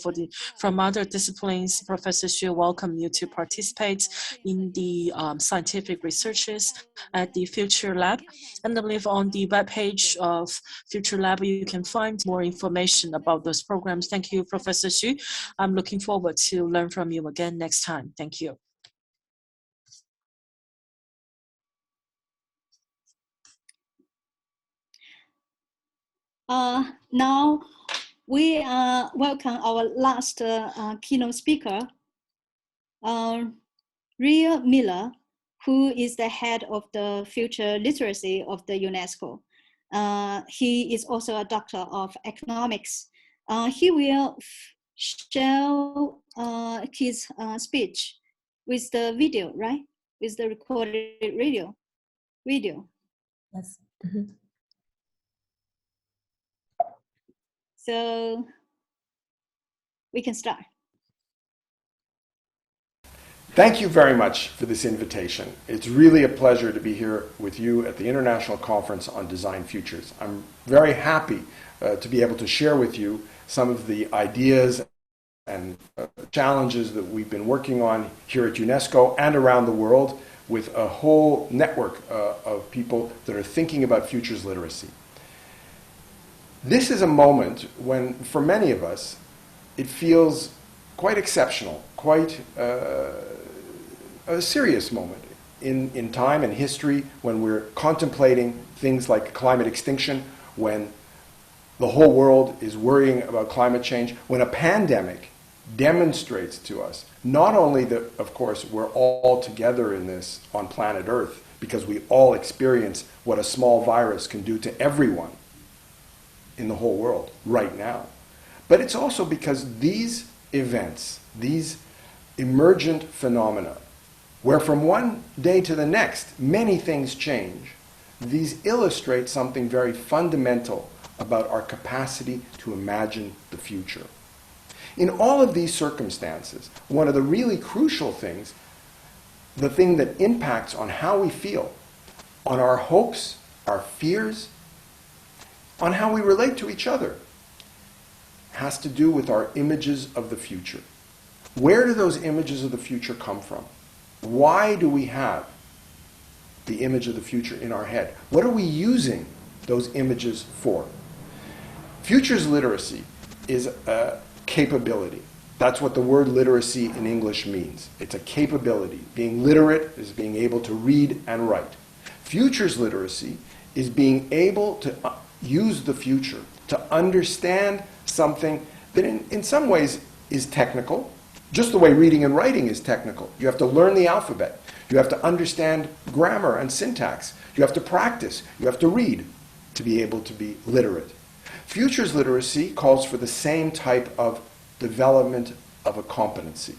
from other disciplines, Professor Xu welcome you to participate in the scientific researches at the Future Lab. And I believe on the webpage of Future Lab, you can find more information about those programs. Thank you, Professor Xu. I'm looking forward to learn from you again next time. Thank you. Now we welcome our last keynote speaker, Riel Miller, who is the head of the future literacy of the UNESCO. He is also a doctor of economics. He will show his speech with the video, right? With the recorded video. Yes. So we can start. Thank you very much for this invitation. It's really a pleasure to be here with you at the International Conference on Design Futures. I'm very happy to be able to share with you some of the ideas and challenges that we've been working on here at UNESCO and around the world with a whole network of people that are thinking about futures literacy. This is a moment when, for many of us, it feels quite exceptional, quite a serious moment in time and history, when we're contemplating things like climate extinction, when the whole world is worrying about climate change, when a pandemic demonstrates to us not only that, of course, we're all together in this on planet Earth because we all experience what a small virus can do to everyone in the whole world right now, but it's also because these events, these emergent phenomena, where from one day to the next many things change, these illustrate something very fundamental about our capacity to imagine the future. In all of these circumstances, one of the really crucial things, the thing that impacts on how we feel, on our hopes, our fears, on how we relate to each other, has to do with our images of the future. Where do those images of the future come from? Why do we have the image of the future in our head? What are we using those images for? Futures literacy is a capability. That's what the word literacy in English means. It's a capability. Being literate is being able to read and write. Futures literacy is being able to use the future to understand something that in some ways is technical, just the way reading and writing is technical. You have to learn the alphabet. You have to understand grammar and syntax. You have to practice. You have to read to be able to be literate. Futures literacy calls for the same type of development of a competency.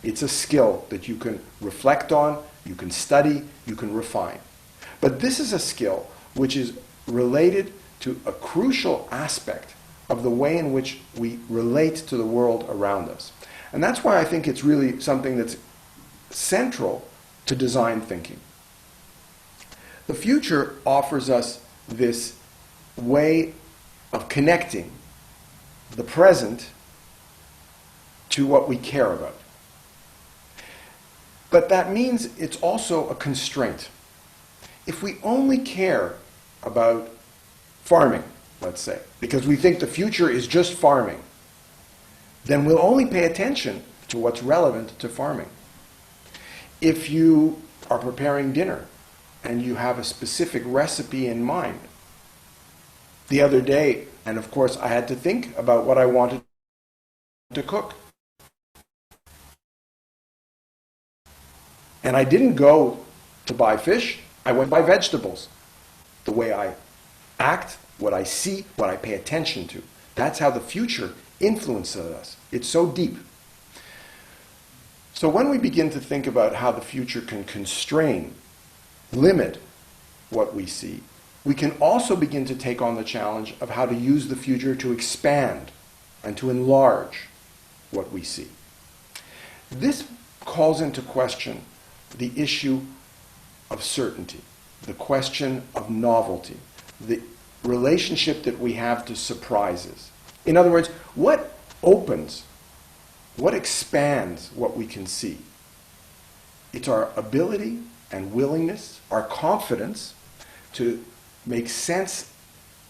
It's a skill that you can reflect on, you can study, you can refine. But this is a skill which is related to a crucial aspect of the way in which we relate to the world around us. And that's why I think it's really something that's central to design thinking. The future offers us this way of connecting the present to what we care about. But that means it's also a constraint. If we only care about farming, let's say, because we think the future is just farming, then we'll only pay attention to what's relevant to farming. If you are preparing dinner and you have a specific recipe in mind, the other day, and of course I had to think about what I wanted to cook. And I didn't go to buy fish, I went to buy vegetables. The way I act, what I see, what I pay attention to. That's how the future influences us. It's so deep. So when we begin to think about how the future can constrain, limit what we see, we can also begin to take on the challenge of how to use the future to expand and to enlarge what we see. This calls into question the issue of certainty, the question of novelty, the relationship that we have to surprises. In other words, what opens, what expands what we can see? It's our ability and willingness, our confidence to make sense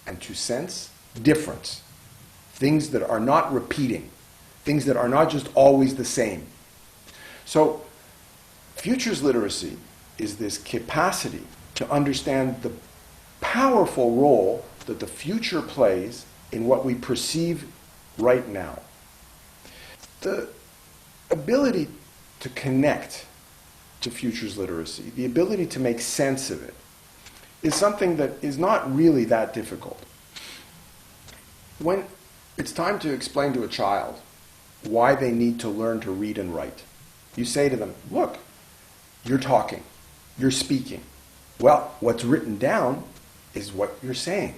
and to sense difference. Things that are not repeating, things that are not just always the same. So, futures literacy is this capacity to understand the powerful role that the future plays in what we perceive right now. The ability to connect to futures literacy, the ability to make sense of it, is something that is not really that difficult. When it's time to explain to a child why they need to learn to read and write, you say to them, look, you're talking, you're speaking. Well, what's written down is what you're saying.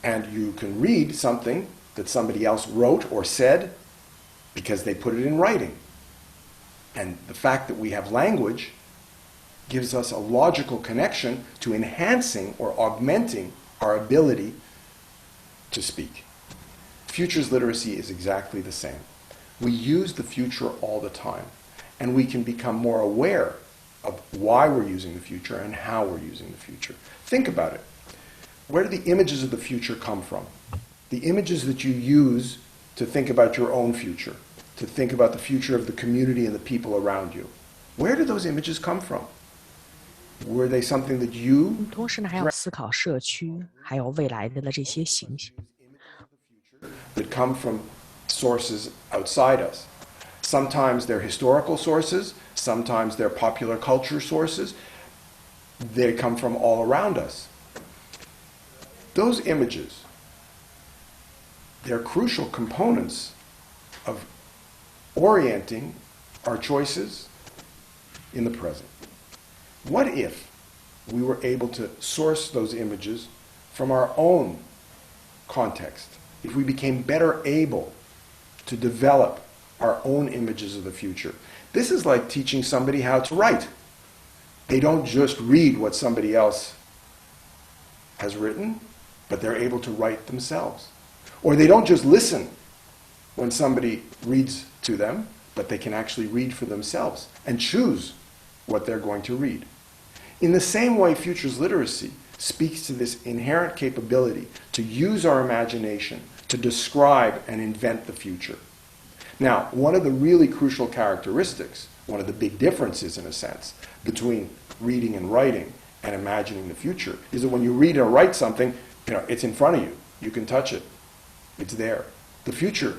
And you can read something that somebody else wrote or said because they put it in writing. And the fact that we have language gives us a logical connection to enhancing or augmenting our ability to speak. Futures literacy is exactly the same. We use the future all the time, and we can become more aware of why we're using the future and how we're using the future. Think about it. Where do the images of the future come from? The images that you use to think about your own future, to think about the future of the community and the people around you. Where do those images come from? Were they something that you... 同时呢，还要思考社区，还有未来的这些形象。 that come from sources outside us. Sometimes they're historical sources, sometimes they're popular culture sources. They come from all around us. Those images, they're crucial components of orienting our choices in the present. What if we were able to source those images from our own context? If we became better able to develop our own images of the future. This is like teaching somebody how to write. They don't just read what somebody else has written, but they're able to write themselves. Or they don't just listen when somebody reads to them, but they can actually read for themselves and choose what they're going to read. In the same way, futures literacy speaks to this inherent capability to use our imagination to describe and invent the future. Now, one of the really crucial characteristics, one of the big differences in a sense, between reading and writing and imagining the future is that when you read or write something, it's in front of you. You can touch it. It's there. The future,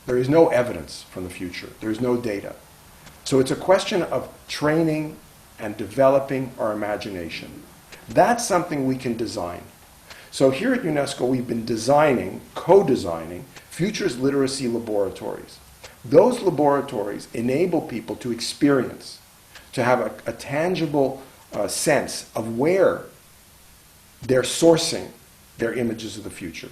there is no evidence from the future. There's no data. So it's a question of training and developing our imagination. That's something we can design. So here at UNESCO, we've been designing, co-designing, futures literacy laboratories. Those laboratories enable people to experience, to have a tangible sense of where they're sourcing their images of the future.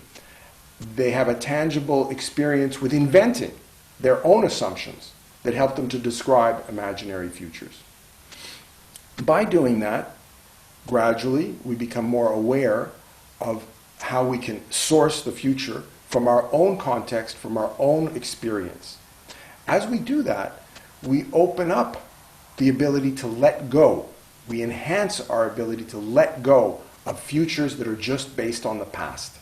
They have a tangible experience with inventing their own assumptions that help them to describe imaginary futures. By doing that, gradually we become more aware of how we can source the future from our own context, from our own experience. As we do that, we open up the ability to let go. We enhance our ability to let go of futures that are just based on the past.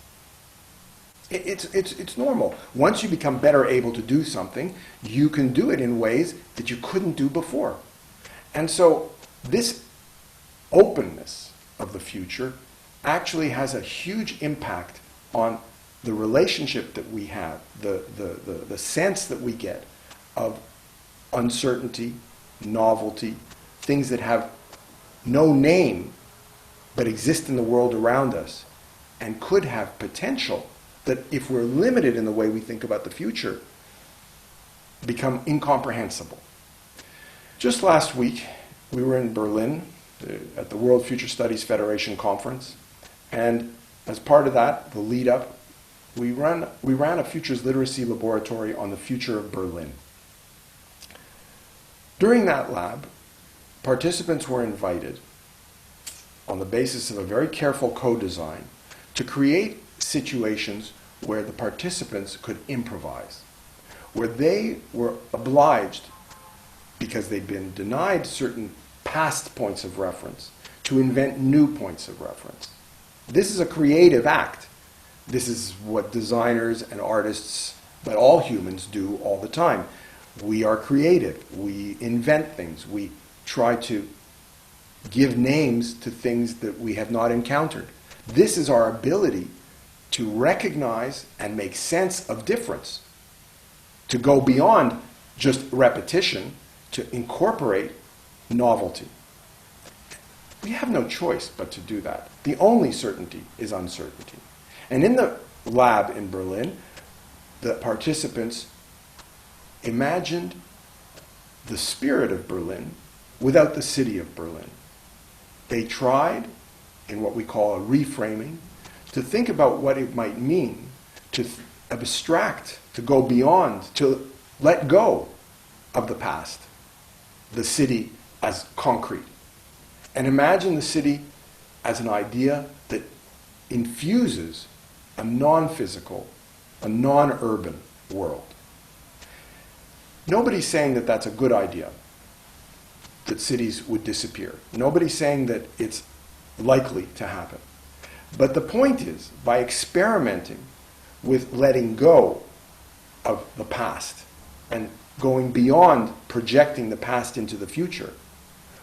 It's normal. Once you become better able to do something, you can do it in ways that you couldn't do before. And so this openness of the future actually has a huge impact on the relationship that we have, the sense that we get of uncertainty, novelty, things that have no name but exist in the world around us and could have potential that, if we're limited in the way we think about the future, become incomprehensible. Just last week, we were in Berlin at the World Future Studies Federation conference, and as part of that, the lead up, we ran a futures literacy laboratory on the future of Berlin. During that lab, participants were invited, on the basis of a very careful co-design, to create situations where the participants could improvise, where they were obliged, because they'd been denied certain past points of reference, to invent new points of reference. This is a creative act. This is what designers and artists, but all humans, do all the time. We are creative. We invent things. We try to give names to things that we have not encountered. This is our ability to recognize and make sense of difference, to go beyond just repetition, to incorporate novelty. We have no choice but to do that. The only certainty is uncertainty. And in the lab in Berlin, the participants imagined the spirit of Berlin without the city of Berlin. They tried, in what we call a reframing, to think about what it might mean to abstract, to go beyond, to let go of the past, the city as concrete, and imagine the city as an idea that infuses a non-physical, a non-urban world. Nobody's saying that that's a good idea. that cities would disappear. Nobody's saying that it's likely to happen. But the point is, by experimenting with letting go of the past and going beyond projecting the past into the future,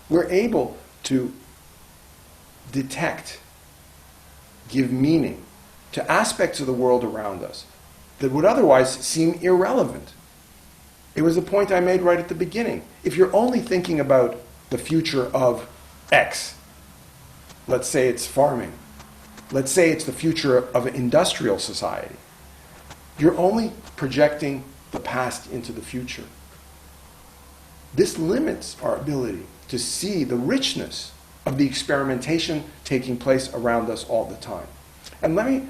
we're able to detect, give meaning to aspects of the world around us that would otherwise seem irrelevant. It was the point I made right at the beginning. If you're only thinking about the future of X, let's say it's farming, let's say it's the future of an industrial society, you're only projecting the past into the future. This limits our ability to see the richness of the experimentation taking place around us all the time. And let me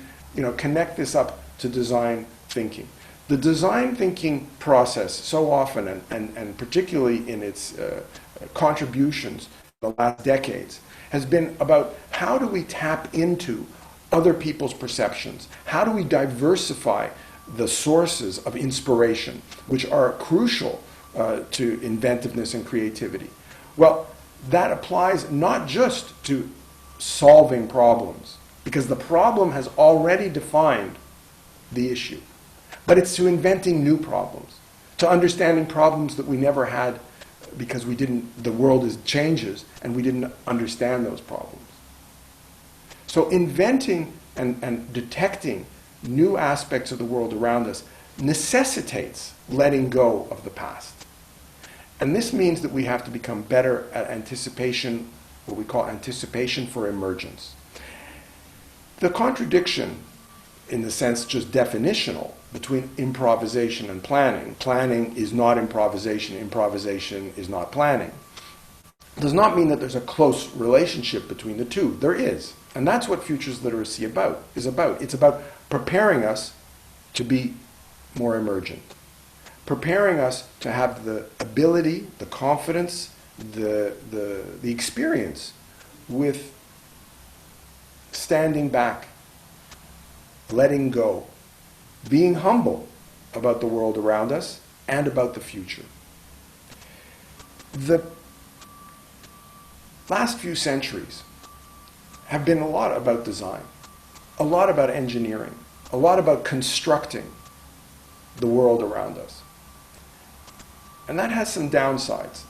connect this up to design thinking. The design thinking process so often, and particularly in its contributions in the last decades, has been about how do we tap into other people's perceptions? How do we diversify the sources of inspiration, which are crucial to inventiveness and creativity? Well, that applies not just to solving problems, because the problem has already defined the issue, but it's to inventing new problems, to understanding problems that we never had because the world changes and we didn't understand those problems. So inventing and detecting new aspects of the world around us necessitates letting go of the past. And this means that we have to become better at anticipation, what we call anticipation for emergence. The contradiction, in the sense just definitional, between improvisation and planning, planning is not improvisation, improvisation is not planning, does not mean that there's a close relationship between the two. There is. And that's what futures literacy is about. It's about preparing us to be more emergent, preparing us to have the ability, the confidence, the experience with standing back, letting go, being humble about the world around us and about the future. The last few centuries have been a lot about design, a lot about engineering, a lot about constructing the world around us. And that has some downsides.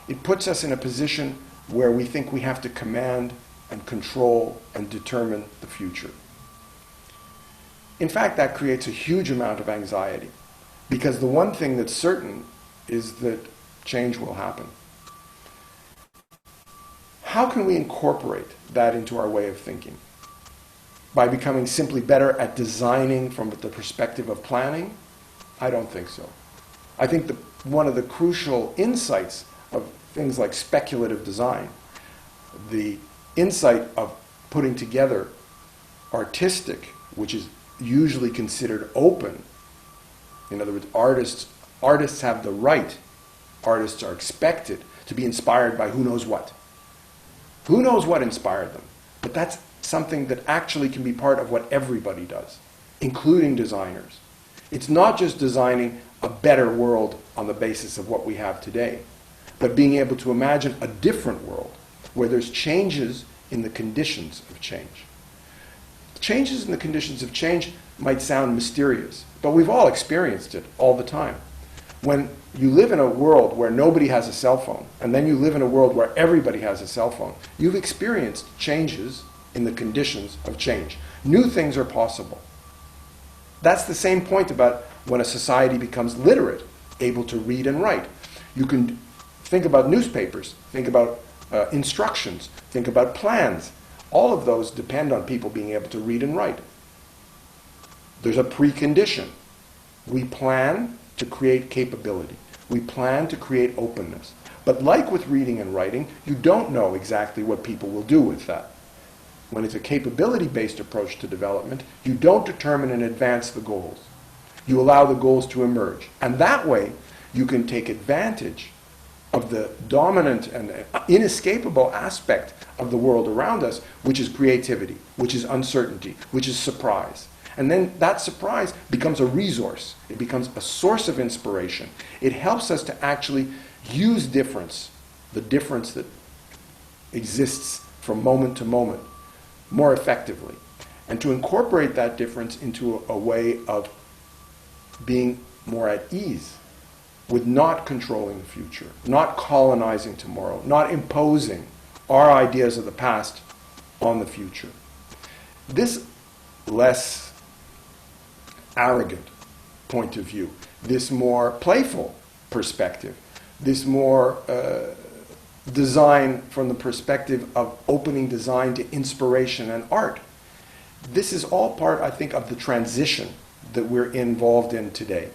It puts us in a position where we think we have to command and control and determine the future. In fact, that creates a huge amount of anxiety, because the one thing that's certain is that change will happen. How can we incorporate that into our way of thinking? By becoming simply better at designing from the perspective of planning? I don't think so. I think that one of the crucial insights of things like speculative design, the insight of putting together artistic, which is usually considered open. In other words, artists have the right, artists are expected to be inspired by who knows what. Who knows what inspired them? But that's something that actually can be part of what everybody does, including designers. It's not just designing a better world on the basis of what we have today, but being able to imagine a different world where there's changes in the conditions of change. Changes in the conditions of change might sound mysterious, but we've all experienced it all the time. When you live in a world where nobody has a cell phone, and then you live in a world where everybody has a cell phone, you've experienced changes in the conditions of change. New things are possible. That's the same point about when a society becomes literate, able to read and write. You can think about newspapers, think about instructions, think about plans. All of those depend on people being able to read and write. There's a precondition. We plan to create capability. We plan to create openness. But like with reading and writing, you don't know exactly what people will do with that. When it's a capability-based approach to development, you don't determine in advance the goals. You allow the goals to emerge. And that way, you can take advantage of the dominant and inescapable aspect of the world around us, which is creativity, which is uncertainty, which is surprise. And then that surprise becomes a resource. It becomes a source of inspiration. It helps us to actually use difference, the difference that exists from moment to moment, more effectively, and to incorporate that difference into a way of being more at ease with not controlling the future, not colonizing tomorrow, not imposing our ideas of the past on the future. This less arrogant point of view, this more playful perspective, this more design from the perspective of opening design to inspiration and art, this is all part, I think, of the transition that we're involved in today.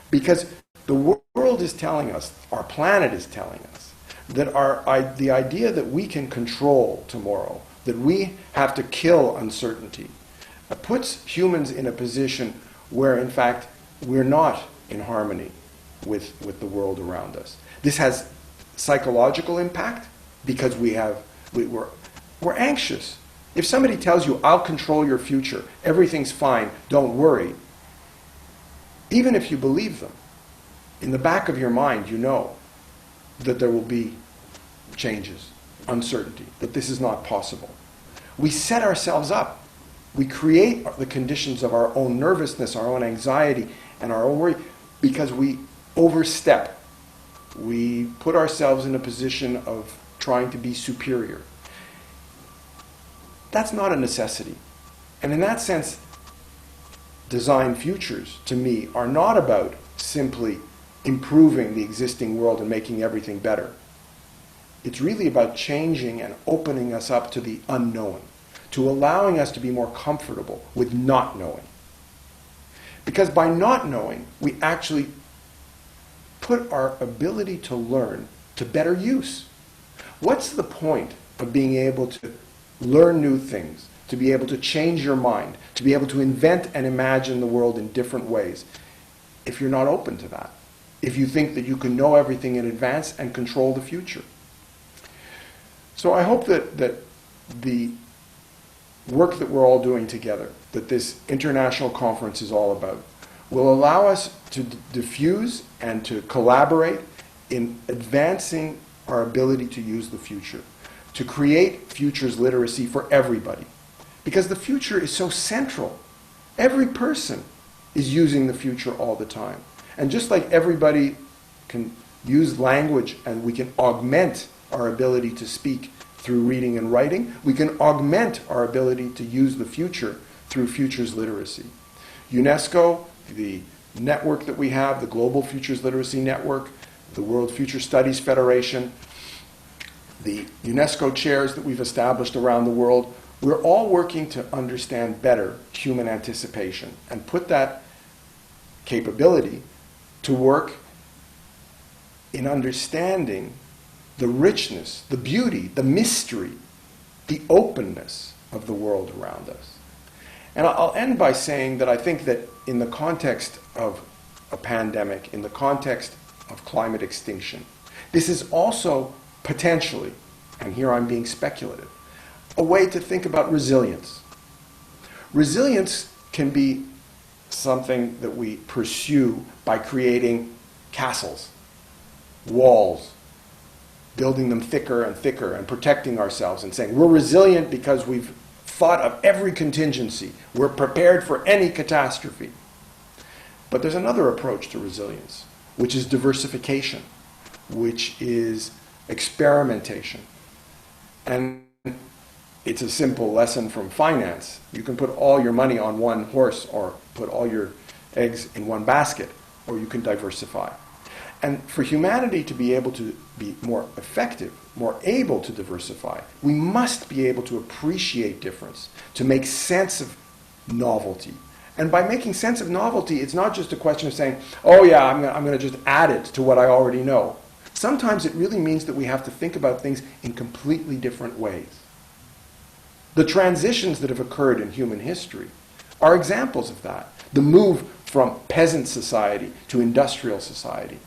Because the world is telling us, our planet is telling us, that the idea that we can control tomorrow, that we have to kill uncertainty, puts humans in a position where, in fact, we're not in harmony with the world around us. This has psychological impact because we're anxious. If somebody tells you, I'll control your future, everything's fine, don't worry, even if you believe them, in the back of your mind you know that there will be changes, uncertainty, that this is not possible. We set ourselves up. We create the conditions of our own nervousness, our own anxiety, and our own worry because we overstep. We put ourselves in a position of trying to be superior. That's not a necessity. And in that sense, design futures, to me, are not about simply improving the existing world and making everything better. It's really about changing and opening us up to the unknown, to allowing us to be more comfortable with not knowing. Because by not knowing, we actually put our ability to learn to better use. What's the point of being able to learn new things, to be able to change your mind, to be able to invent and imagine the world in different ways, if you're not open to that? If you think that you can know everything in advance and control the future. So I hope that the work that we're all doing together, that this international conference is all about, will allow us to diffuse and to collaborate in advancing our ability to use the future, to create futures literacy for everybody. Because the future is so central. Every person is using the future all the time. And just like everybody can use language and we can augment our ability to speak through reading and writing, we can augment our ability to use the future through futures literacy. UNESCO, the network that we have, the Global Futures Literacy Network, the World Future Studies Federation, the UNESCO chairs that we've established around the world, we're all working to understand better human anticipation and put that capability to work in understanding the richness, the beauty, the mystery, the openness of the world around us. And I'll end by saying that I think that in the context of a pandemic, in the context of climate extinction, this is also potentially, and here I'm being speculative, a way to think about resilience. Resilience can be something that we pursue by creating castles, walls, building them thicker and thicker and protecting ourselves and saying we're resilient because we've thought of every contingency. We're prepared for any catastrophe. But there's another approach to resilience, which is diversification, which is experimentation. And it's a simple lesson from finance. You can put all your money on one horse or put all your eggs in one basket, or you can diversify. And for humanity to be able to be more effective, more able to diversify, we must be able to appreciate difference, to make sense of novelty. And by making sense of novelty, it's not just a question of saying, oh yeah, I'm going to just add it to what I already know. Sometimes it really means that we have to think about things in completely different ways. The transitions that have occurred in human history are examples of that. The move from peasant society to industrial society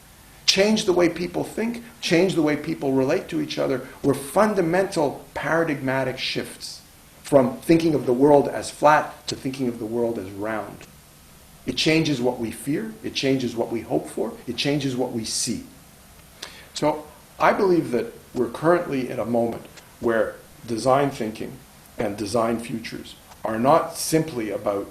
changed the way people think, changed the way people relate to each other, were fundamental paradigmatic shifts from thinking of the world as flat to thinking of the world as round. It changes what we fear, it changes what we hope for, it changes what we see. So I believe that we're currently in a moment where design thinking and design futures are not simply about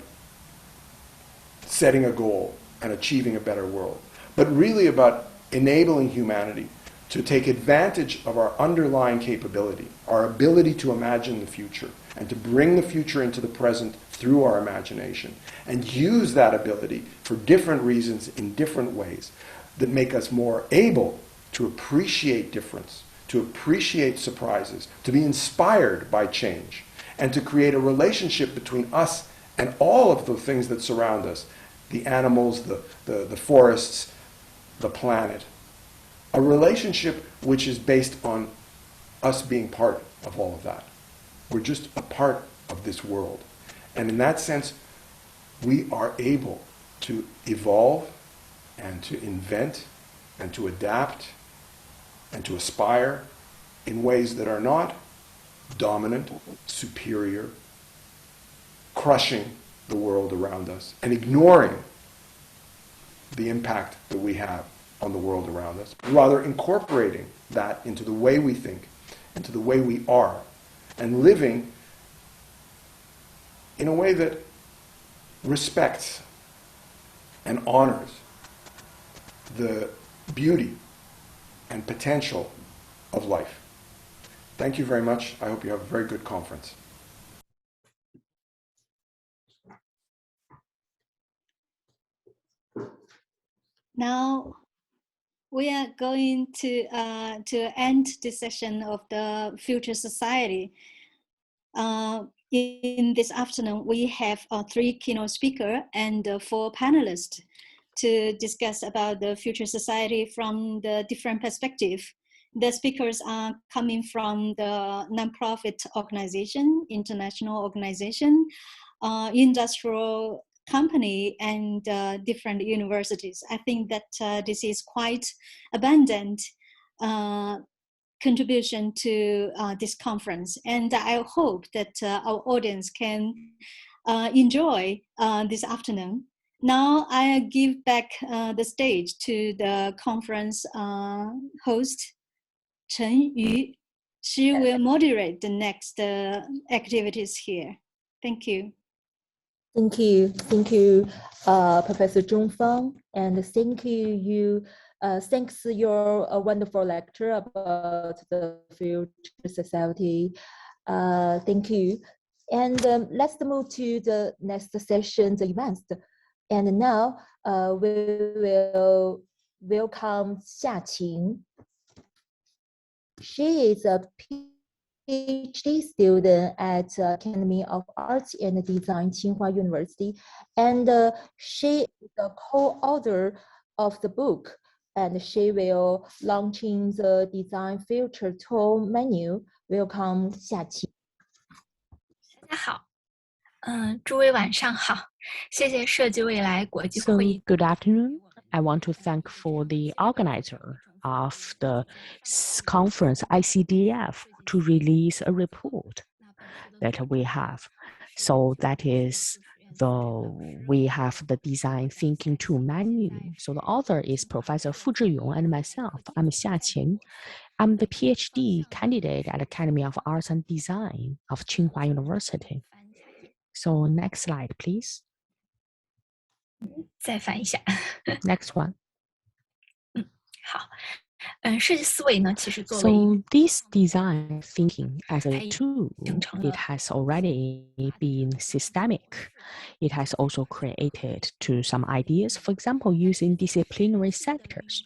setting a goal and achieving a better world, but really about enabling humanity to take advantage of our underlying capability, our ability to imagine the future, and to bring the future into the present through our imagination, and use that ability for different reasons in different ways that make us more able to appreciate difference, to appreciate surprises, to be inspired by change, and to create a relationship between us and all of the things that surround us, the animals, the forests, the planet. A relationship which is based on us being part of all of that. We're just a part of this world. And in that sense, we are able to evolve and to invent and to adapt and to aspire in ways that are not dominant, superior, crushing the world around us and ignoring the impact that we have on the world around us, rather incorporating that into the way we think, into the way we are, and living in a way that respects and honors the beauty and potential of life. Thank you very much. I hope you have a very good conference. Now we are going to end this session of the Future Society. In this afternoon, we have 3 keynote speakers and 4 panelists to discuss about the future society from the different perspectives. The speakers are coming from the nonprofit organization, international organization, industrial company, and different universities. I think that this is quite abundant contribution to this conference, and I hope that our audience can enjoy this afternoon. Now I give back the stage to the conference host, Chen Yu. She will moderate the next activities here. Thank you. Thank you, Professor Zhong Fang, and thank you. Thanks your wonderful lecture about the future society. Thank you. And let's move to the next session, the events. And now we will welcome Xia Qing. She is a PhD student at Academy of Arts and Design, Tsinghua University, and she is the co-author of the book, and she will launching the Design Future Tool menu. Welcome, 夏琪。大家好，诸位晚上好，谢谢设计未来国际会议。Good afternoon. I want to thank for the organizer of the conference ICDF to release a report that we have. So that is we have the design thinking tool menu. So the author is Professor Fu Zhiyong and myself. I'm Xia Qin. I'm the PhD candidate at Academy of Arts and Design of Tsinghua University. So next slide, please. 再翻一下。Next one. 好。设计思维呢，其实作为 So this design thinking as a tool, it has already been systemic. It has also created to some ideas, for example, using disciplinary sectors.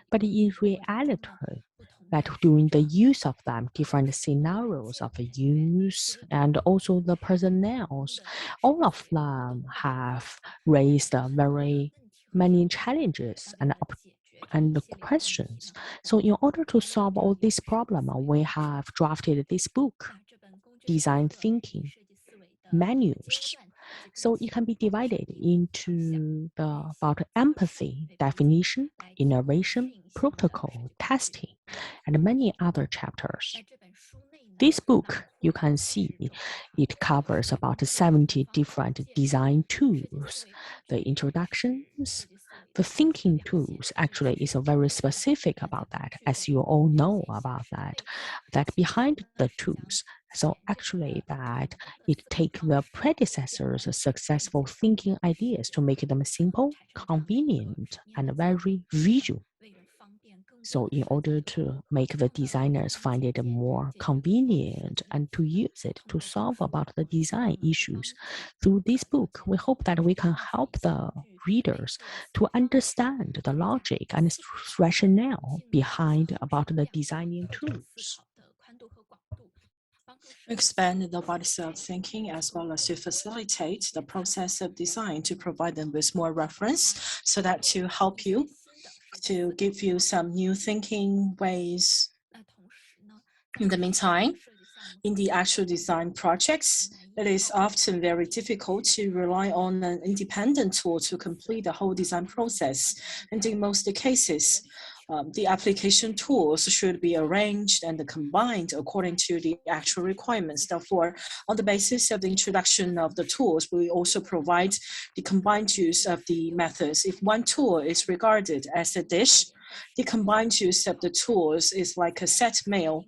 But in reality, that during the use of them, different scenarios of use and also the personnels, all of them have raised very many challenges and the questions. So in order to solve all this problem, we have drafted this book, Design Thinking Menus. So it can be divided into about empathy, definition, innovation, protocol, testing, and many other chapters. This book, you can see, it covers about 70 different design tools, the introductions, The thinking tools actually is very specific about that, as you all know about that behind the tools. So actually that it takes the predecessors' successful thinking ideas to make them simple, convenient, and very visual. So in order to make the designers find it more convenient and to use it to solve about the design issues, through this book, we hope that we can help the readers to understand the logic and rationale behind about the designing tools. Expand the bodies of thinking as well as to facilitate the process of design to provide them with more reference so that to help you, to give you some new thinking ways. In the meantime, in the actual design projects, it is often very difficult to rely on an independent tool to complete the whole design process. And in most cases, the application tools should be arranged and combined according to the actual requirements. Therefore, on the basis of the introduction of the tools, we also provide the combined use of the methods. If one tool is regarded as a dish, the combined use of the tools is like a set meal.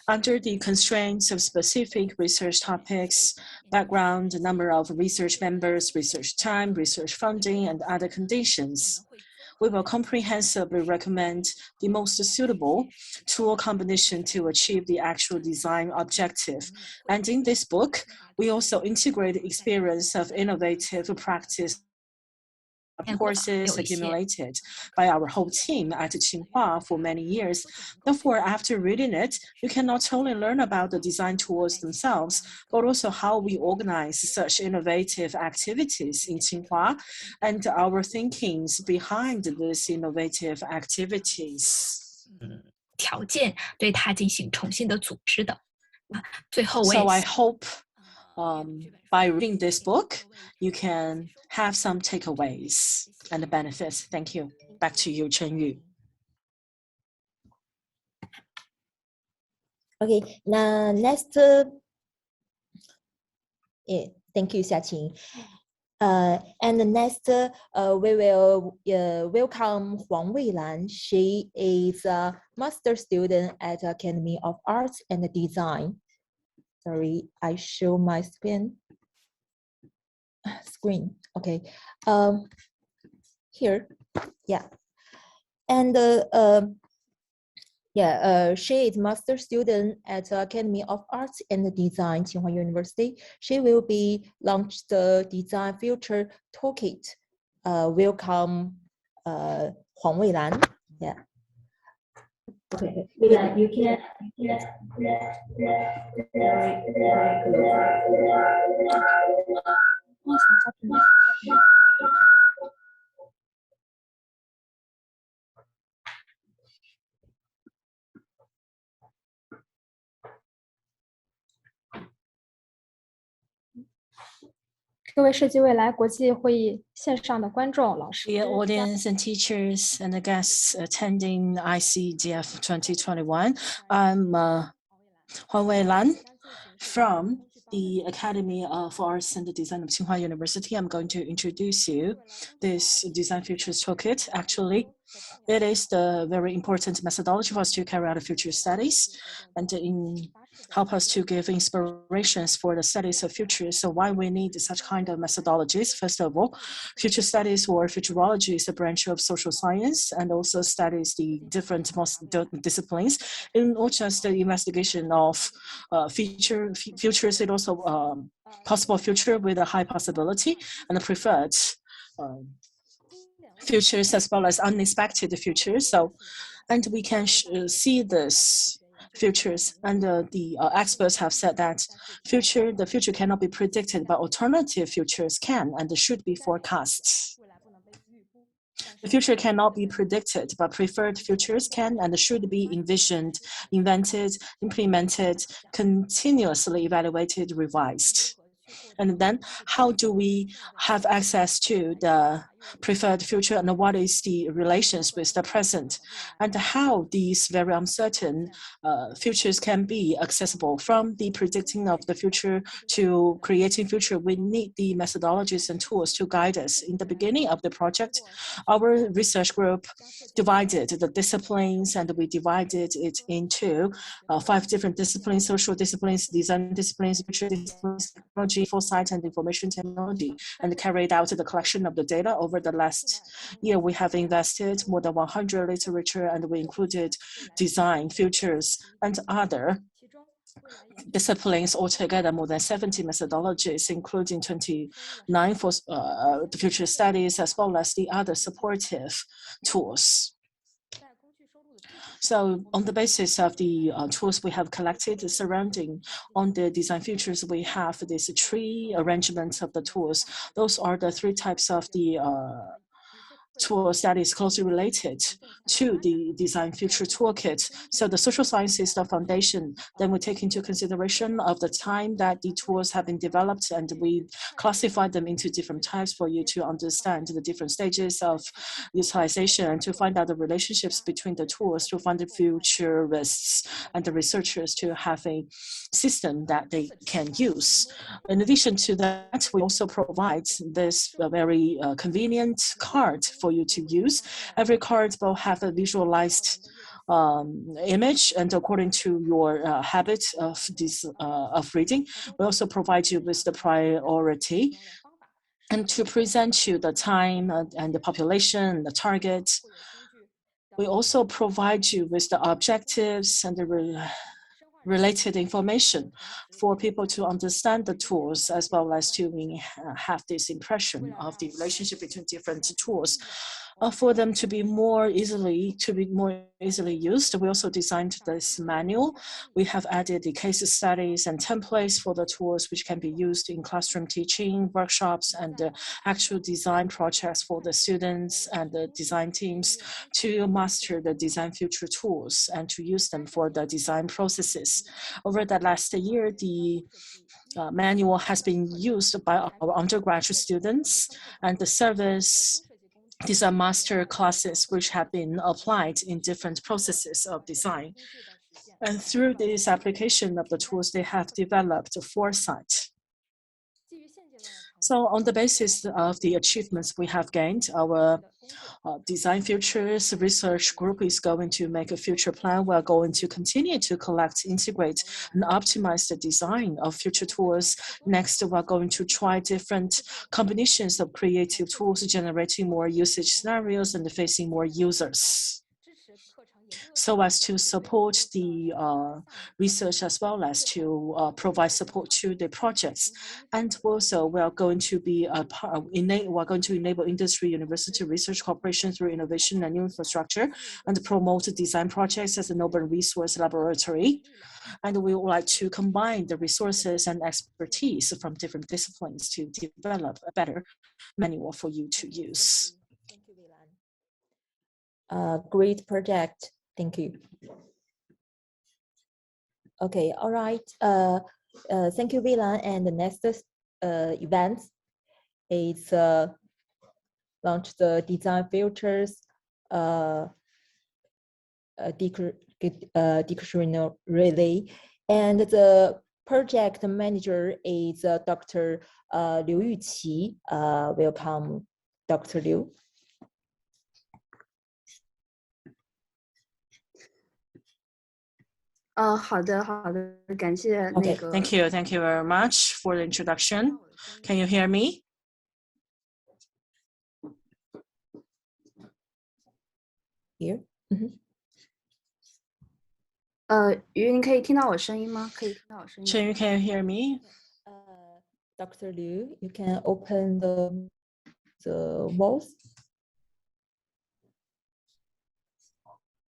Under the constraints of specific research topics, background, number of research members, research time, research funding, and other conditions, we will comprehensively recommend the most suitable tool combination to achieve the actual design objective. And in this book, we also integrate the experience of innovative practice courses accumulated by our whole team at Tsinghua for many years. Therefore, after reading it, you can not only learn about the design tools themselves, but also how we organize such innovative activities in Tsinghua and our thinkings behind these innovative activities. 条件对它进行重新的组织的。最后我也 So I hope by reading this book, you can have some takeaways and benefits. Thank you. Back to you, Chen Yu. Okay, now next, thank you, Xiaqing. And next, we will welcome Huang Weilan. She is a master student at Academy of Arts and Design. Sorry, I show my screen. Okay. Here, yeah. And she is master student at Academy of Arts and Design, Tsinghua University. She will be launched the Design Future Toolkit. Welcome, Huang Weilan. Yeah. Okay, Weilan, you can. Dear audience and teachers and the guests attending ICDF2021, I'm Huang Weilan from the Academy of Arts and Design of Tsinghua University. I'm going to introduce you this Design Futures Toolkit. Actually, it is the very important methodology for us to carry out future studies and help us to give inspirations for the studies of future. So why we need such kind of methodologies? First of all, future studies or futurology is a branch of social science and also studies the different disciplines. In not just the investigation of futures, it also possible future with a high possibility and preferred futures as well as unexpected futures. So, and we can see this futures, and the experts have said that the future cannot be predicted, but alternative futures can and should be forecast. The future cannot be predicted, but preferred futures can and should be envisioned, invented, implemented, continuously evaluated, revised. And then how do we have access to the preferred future and what is the relations with the present, and how these very uncertain futures can be accessible. From the predicting of the future to creating future, we need the methodologies and tools to guide us. In the beginning of the project, our research group divided the disciplines, and we divided it into 5 different disciplines: social disciplines, design disciplines, future disciplines, technology, foresight, and information technology, and carried out the collection of the data. Over the last year, we have invested more than 100 literature, and we included design, futures, and other disciplines, altogether more than 70 methodologies, including 29 for the future studies, as well as the other supportive tools. So on the basis of the tools we have collected surrounding on the design futures, we have this 3 arrangements of the tools. Those are the 3 types of the tools that is closely related to the design future toolkit. So the social science is the foundation. Then we take into consideration of the time that the tools have been developed, and we classify them into different types for you to understand the different stages of utilization and to find out the relationships between the tools, to find the futurists and the researchers to have a system that they can use. In addition to that, we also provide this very convenient card for you to use. Every card will have a visualized image, and according to your habit of reading, we also provide you with the priority and to present you the time and the population, the target. We also provide you with the objectives and the related information for people to understand the tools, as well as to have this impression of the relationship between different tools. For them to be more easily used, we also designed this manual. We have added the case studies and templates for the tools, which can be used in classroom teaching, workshops, and actual design projects for the students and the design teams to master the design future tools and to use them for the design processes. Over the last year, the manual has been used by our undergraduate students, and the service. These are master classes which have been applied in different processes of design. And through this application of the tools, they have developed foresight. So on the basis of the achievements we have gained, our design futures research group is going to make a future plan. We're going to continue to collect, integrate, and optimize the design of future tools. Next, we're going to try different combinations of creative tools, generating more usage scenarios and facing more users, so as to support the research as well as to provide support to the projects. And also, we are going to be we're going to enable industry, university, research cooperation through innovation and new infrastructure, and promote design projects as an open resource laboratory. And we would like to combine the resources and expertise from different disciplines to develop a better manual for you to use. Thank you, Wei-Lan. Great project. Thank you. Okay, all right. Thank you, Wei-Lan. And the next event is launch the design filters dictionary relay, and the project manager is Dr. Liu Yuqi. Welcome, Dr. Liu. Okay, thank you very much for the introduction. Can you hear me? Here. Chen, can you hear me? Dr. Liu, you can open the voice.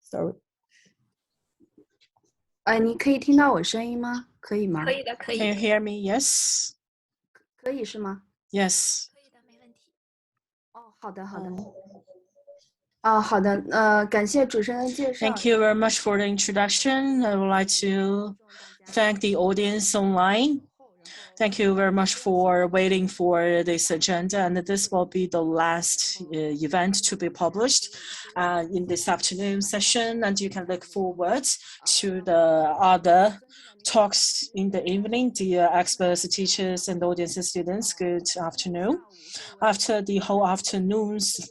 Sorry. 你可以听到我声音吗？可以吗？可以的，可以。 Can you hear me? Yes. 可以是吗？ Yes. 可以的，没问题。哦，好的，好的。好的，感谢主持人的介绍。Thank you very much for the introduction. I would like to thank the audience online Thank you very much for waiting for this agenda, and this will be the last event to be published in this afternoon session, and you can look forward to the other talks in the evening. Dear experts, teachers, and audience students, good afternoon. After the whole afternoon's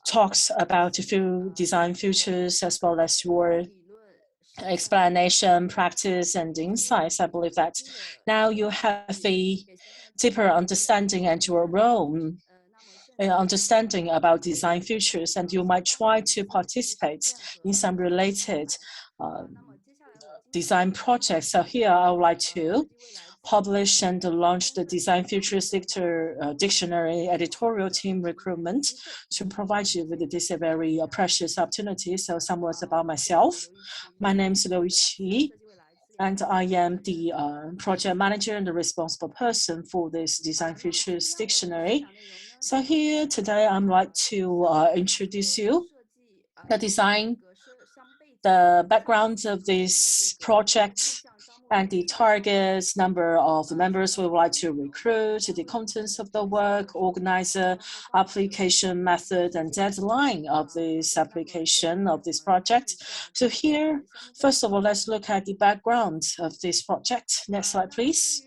talks about design futures, as well as your explanation, practice, and insights, I believe that now you have a deeper understanding and your own understanding about design futures, and you might try to participate in some related design projects. So here I would like to publish and launch the Design Futures Dictionary editorial team recruitment to provide you with this very precious opportunity. So some words about myself. My name is Yulu CHEN, and I am the project manager and the responsible person for this Design Futures Dictionary. So here today I'd like to introduce you the background of this project, and the targets, number of members we would like to recruit, the contents of the work, organizer, application method, and deadline of this application of this project. So here, first of all, let's look at the background of this project. Next slide, please.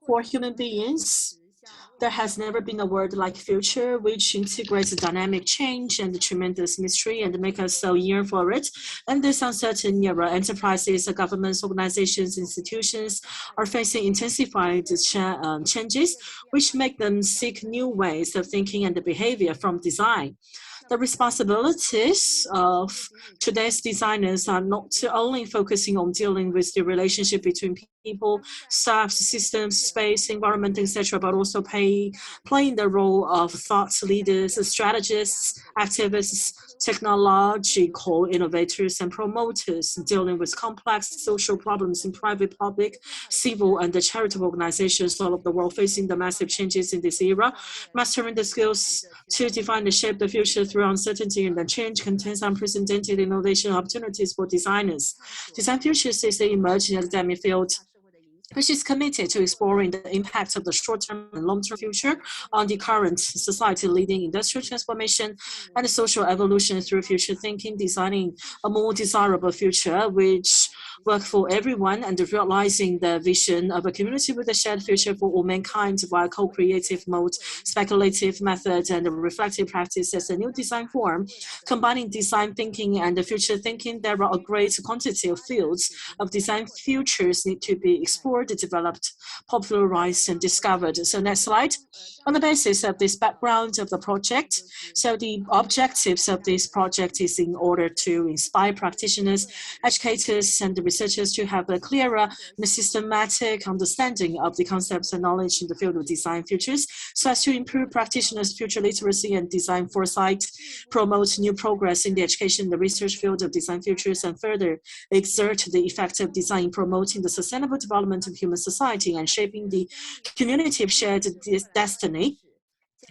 For human beings, there has never been a word like future, which integrates dynamic change and tremendous mystery and make us so yearn for it. And this uncertain era, enterprises, governments, organizations, institutions are facing intensified changes, which make them seek new ways of thinking and behavior from design. The responsibilities of today's designers are not only focusing on dealing with the relationship between people, staff, systems, space, environment, etc., but also playing the role of thought leaders, strategists, activists, technological innovators, and promoters, dealing with complex social problems in private, public, civil, and the charitable organizations all over the world facing the massive changes in this era. Mastering the skills to define and shape the future through uncertainty and change contains unprecedented innovation opportunities for designers. Design Futures is the emerging academic field which is committed to exploring the impact of the short-term and long-term future on the current society, leading industrial transformation and social evolution through future thinking, designing a more desirable future which work for everyone, and realizing the vision of a community with a shared future for all mankind via co-creative mode, speculative method, and reflective practice as a new design form. Combining design thinking and the future thinking, there are a great quantity of fields of design futures need to be explored, developed, popularized, and discovered. So next slide. On the basis of this background of the project, so the objectives of this project is in order to inspire practitioners, educators, and researchers to have a clearer and systematic understanding of the concepts and knowledge in the field of design futures, so as to improve practitioners' future literacy and design foresight, promote new progress in the education and the research field of design futures, and further exert the effect of design in promoting the sustainable development of human society and shaping the community of shared destiny.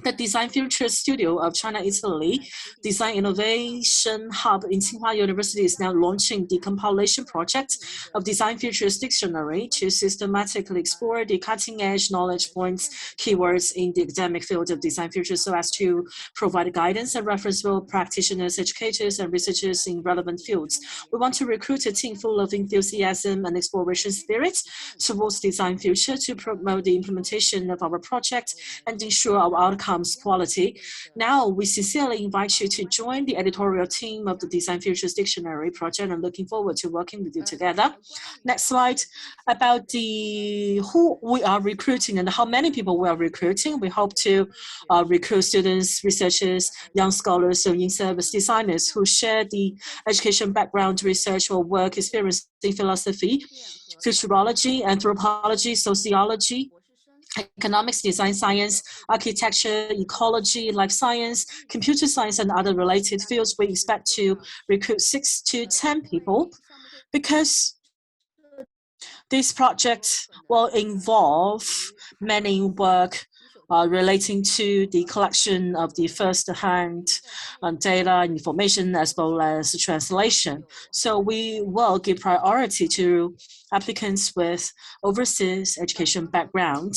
The Design Futures Studio of China, Italy, Design Innovation Hub in Tsinghua University is now launching the compilation project of Design Futures Dictionary to systematically explore the cutting-edge knowledge points, keywords in the academic field of design futures, so as to provide guidance and reference for practitioners, educators, and researchers in relevant fields. We want to recruit a team full of enthusiasm and exploration spirit towards design future to promote the implementation of our project and ensure our outcomes quality. Now, we sincerely invite you to join the editorial team of the Design Futures Dictionary project, and looking forward to working with you together. Next slide. About who we are recruiting and how many people we are recruiting. We hope to recruit students, researchers, young scholars, and in-service designers who share the education background, research, or work experience in philosophy, futurology, anthropology, sociology, economics, design science, architecture, ecology, life science, computer science, and other related fields. We expect to recruit 6 to 10 people because this project will involve many work relating to the collection of the first-hand data, information, as well as translation. So we will give priority to applicants with overseas education background.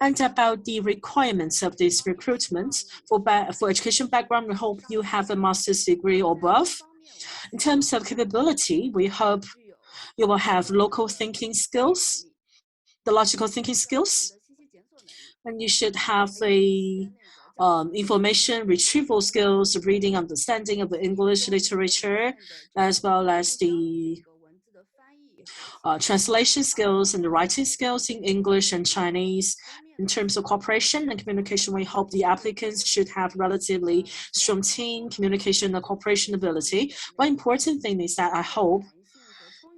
And about the requirements of this recruitment, for education background, we hope you have a master's degree or above. In terms of capability, we hope you will have local thinking skills, the logical thinking skills, and you should have a information retrieval skills, reading, understanding of the English literature, as well as the translation skills and the writing skills in English and Chinese. In terms of cooperation and communication, we hope the applicants should have relatively strong team communication and cooperation ability. One important thing is that I hope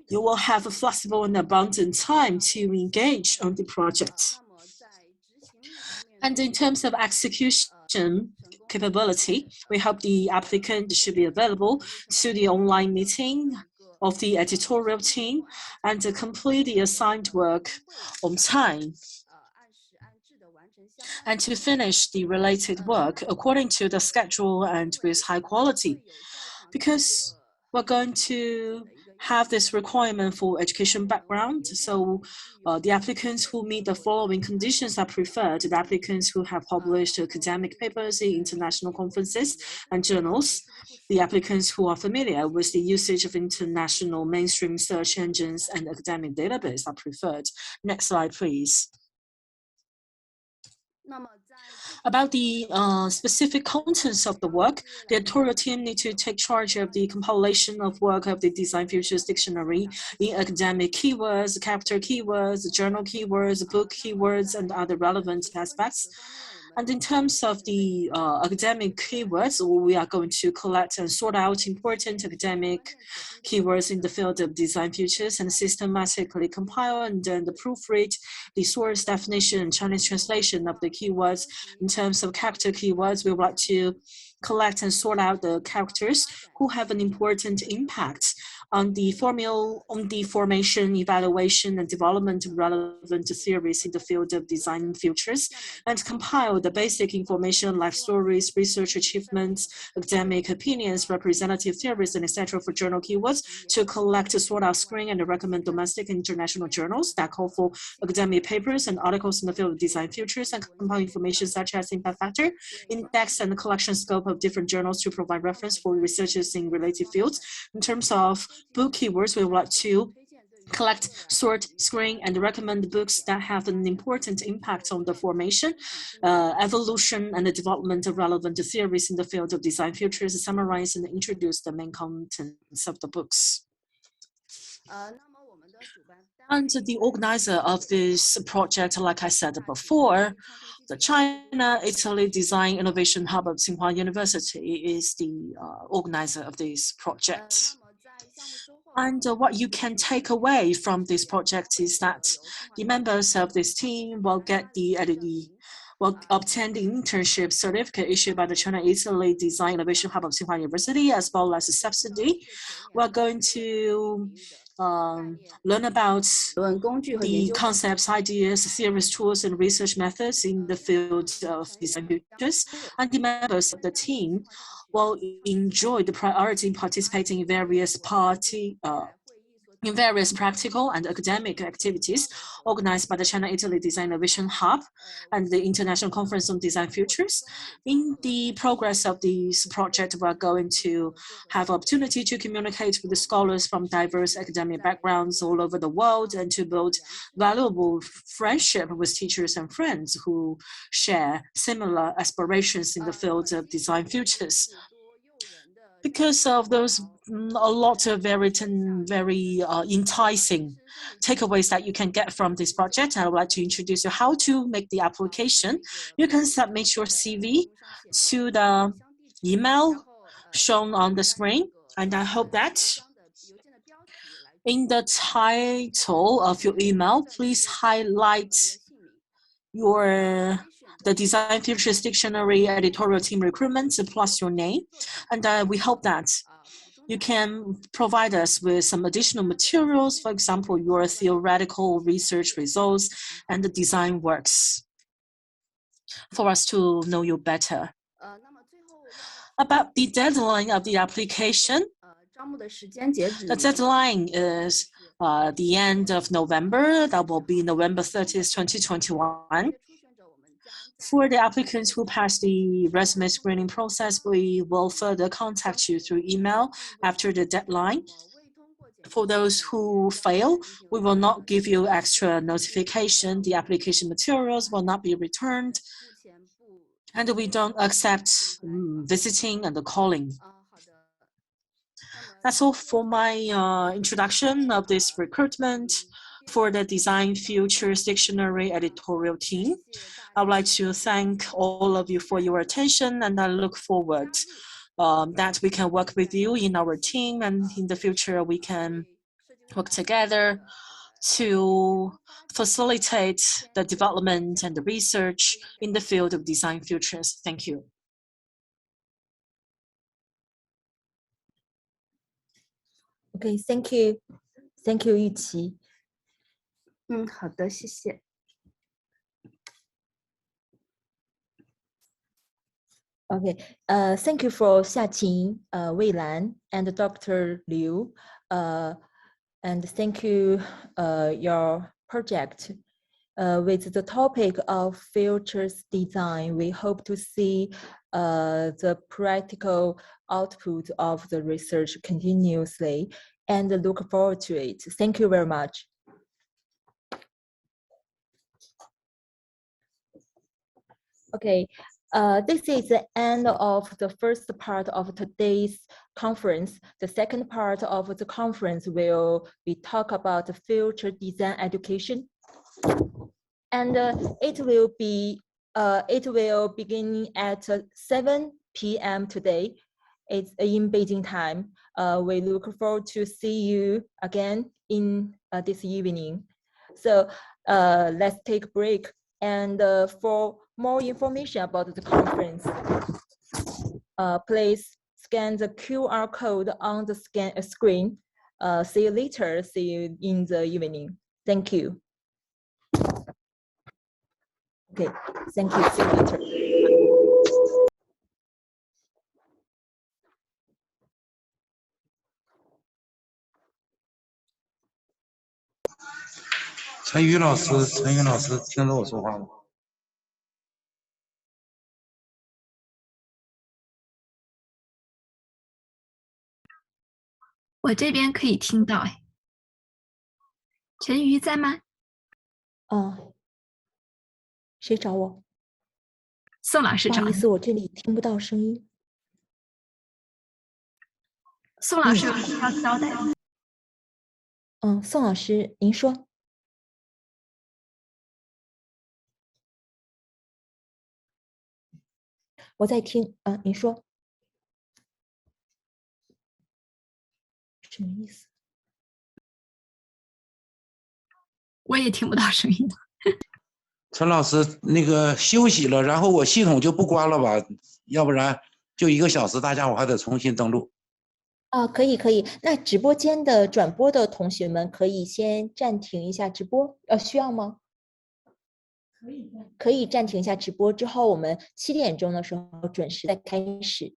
you will have a flexible and abundant time to engage on the project. And in terms of execution capability, we hope the applicant should be available to the online meeting of the editorial team and to complete the assigned work on time, and to finish the related work according to the schedule and with high quality. Because we're going to have this requirement for education background, so the applicants who meet the following conditions are preferred: the applicants who have published academic papers in international conferences and journals, the applicants who are familiar with the usage of international mainstream search engines and academic database are preferred. Next slide, please. About the specific contents of the work, the editorial team need to take charge of the compilation of work of the Design Futures Dictionary in academic keywords, chapter keywords, journal keywords, book keywords, and other relevant aspects. And in terms of the academic keywords, we are going to collect and sort out important academic keywords in the field of design futures and systematically compile and then proofread the source definition and Chinese translation of the keywords. In terms of character keywords, we would like to collect and sort out the characters who have an important impact on the formation, evaluation, and development of relevant theories in the field of design futures, and compile the basic information, life stories, research achievements, academic opinions, representative theories, and etc. for journal keywords to collect, sort out, screen, and recommend domestic and international journals that call for academic papers and articles in the field of design futures, and compile information such as impact factor, index, and the collection scope of different journals to provide reference for researchers in related fields. In terms of book keywords, we would like to collect, sort, screen, and recommend books that have an important impact on the formation, evolution, and the development of relevant theories in the field of design futures, summarize and introduce the main contents of the books. And the organizer of this project, like I said before, the China-Italy Design Innovation Hub of Tsinghua University is the organizer of this project. And what you can take away from this project is that the members of this team will get will obtain the internship certificate issued by the China-Italy Design Innovation Hub of Tsinghua University, as well as a subsidy. We're going to learn about the concepts, ideas, theories, tools, and research methods in the field of design futures, and the members of the team will enjoy the priority in participating in various practical and academic activities organized by the China-Italy Design Innovation Hub and the International Conference on Design Futures. In the progress of this project, we're going to have opportunity to communicate with the scholars from diverse academic backgrounds all over the world and to build valuable friendship with teachers and friends who share similar aspirations in the field of design futures. Because of those, a lot of very enticing takeaways that you can get from this project, I would like to introduce you how to make the application. You can submit your CV to the email shown on the screen, and I hope that in the title of your email, please highlight the Design Futures Dictionary editorial team recruitment plus your name. And we hope that you can provide us with some additional materials, for example, your theoretical research results and the design works. for us to know you better. About the deadline of the application, the deadline is the end of November. That will be November 30th, 2021. For the applicants who pass the resume screening process, we will further contact you through email after the deadline. For those who fail, we will not give you extra notification. The application materials will not be returned. And we don't accept visiting and calling. That's all for my introduction of this recruitment for the Design Futures Dictionary editorial team. I would like to thank all of you for your attention, and I look forward that we can work with you in our team, and in the future we can work together to facilitate the development and the research in the field of design futures. Thank you. Okay, thank you. Thank you, Yuqi. 好的，谢谢。Okay, thank you for Xiaqing, Wei Lan, and Dr. Liu, and thank you your project. With the topic of futures design, we hope to see the practical output of the research continuously and look forward to it. Thank you very much. Okay, this is the end of the first part of today's conference. The second part of the conference will be talk about future design education. And it will begin at 7 p.m. today. It's in Beijing time. We look forward to see you again in this evening. So let's take a break. And for more information about the conference, please scan the QR code on the screen. See you later. See you in the evening. Thank you. Okay, thank you. See you later. 陈宇老师，听着我说话吗？我这边可以听到，哎，陈瑜在吗？谁找我？宋老师找你。不好意思，我这里听不到声音。宋老师有什么要交代的？宋老师，您说。我在听，您说。什么意思？我也听不到声音。陈老师，那个休息了，然后我系统就不关了吧？要不然就1个小时，大家我还得重新登录。可以可以。那直播间的转播的同学们可以先暂停一下直播，需要吗？可以暂停一下直播，之后我们7点钟的时候准时再开始。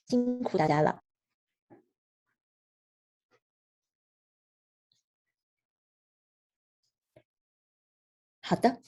辛苦大家了。好的。